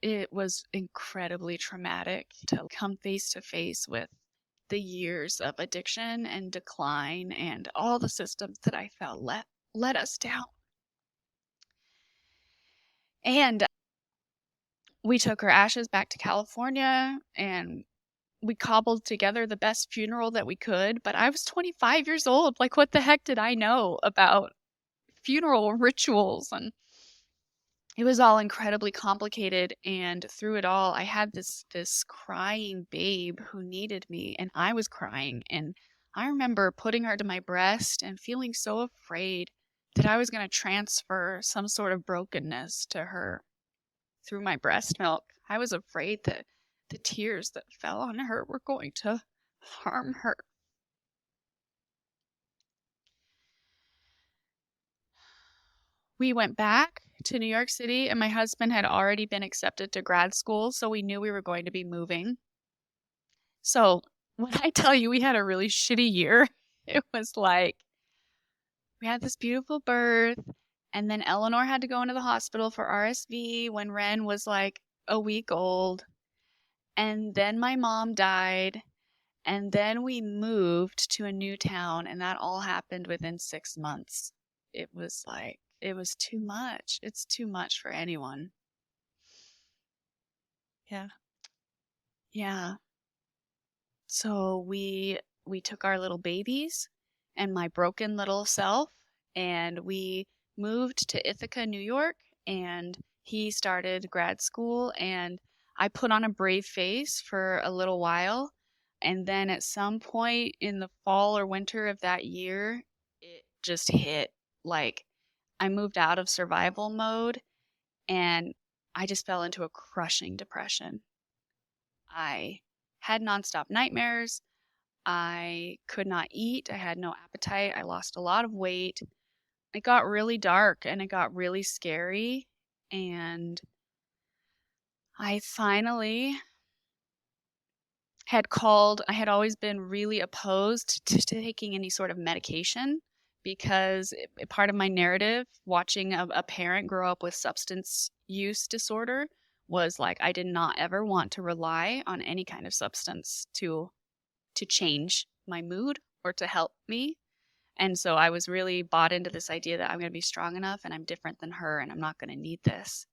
Speaker 2: it was incredibly traumatic to come face to face with the years of addiction and decline and all the systems that I felt let us down. And we took her ashes back to California, and we cobbled together the best funeral that we could. But I was 25 years old. Like, what the heck did I know about funeral rituals? And it was all incredibly complicated. And through it all, I had this crying babe who needed me, and I was crying. And I remember putting her to my breast and feeling so afraid that I was going to transfer some sort of brokenness to her through my breast milk. I was afraid that the tears that fell on her were going to harm her. We went back to New York City, and my husband had already been accepted to grad school, so we knew we were going to be moving. So when I tell you we had a really shitty year, it was like we had this beautiful birth, and then Eleanor had to go into the hospital for RSV when Wren was like a week old. And then my mom died, and then we moved to a new town, and that all happened within 6 months. It was like, it was too much. It's too much for anyone.
Speaker 1: Yeah.
Speaker 2: Yeah. So we took our little babies and my broken little self, and we moved to Ithaca, New York, and he started grad school, and I put on a brave face for a little while. And then at some point in the fall or winter of that year, it just hit. Like, I moved out of survival mode, and I just fell into a crushing depression. I had nonstop nightmares. I could not eat. I had no appetite. I lost a lot of weight. It got really dark, and it got really scary. And I finally I had always been really opposed to taking any sort of medication, because part of my narrative, watching a parent grow up with substance use disorder, was like I did not ever want to rely on any kind of substance to change my mood or to help me. And so I was really bought into this idea that I'm going to be strong enough and I'm different than her and I'm not going to need this.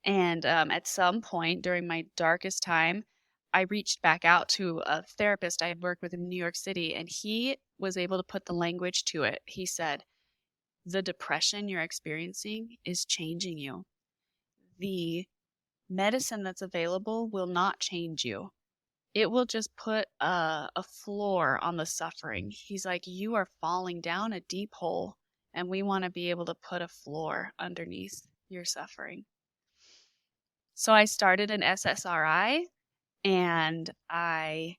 Speaker 2: And at some point during my darkest time, I reached back out to a therapist I had worked with in New York City, and he was able to put the language to it. He said, the depression you're experiencing is changing you. The medicine that's available will not change you. It will just put a floor on the suffering. He's like, you are falling down a deep hole, and we want to be able to put a floor underneath your suffering. So I started an SSRI, and I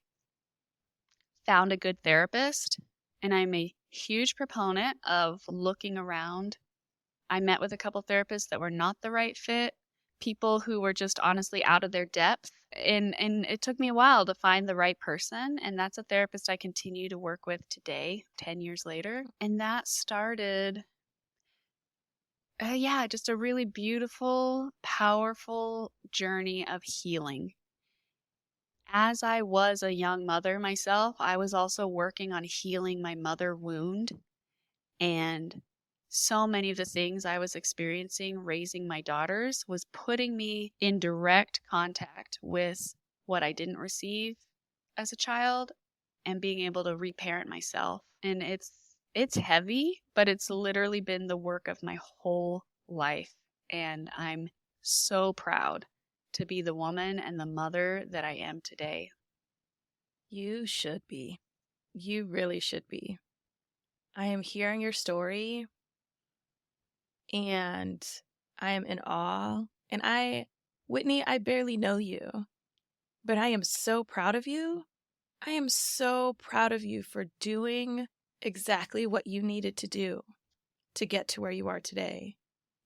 Speaker 2: found a good therapist, and I'm a huge proponent of looking around. I met with a couple therapists that were not the right fit, people who were just honestly out of their depth. And it took me a while to find the right person. And that's a therapist I continue to work with today, 10 years later. And that started, just a really beautiful, powerful journey of healing. As I was a young mother myself, I was also working on healing my mother wound. And so many of the things I was experiencing raising my daughters was putting me in direct contact with what I didn't receive as a child and being able to reparent myself. And it's heavy, but it's literally been the work of my whole life. And I'm so proud to be the woman and the mother that I am today.
Speaker 1: You should be. You really should be. I am hearing your story, and I am in awe. And Whitney, I barely know you, but I am so proud of you. I am so proud of you for doing exactly what you needed to do to get to where you are today.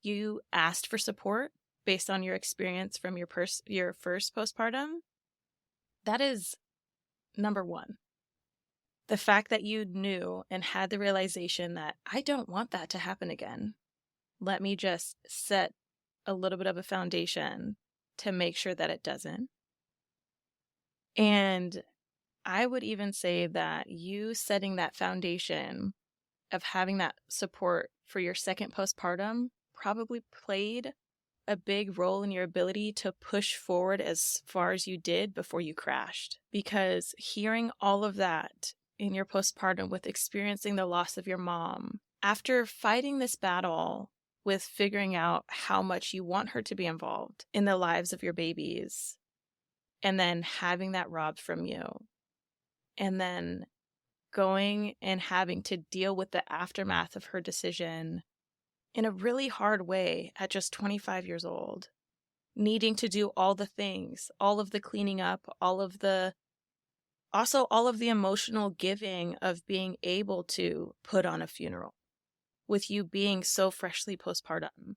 Speaker 1: You asked for support based on your experience from your first postpartum. That is number one, the fact that you knew and had the realization that I don't want that to happen again. Let me just set a little bit of a foundation to make sure that it doesn't. And I would even say that you setting that foundation of having that support for your second postpartum probably played a big role in your ability to push forward as far as you did before you crashed. Because hearing all of that in your postpartum with experiencing the loss of your mom, after fighting this battle with figuring out how much you want her to be involved in the lives of your babies, and then having that robbed from you, and then going and having to deal with the aftermath of her decision in a really hard way at just 25 years old, needing to do all the things, all of the cleaning up, all of the emotional giving of being able to put on a funeral with you being so freshly postpartum.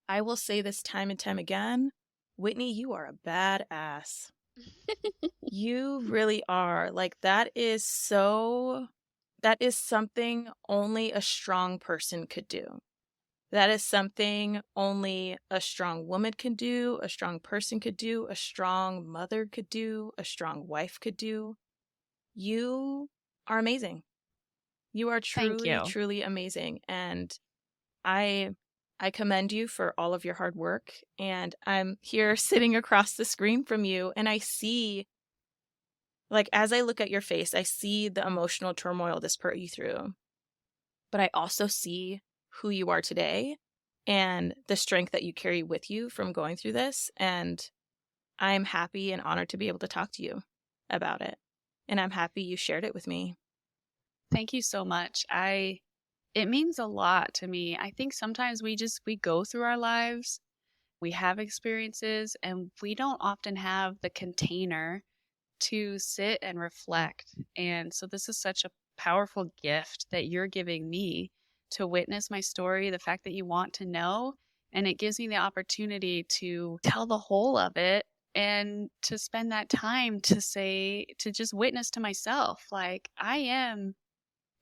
Speaker 1: I will say this time and time again, Whitney, you are a badass. You really are. Like, that is something only a strong person could do. That is something only a strong woman can do, a strong person could do, a strong mother could do, a strong wife could do. You are amazing. You are
Speaker 2: Thank
Speaker 1: truly,
Speaker 2: you.
Speaker 1: truly amazing. And I commend you for all of your hard work. And I'm here sitting across the screen from you, and I see, like, as I look at your face, I see the emotional turmoil this put you through. But I also see who you are today and the strength that you carry with you from going through this. And I'm happy and honored to be able to talk to you about it. And I'm happy you shared it with me.
Speaker 2: Thank you so much. It means a lot to me. I think sometimes we go through our lives, we have experiences, and we don't often have the container to sit and reflect. And so this is such a powerful gift that you're giving me to witness my story, the fact that you want to know, and it gives me the opportunity to tell the whole of it and to spend that time to just witness to myself, like, I am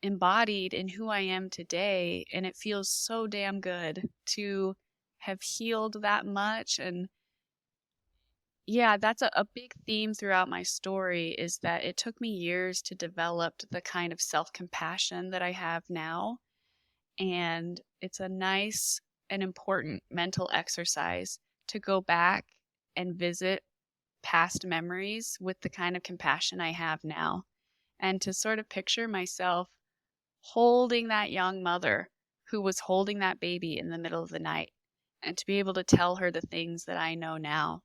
Speaker 2: embodied in who I am today, and it feels so damn good to have healed that much. And yeah, that's a big theme throughout my story, is that it took me years to develop the kind of self-compassion that I have now. And it's a nice and important mental exercise to go back and visit past memories with the kind of compassion I have now, and to sort of picture myself holding that young mother who was holding that baby in the middle of the night, and to be able to tell her the things that I know now.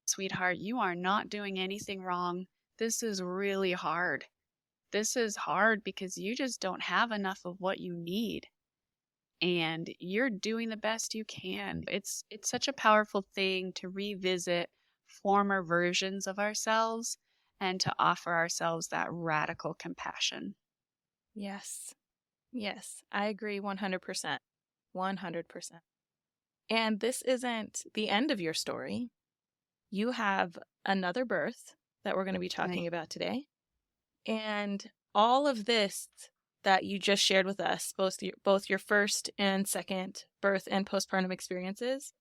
Speaker 2: Sweetheart, you are not doing anything wrong. This is really hard. This is hard because you just don't have enough of what you need. And you're doing the best you can. It's such a powerful thing to revisit former versions of ourselves and to offer ourselves that radical compassion.
Speaker 1: Yes. Yes, I agree 100%. 100%. And this isn't the end of your story. You have another birth that we're going to be talking about today. And all of this that you just shared with us, both your first and second birth and postpartum experiences,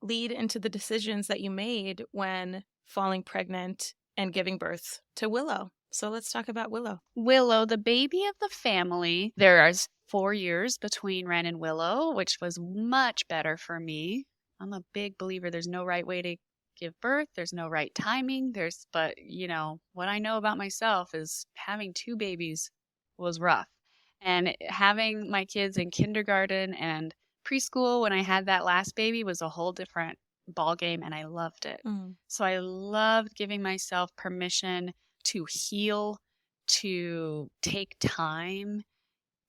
Speaker 1: lead into the decisions that you made when falling pregnant and giving birth to Willow. So let's talk about Willow.
Speaker 2: Willow, the baby of the family. There is 4 years between Wren and Willow, which was much better for me. I'm a big believer there's no right way to give birth. There's no right timing. But what I know about myself is having 2 babies was rough. And having my kids in kindergarten and preschool when I had that last baby was a whole different ball game, and I loved it. So I loved giving myself permission to heal, to take time,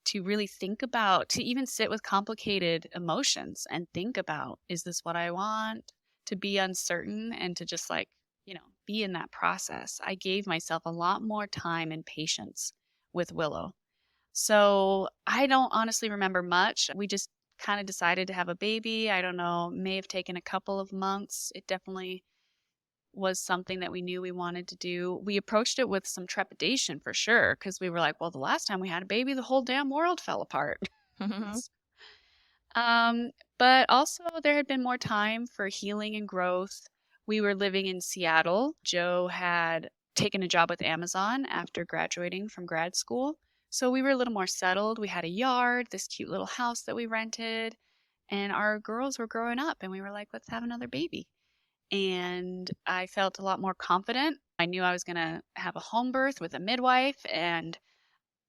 Speaker 2: to really think about, to even sit with complicated emotions and think about, is this what I want? To be uncertain and to just be in that process. I gave myself a lot more time and patience with Willow. So I don't honestly remember much. We just kind of decided to have a baby. I don't know, may have taken a couple of months. It definitely was something that we knew we wanted to do. We approached it with some trepidation for sure, because we were like, well, the last time we had a baby, the whole damn world fell apart. Um, but also there had been more time for healing and growth. We were living in Seattle. Joe had taken a job with Amazon after graduating from grad school. So we were a little more settled. We had a yard, this cute little house that we rented, and our girls were growing up, and we were like, let's have another baby. And I felt a lot more confident. I knew I was going to have a home birth with a midwife, and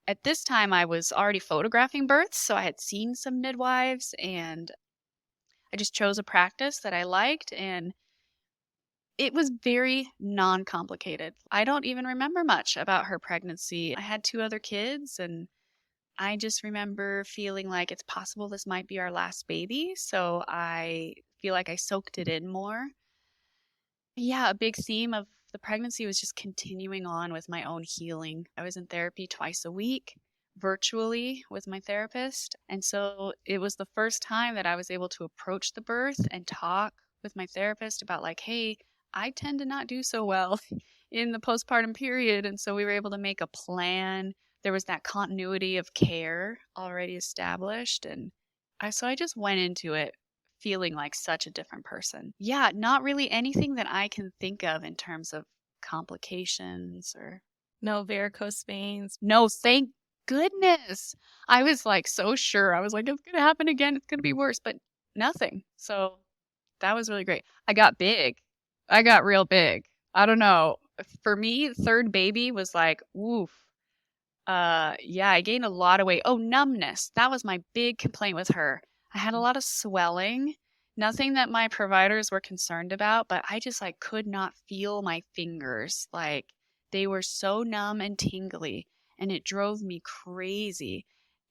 Speaker 2: at this time I was already photographing births, so I had seen some midwives, and I just chose a practice that I liked, and it was very non-complicated. I don't even remember much about her pregnancy. I had 2 other kids, and I just remember feeling like it's possible this might be our last baby, so I feel like I soaked it in more. Yeah, a big theme of the pregnancy was just continuing on with my own healing. I was in therapy twice a week, virtually with my therapist. And so it was the first time that I was able to approach the birth and talk with my therapist about, like, hey, I tend to not do so well in the postpartum period. And so we were able to make a plan. There was that continuity of care already established. And so I just went into it feeling like such a different person. Yeah, not really anything that I can think of in terms of complications or.
Speaker 1: No varicose veins.
Speaker 2: No, thank goodness. I was like so sure. I was like, it's going to happen again. It's going to be worse, but nothing. So that was really great. I got big. I got real big. I don't know. For me, third baby was like, woof. Yeah, I gained a lot of weight. Oh, numbness. That was my big complaint with her. I had a lot of swelling, nothing that my providers were concerned about, but I just like could not feel my fingers. Like they were so numb and tingly, and it drove me crazy.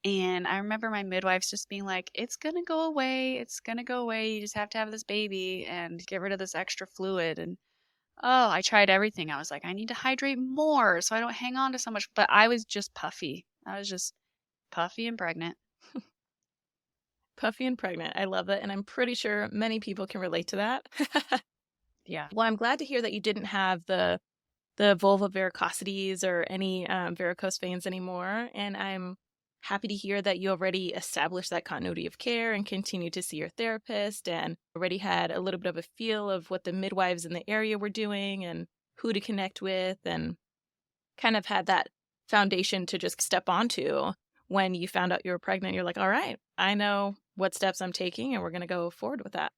Speaker 2: And I remember my midwives just being like, it's going to go away. It's going to go away. You just have to have this baby and get rid of this extra fluid. And oh, I tried everything. I was like, I need to hydrate more so I don't hang on to so much. But I was just puffy. I was just puffy and pregnant.
Speaker 1: Puffy and pregnant. I love it. And I'm pretty sure many people can relate to that.
Speaker 2: Yeah.
Speaker 1: Well, I'm glad to hear that you didn't have the vulva varicosities or any varicose veins anymore. And I'm happy to hear that you already established that continuity of care and continue to see your therapist and already had a little bit of a feel of what the midwives in the area were doing and who to connect with, and kind of had that foundation to just step onto when you found out you were pregnant. You're like, all right, I know what steps I'm taking and we're going to go forward with that.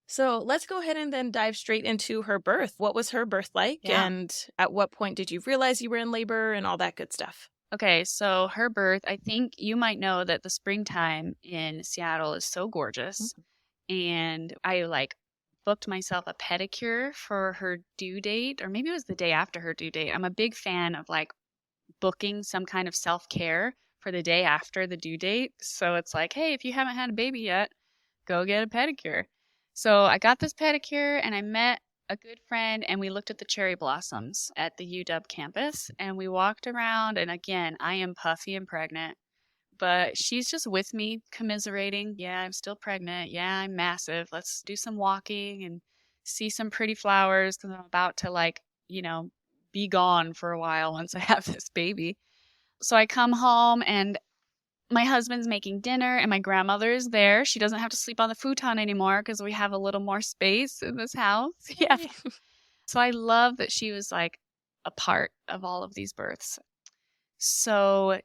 Speaker 1: So let's go ahead and then dive straight into her birth. What was her birth like?
Speaker 2: Yeah.
Speaker 1: And at what point did you realize you were in labor and all that good stuff?
Speaker 2: Okay, so her birth, I think you might know that the springtime in Seattle is so gorgeous. And I like booked myself a pedicure for her due date, or maybe it was the day after her due date. I'm a big fan of like booking some kind of self-care for the day after the due date. So it's like, hey, if you haven't had a baby yet, go get a pedicure. So I got this pedicure and I met a good friend and we looked at the cherry blossoms at the UW campus and we walked around. And again, I am puffy and pregnant, but she's just with me commiserating. Yeah, I'm still pregnant. Yeah, I'm massive. Let's do some walking and see some pretty flowers because I'm about to like, be gone for a while once I have this baby. So I come home and my husband's making dinner and my grandmother's there. She doesn't have to sleep on the futon anymore because we have a little more space in this house. Yeah. So I love that she was like a part of all of these births. So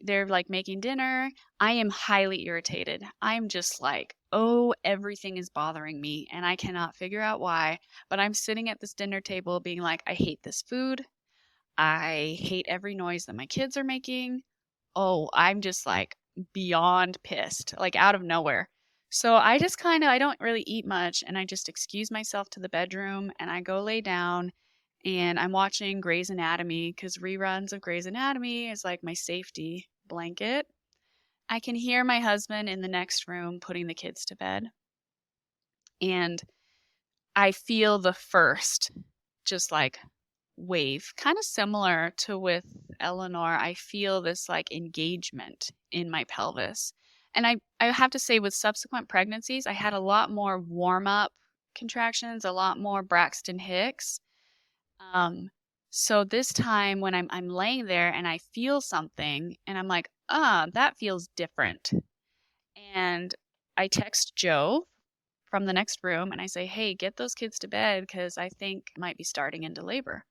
Speaker 2: they're like making dinner. I am highly irritated. I'm just like, oh, everything is bothering me and I cannot figure out why. But I'm sitting at this dinner table being like, I hate this food. I hate every noise that my kids are making. Oh, I'm just like beyond pissed, like out of nowhere. So I just I don't really eat much and I just excuse myself to the bedroom and I go lay down and I'm watching Grey's Anatomy because reruns of Grey's Anatomy is like my safety blanket. I can hear my husband in the next room putting the kids to bed. And I feel the first just like wave, kind of similar to with Eleanor. I feel this like engagement in my pelvis. And I have to say with subsequent pregnancies, I had a lot more warm up contractions, a lot more Braxton Hicks. So this time when I'm laying there and I feel something and I'm like, that feels different. And I text Joe from the next room and I say, hey, get those kids to bed because I think I might be starting into labor.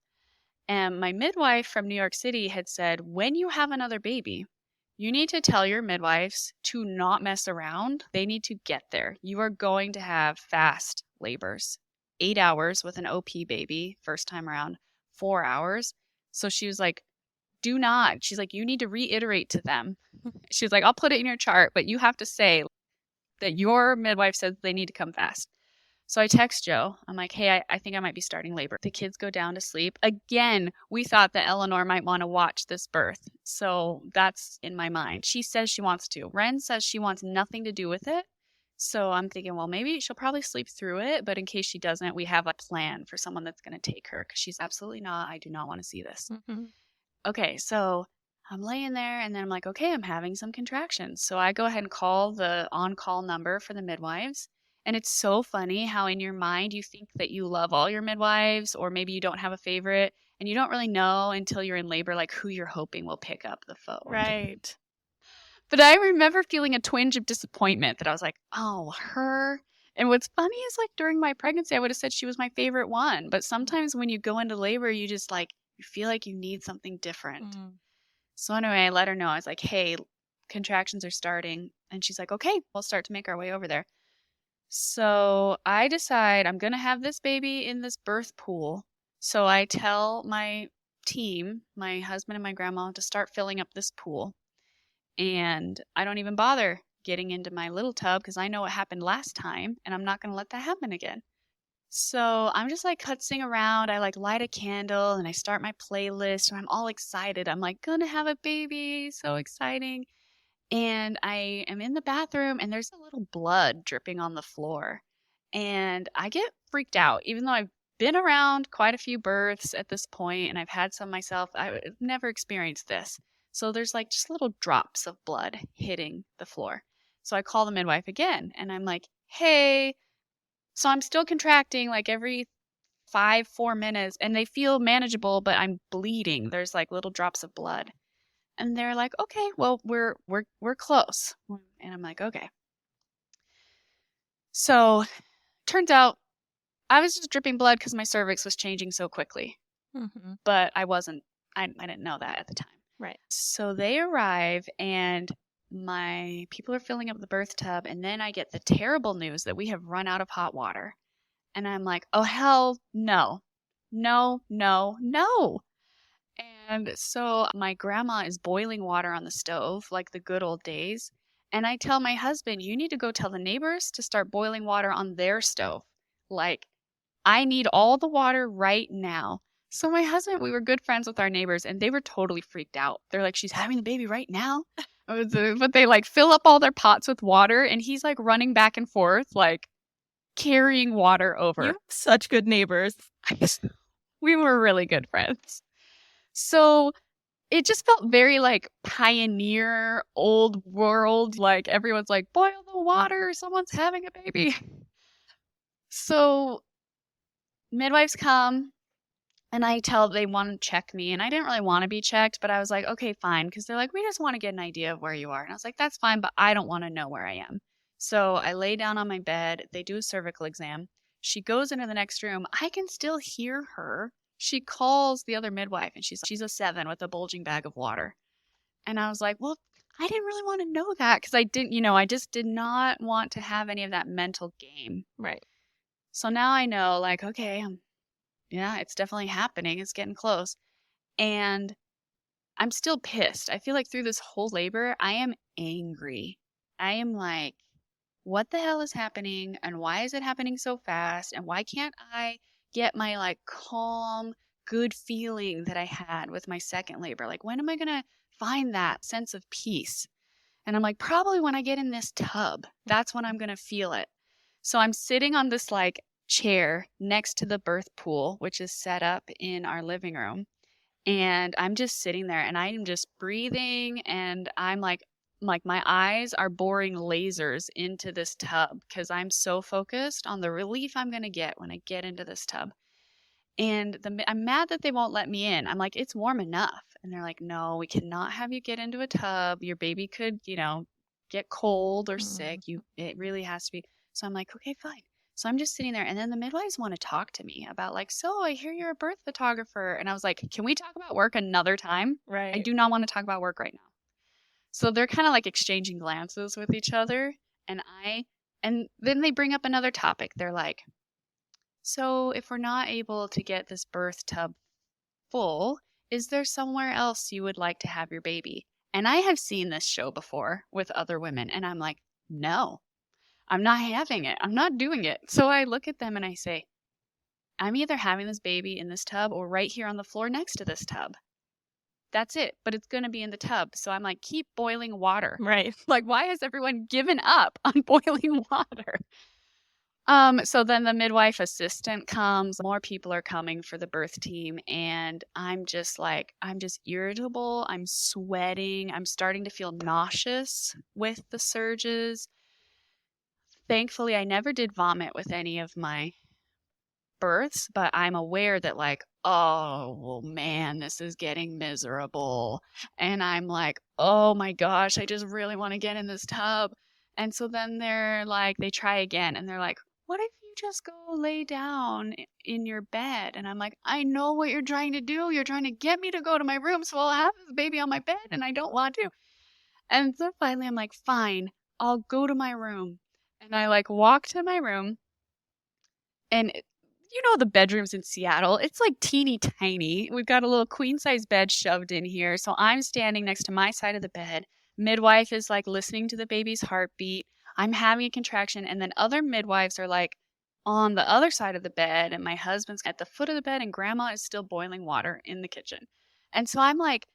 Speaker 2: And my midwife from New York City had said, when you have another baby, you need to tell your midwives to not mess around. They need to get there. You are going to have fast labors. 8 hours with an OP baby, first time around, 4 hours. So she was like, do not. She's like, you need to reiterate to them. She was like, I'll put it in your chart, but you have to say that your midwife says they need to come fast. So I text Joe. I'm like, hey, I think I might be starting labor. The kids go down to sleep. Again, we thought that Eleanor might want to watch this birth. So that's in my mind. She says she wants to. Wren says she wants nothing to do with it. So I'm thinking, well, maybe she'll probably sleep through it. But in case she doesn't, we have a plan for someone that's going to take her because she's absolutely not. I do not want to see this. Mm-hmm. Okay, so I'm laying there and then I'm like, okay, I'm having some contractions. So I go ahead and call the on-call number for the midwives. And it's so funny how in your mind you think that you love all your midwives or maybe you don't have a favorite and you don't really know until you're in labor like who you're hoping will pick up the phone.
Speaker 1: Right.
Speaker 2: But I remember feeling a twinge of disappointment that I was like, oh, her. And what's funny is like during my pregnancy, I would have said she was my favorite one. But sometimes when you go into labor, you just like, you feel like you need something different. Mm. So anyway, I let her know. I was like, hey, contractions are starting. And she's like, okay, we'll start to make our way over there. So I decide I'm going to have this baby in this birth pool. So I tell my team, my husband and my grandma, to start filling up this pool. And I don't even bother getting into my little tub because I know what happened last time and I'm not going to let that happen again. So I'm just like putzing around. I like light a candle and I start my playlist and I'm all excited. I'm like, gonna have a baby. So exciting. And I am in the bathroom and there's a little blood dripping on the floor. And I get freaked out, even though I've been around quite a few births at this point and I've had some myself. I've never experienced this. So there's like just little drops of blood hitting the floor. So I call the midwife again and I'm like, hey, so I'm still contracting like every 4 minutes and they feel manageable, but I'm bleeding. There's like little drops of blood. And they're like, okay, well, we're close. And I'm like, okay. So turns out I was just dripping blood because my cervix was changing so quickly. Mm-hmm. But I didn't know that at the time.
Speaker 1: Right.
Speaker 2: So they arrive and my people are filling up the birth tub. And then I get the terrible news that we have run out of hot water. And I'm like, oh, hell no. No, no, no. And so my grandma is boiling water on the stove like the good old days. And I tell my husband, you need to go tell the neighbors to start boiling water on their stove. Like, I need all the water right now. So my husband, we were good friends with our neighbors and they were totally freaked out. They're like, she's having the baby right now. But they like fill up all their pots with water and he's like running back and forth, like carrying water over.
Speaker 1: You have such good neighbors.
Speaker 2: We were really good friends. So it just felt very like pioneer, old world. Like everyone's like, boil the water. Someone's having a baby. So midwives come and they want to check me. And I didn't really want to be checked, but I was like, okay, fine. Because they're like, we just want to get an idea of where you are. And I was like, that's fine, but I don't want to know where I am. So I lay down on my bed. They do a cervical exam. She goes into the next room. I can still hear her. She calls the other midwife and she's a 7 with a bulging bag of water. And I was like, well, I didn't really want to know that because I just did not want to have any of that mental game.
Speaker 1: Right.
Speaker 2: So now I know like, okay, yeah, it's definitely happening. It's getting close. And I'm still pissed. I feel like through this whole labor, I am angry. I am like, what the hell is happening? And why is it happening so fast? And why can't I get my like calm, good feeling that I had with my second labor? Like, when am I going to find that sense of peace? And I'm like, probably when I get in this tub, that's when I'm going to feel it. So I'm sitting on this like chair next to the birth pool, which is set up in our living room. And I'm just sitting there and I'm just breathing and I'm like like my eyes are boring lasers into this tub because I'm so focused on the relief I'm going to get when I get into this tub. And I'm mad that they won't let me in. I'm like, it's warm enough. And they're like, no, we cannot have you get into a tub. Your baby could, get cold or sick. It really has to be. So I'm like, okay, fine. So I'm just sitting there. And then the midwives want to talk to me about like, so I hear you're a birth photographer. And I was like, can we talk about work another time?
Speaker 1: Right.
Speaker 2: I do not want to talk about work right now. So they're kind of like exchanging glances with each other. And then they bring up another topic. They're like, so if we're not able to get this birth tub full, is there somewhere else you would like to have your baby? And I have seen this show before with other women, and I'm like, no, I'm not having it. I'm not doing it. So I look at them and I say, I'm either having this baby in this tub or right here on the floor next to this tub. That's it, but it's going to be in the tub. So I'm like, keep boiling water.
Speaker 1: Right.
Speaker 2: Like, why has everyone given up on boiling water? So then the midwife assistant comes, more people are coming for the birth team, and I'm just irritable. I'm sweating. I'm starting to feel nauseous with the surges. Thankfully, I never did vomit with any of my births, but I'm aware that like, oh, well, man, this is getting miserable. And I'm like, oh my gosh, I just really want to get in this tub. And so then they're like, they try again, and they're like, what if you just go lay down in your bed? And I'm like, I know what you're trying to do. You're trying to get me to go to my room so I'll have this baby on my bed, and I don't want to. And so finally I'm like, fine, I'll go to my room. And I like walk to my room, and the bedrooms in Seattle, it's like teeny tiny. We've got a little queen size bed shoved in here. So I'm standing next to my side of the bed. Midwife is like listening to the baby's heartbeat. I'm having a contraction, and then other midwives are like on the other side of the bed, and my husband's at the foot of the bed, and grandma is still boiling water in the kitchen. And so I'm like,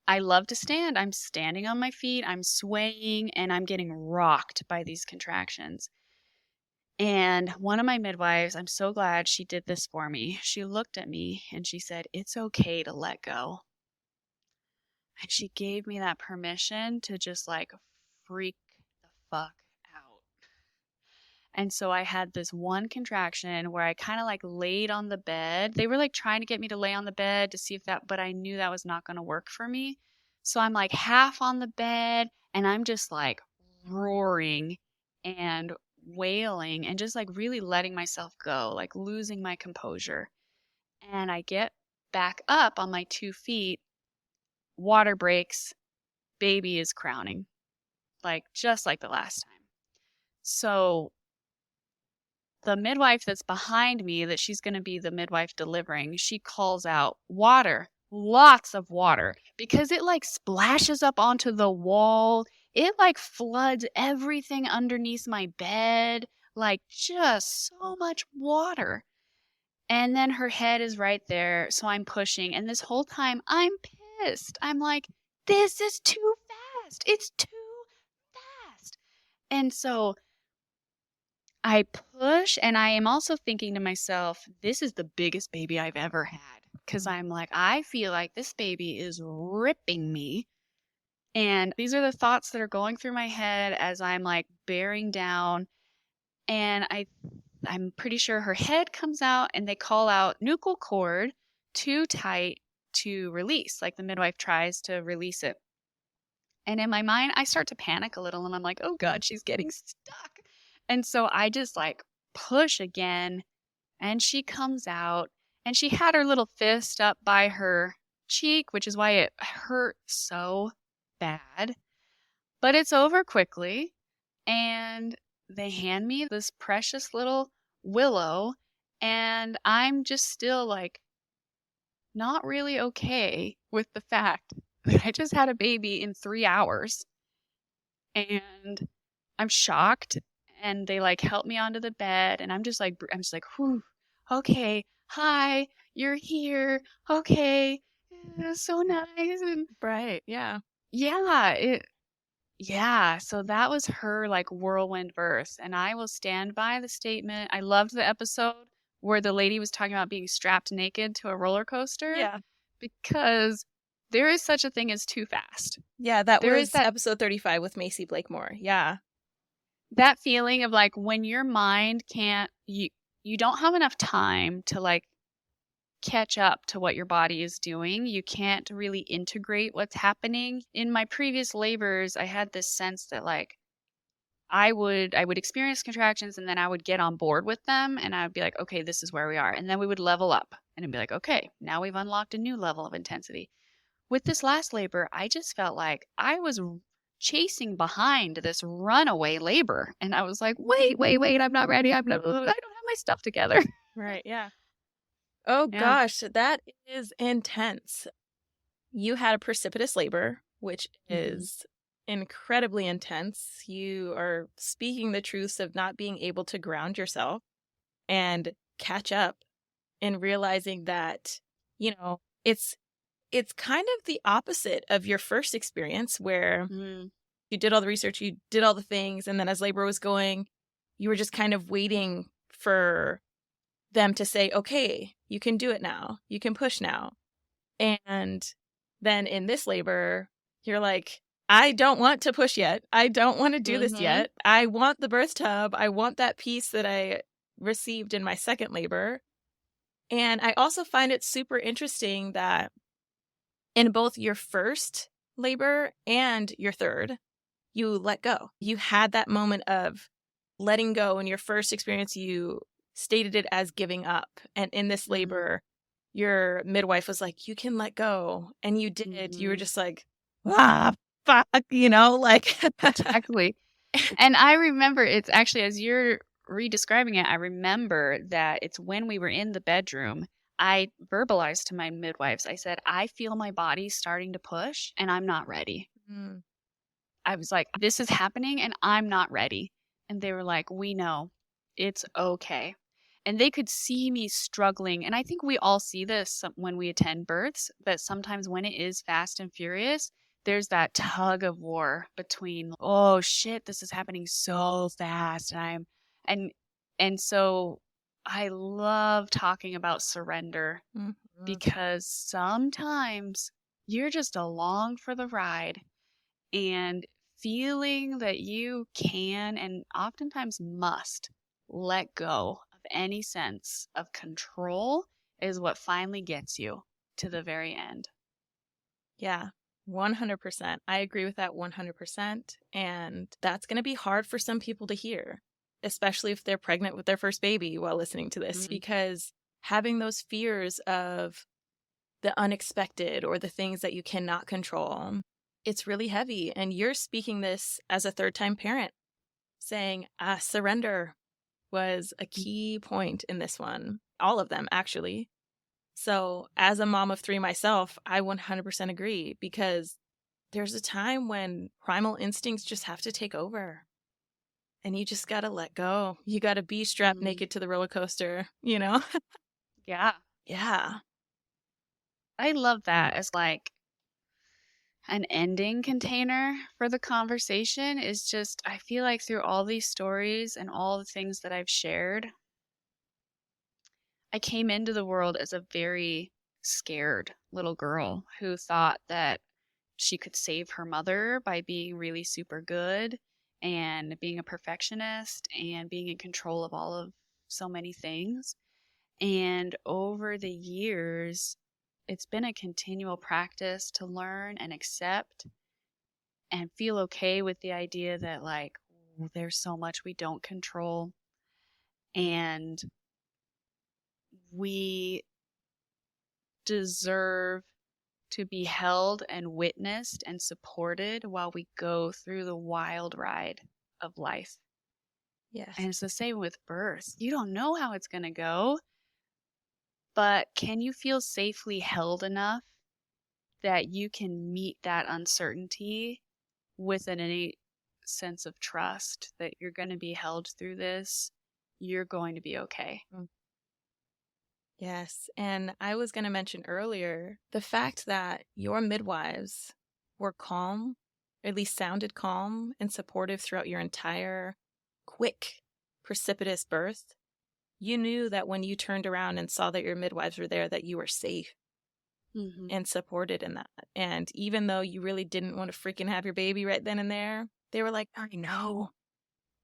Speaker 2: I love to stand. I'm standing on my feet, I'm swaying, and I'm getting rocked by these contractions. And one of my midwives, I'm so glad she did this for me. She looked at me and she said, it's okay to let go. And she gave me that permission to just like freak the fuck out. And so I had this one contraction where I kind of like laid on the bed. They were like trying to get me to lay on the bed to see if but I knew that was not going to work for me. So I'm like half on the bed, and I'm just like roaring and wailing and just like really letting myself go, like losing my composure. And I get back up on my 2 feet, water breaks, baby is crowning, like just like the last time. So the midwife that's behind me, that she's going to be the midwife delivering, she calls out, water, lots of water, because it like splashes up onto the wall. It like floods everything underneath my bed, like just so much water. And then her head is right there, so I'm pushing, and this whole time I'm pissed. I'm like, this is too fast. It's too fast. And so I push, and I am also thinking to myself, this is the biggest baby I've ever had. Because I'm like, I feel like this baby is ripping me. And these are the thoughts that are going through my head as I'm like bearing down. And I'm pretty sure her head comes out, and they call out nuchal cord, too tight to release. Like the midwife tries to release it. And in my mind, I start to panic a little, and I'm like, oh God, she's getting stuck. And so I just like push again, and she comes out, and she had her little fist up by her cheek, which is why it hurt so bad. But it's over quickly, and they hand me this precious little Willow, and I'm just still like not really okay with the fact that I just had a baby in 3 hours. And I'm shocked. And they like help me onto the bed, and I'm just like, whew, okay, hi, you're here, okay, so nice. And
Speaker 1: Right. Yeah.
Speaker 2: yeah, so that was her like whirlwind birth. And I will stand by the statement. I loved the episode where the lady was talking about being strapped naked to a roller coaster.
Speaker 1: Yeah.
Speaker 2: Because there is such a thing as too fast.
Speaker 1: Yeah, that
Speaker 2: There is
Speaker 1: was
Speaker 2: that
Speaker 1: episode 35 with Macy Blakemore. Yeah.
Speaker 2: that feeling of like when your mind can't you don't have enough time to like catch up to what your body is doing. You can't really integrate what's happening. In my previous labors, I had this sense that like I would experience contractions and then I would get on board with them and I would be like, okay, this is where we are. And then we would level up and it'd be like, okay, now we've unlocked a new level of intensity. With this last labor, I just felt like I was chasing behind this runaway labor. And I was like, wait, I'm not ready. I don't have my stuff together.
Speaker 1: Right. Yeah. Oh,
Speaker 2: Yeah.
Speaker 1: gosh, that is intense. You had a precipitous labor, which is incredibly intense. You are speaking the truths of not being able to ground yourself and catch up and realizing that, it's kind of the opposite of your first experience where you did all the research, you did all the things, and then as labor was going, you were just kind of waiting for them to say, okay, you can do it now. You can push now. And then in this labor, you're like, I don't want to push yet. I don't want to do this yet. I want the birth tub. I want that piece that I received in my second labor. And I also find it super interesting that in both your first labor and your third, you let go. You had that moment of letting go. In your first experience, you stated it as giving up. And in this labor, your midwife was like, you can let go. And you did. You were just like, fuck, like.
Speaker 2: Exactly. And I remember it's actually, as you're re-describing it, I remember that it's when we were in the bedroom, I verbalized to my midwives, I said, I feel my body starting to push and I'm not ready. I was like, this is happening and I'm not ready. And they were like, we know. It's okay. And they could see me struggling. And I think we all see this when we attend births, that sometimes when it is fast and furious, there's that tug of war between, oh shit, this is happening so fast. And so I love talking about surrender because sometimes you're just along for the ride and feeling that you can and oftentimes must let go of any sense of control is what finally gets you to the very end.
Speaker 1: Yeah, 100%. I agree with that 100%. And that's going to be hard for some people to hear, especially if they're pregnant with their first baby while listening to this, because having those fears of the unexpected or the things that you cannot control, it's really heavy. And you're speaking this as a third-time parent, saying, surrender was a key point in this one. All of them, actually. So as a mom of 3 myself, I 100% agree, because there's a time when primal instincts just have to take over. And you just got to let go. You got to be strapped naked to the roller coaster,
Speaker 2: Yeah.
Speaker 1: Yeah.
Speaker 2: I love that as like an ending container for the conversation is just, I feel like through all these stories and all the things that I've shared, I came into the world as a very scared little girl who thought that she could save her mother by being really super good and being a perfectionist and being in control of all of so many things. And over the years, it's been a continual practice to learn and accept and feel okay with the idea that, like, there's so much we don't control. And we deserve to be held and witnessed and supported while we go through the wild ride of life.
Speaker 1: Yes.
Speaker 2: And it's the same with birth. You don't know how it's going to go, but can you feel safely held enough that you can meet that uncertainty with an innate sense of trust that you're going to be held through this? You're going to be okay.
Speaker 1: Yes. And I was going to mention earlier the fact that your midwives were calm, or at least sounded calm and supportive throughout your entire quick, precipitous birth. You knew that when you turned around and saw that your midwives were there, that you were safe.
Speaker 2: Mm-hmm.
Speaker 1: and supported in that. And even though you really didn't want to freaking have your baby right then and there, they were like, I know.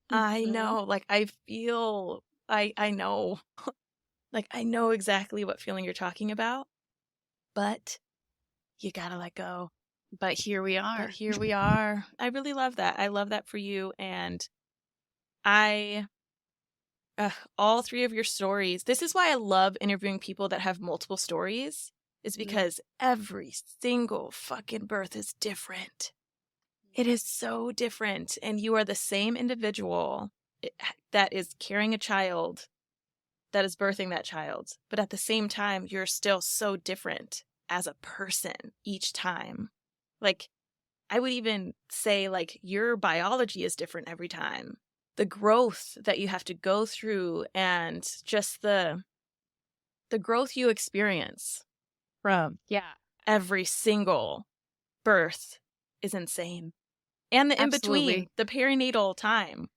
Speaker 1: Like, I feel, I know. Like, I know exactly what feeling you're talking about, but you gotta let go.
Speaker 2: But here we are.
Speaker 1: But here we are. I really love that. I love that for you. And I, all three of your stories, this is why I love interviewing people that have multiple stories, is because every single fucking birth is different. It is so different. And you are the same individual that is carrying a child, that is birthing that child. But at the same time, you're still so different as a person each time. Like, I would even say, like, your biology is different every time. The growth that you have to go through and just the growth you experience from every single birth is insane. And the in-between, the perinatal time.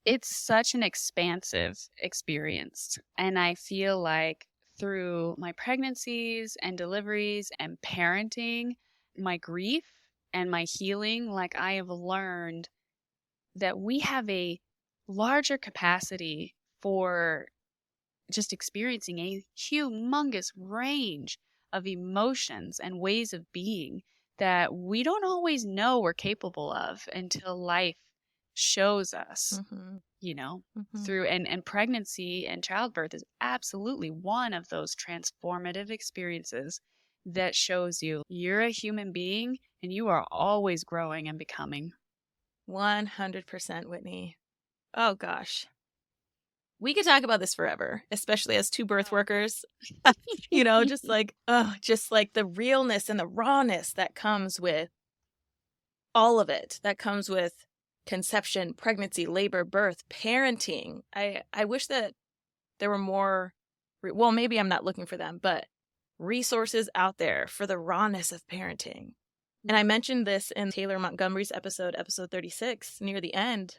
Speaker 2: It's such an expansive experience. And I feel like through my pregnancies and deliveries and parenting, my grief and my healing, like I have learned that we have a larger capacity for just experiencing a humongous range of emotions and ways of being that we don't always know we're capable of until life shows us, through and pregnancy and childbirth is absolutely one of those transformative experiences that shows you're a human being and you are always growing and becoming.
Speaker 1: 100%, Whitney. Oh gosh. We could talk about this forever, especially as two birth workers. Just like the realness and the rawness that comes with all of it. That comes with conception, pregnancy, labor, birth, parenting. I wish that there were more, well, maybe I'm not looking for them, but resources out there for the rawness of parenting. And I mentioned this in Taylor Montgomery's episode 36, near the end.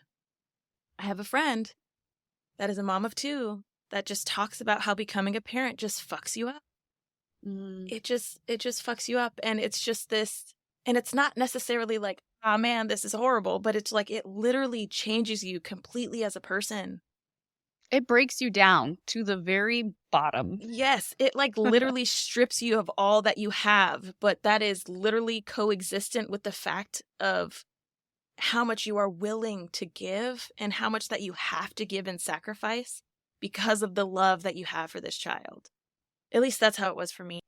Speaker 1: I have a friend that is a mom of 2 that just talks about how becoming a parent just fucks you up. It just fucks you up. And it's just this, and it's not necessarily like, oh man, this is horrible, but it's like, it literally changes you completely as a person.
Speaker 2: It breaks you down to the very bottom.
Speaker 1: Yes, it like literally strips you of all that you have, but that is literally coexistent with the fact of how much you are willing to give and how much that you have to give and sacrifice because of the love that you have for this child. At least that's how it was for me.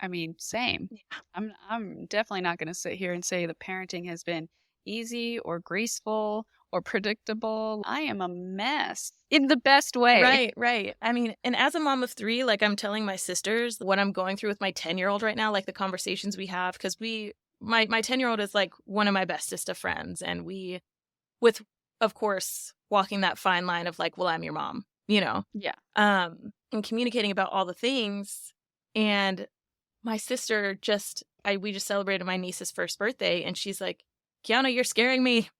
Speaker 2: I mean, same. Yeah. I'm definitely not going to sit here and say the parenting has been easy or graceful or predictable. I am a mess in the best way.
Speaker 1: Right. I mean, and as a mom of 3, like I'm telling my sisters what I'm going through with my 10-year-old right now, like the conversations we have, because my 10-year-old is like one of my bestest of friends. And we, with, of course, walking that fine line of like, well, I'm your mom,
Speaker 2: Yeah.
Speaker 1: And communicating about all the things. And my sister we just celebrated my niece's first birthday. And she's like, Kiana, you're scaring me.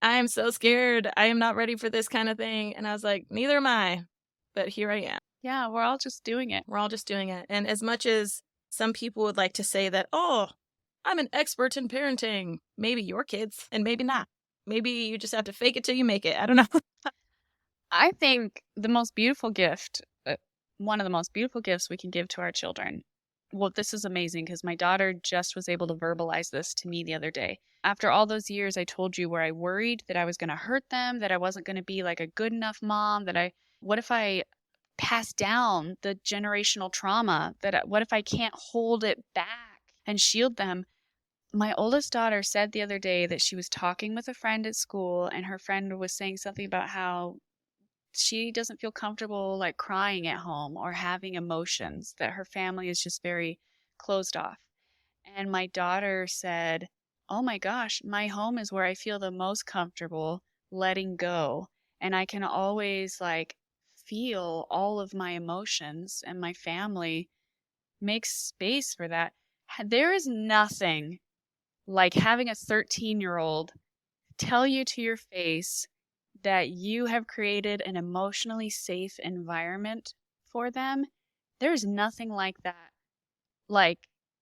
Speaker 1: I am so scared. I am not ready for this kind of thing. And I was like, neither am I. But here I am.
Speaker 2: Yeah, we're all just doing it.
Speaker 1: And as much as some people would like to say that, oh, I'm an expert in parenting, maybe your kids, and maybe not. Maybe you just have to fake it till you make it. I don't know.
Speaker 2: I think the most beautiful gift, one of the most beautiful gifts we can give to our children. Well, this is amazing because my daughter just was able to verbalize this to me the other day. After all those years, I told you where I worried that I was going to hurt them, that I wasn't going to be like a good enough mom, what if I pass down the generational trauma, what if I can't hold it back and shield them? My oldest daughter said the other day that she was talking with a friend at school and her friend was saying something about how she doesn't feel comfortable like crying at home or having emotions, that her family is just very closed off. And my daughter said, oh my gosh, my home is where I feel the most comfortable letting go. And I can always like feel all of my emotions, and my family makes space for that. There is nothing like having a 13-year-old tell you to your face that you have created an emotionally safe environment for them. There's nothing like that Like,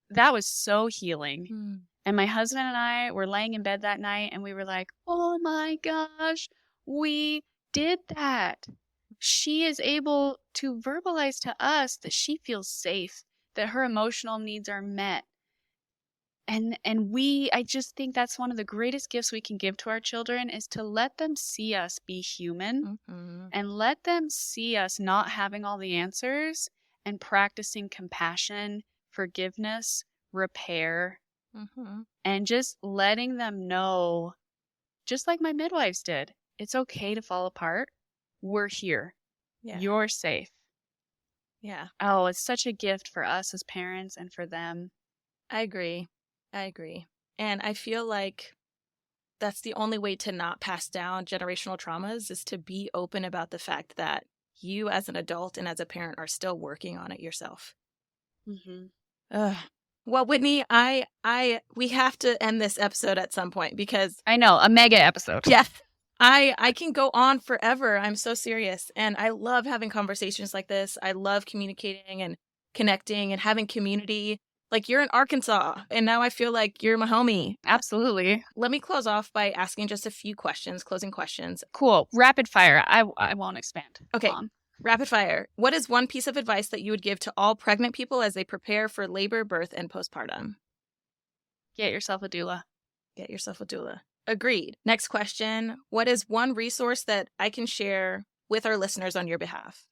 Speaker 2: that was so healing.
Speaker 1: Mm.
Speaker 2: And my husband and I were laying in bed that night and we were like, oh my gosh, we did that. She is able to verbalize to us that she feels safe, that her emotional needs are met. And I just think that's one of the greatest gifts we can give to our children is to let them see us be human and let them see us not having all the answers and practicing compassion, forgiveness, repair, and just letting them know, just like my midwives did, it's okay to fall apart. We're here.
Speaker 1: Yeah.
Speaker 2: You're safe.
Speaker 1: Yeah.
Speaker 2: Oh, it's such a gift for us as parents and for them.
Speaker 1: I agree. And I feel like that's the only way to not pass down generational traumas is to be open about the fact that you as an adult and as a parent are still working on it yourself. Well, Whitney, we have to end this episode at some point because
Speaker 2: I know, a mega episode.
Speaker 1: Yeah. I can go on forever. I'm so serious. And I love having conversations like this. I love communicating and connecting and having community. Like, you're in Arkansas, and now I feel like you're my homie.
Speaker 2: Absolutely.
Speaker 1: Let me close off by asking just a few questions, closing questions.
Speaker 2: Cool. Rapid fire. I won't expand.
Speaker 1: Okay. Rapid fire. What is one piece of advice that you would give to all pregnant people as they prepare for labor, birth, and postpartum?
Speaker 2: Get yourself a doula.
Speaker 1: Get yourself a doula. Agreed. Next question. What is one resource that I can share with our listeners on your behalf?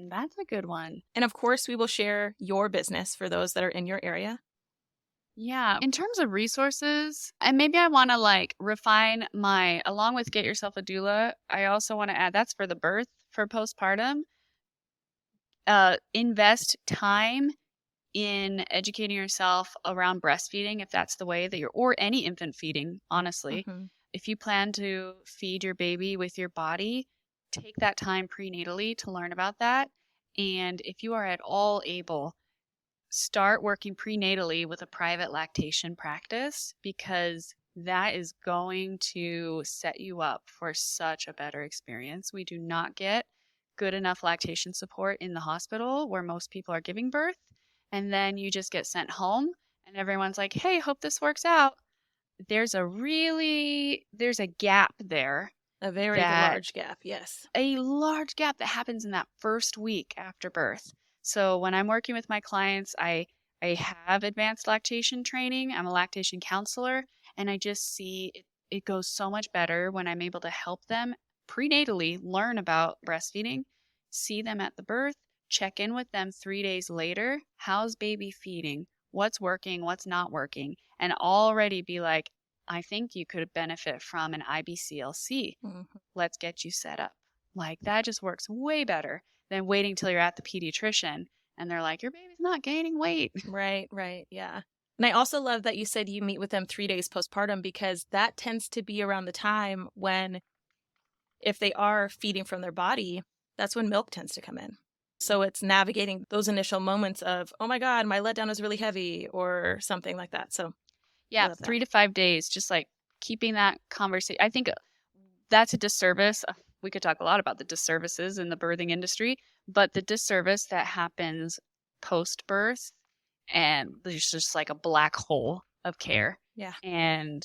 Speaker 2: That's a good one.
Speaker 1: And of course, we will share your business for those that are in your area.
Speaker 2: Yeah. In terms of resources, and maybe I want to refine along with get yourself a doula, I also want to add that's for the birth, for postpartum. Invest time in educating yourself around breastfeeding, if that's the way that or any infant feeding, honestly. If you plan to feed your baby with your body, take that time prenatally to learn about that. And if you are at all able, start working prenatally with a private lactation practice, because that is going to set you up for such a better experience. We do not get good enough lactation support in the hospital where most people are giving birth. And then you just get sent home and everyone's like, hey, hope this works out. There's a gap there.
Speaker 1: A very large gap, yes.
Speaker 2: A large gap that happens in that first week after birth. So when I'm working with my clients, I have advanced lactation training. I'm a lactation counselor, and I just see it goes so much better when I'm able to help them prenatally learn about breastfeeding, see them at the birth, check in with them 3 days later. How's baby feeding? What's working? What's not working? And already be like, I think you could benefit from an IBCLC. Let's get you set up. Like, that just works way better than waiting till you're at the pediatrician and they're like, your baby's not gaining weight.
Speaker 1: Right, yeah. And I also love that you said you meet with them 3 days postpartum, because that tends to be around the time when, if they are feeding from their body, that's when milk tends to come in. So it's navigating those initial moments of, oh my God, my letdown is really heavy or something like that. So
Speaker 2: yeah, 3 to 5 days, just like keeping that conversation. I think that's a disservice. We could talk a lot about the disservices in the birthing industry, but the disservice that happens post-birth, and there's just like a black hole of care.
Speaker 1: Yeah.
Speaker 2: And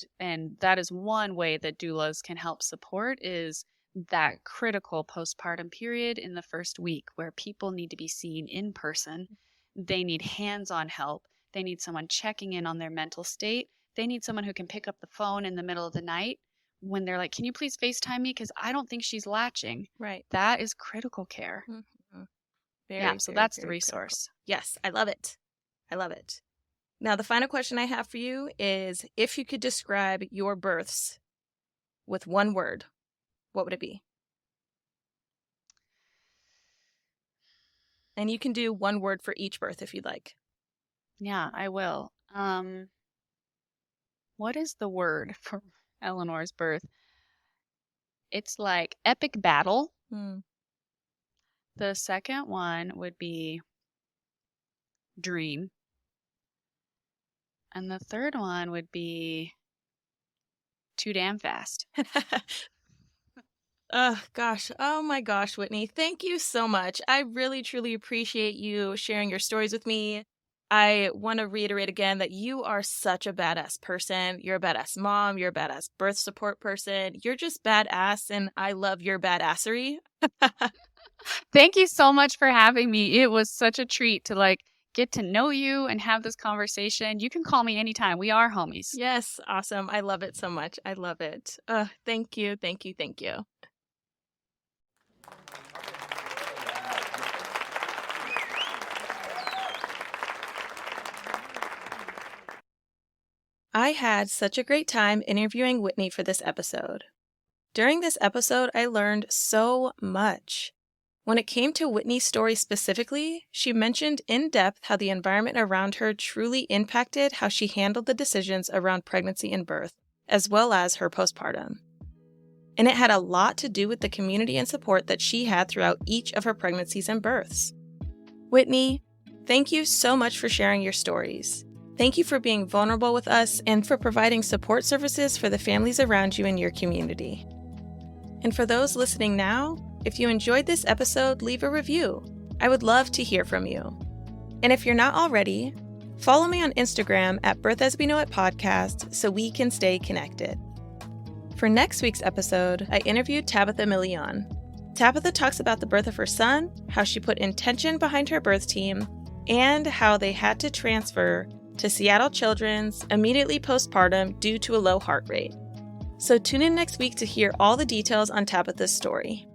Speaker 2: that is one way that doulas can help support, is that critical postpartum period in the first week where people need to be seen in person. They need hands-on help. They need someone checking in on their mental state. They need someone who can pick up the phone in the middle of the night when they're like, can you please FaceTime me? Because I don't think she's latching.
Speaker 1: Right.
Speaker 2: That is critical care. So that's the resource.
Speaker 1: Critical. Yes, I love it. Now, the final question I have for you is, if you could describe your births with one word, what would it be? And you can do one word for each birth if you'd like.
Speaker 2: Yeah, I will. What is the word for Eleanor's birth? It's like epic battle. The second one would be dream. And the third one would be too damn fast.
Speaker 1: Gosh. Oh my gosh, Whitney. Thank you so much. I really, truly appreciate you sharing your stories with me. I want to reiterate again that you are such a badass person. You're a badass mom. You're a badass birth support person. You're just badass, and I love your badassery.
Speaker 2: Thank you so much for having me. It was such a treat to get to know you and have this conversation. You can call me anytime. We are homies.
Speaker 1: Yes, awesome. I love it so much. I love it. Thank you, thank you, thank you. I had such a great time interviewing Whitney for this episode. During this episode, I learned so much. When it came to Whitney's story specifically, she mentioned in depth how the environment around her truly impacted how she handled the decisions around pregnancy and birth, as well as her postpartum. And it had a lot to do with the community and support that she had throughout each of her pregnancies and births. Whitney, thank you so much for sharing your stories. Thank you for being vulnerable with us and for providing support services for the families around you in your community. And for those listening now, if you enjoyed this episode, leave a review. I would love to hear from you. And if you're not already, follow me on Instagram at Birth As We Know It Podcast so we can stay connected. For next week's episode, I interviewed Tabitha Millian. Tabitha talks about the birth of her son, how she put intention behind her birth team, and how they had to transfer to Seattle Children's immediately postpartum due to a low heart rate. So tune in next week to hear all the details on Tabitha's story.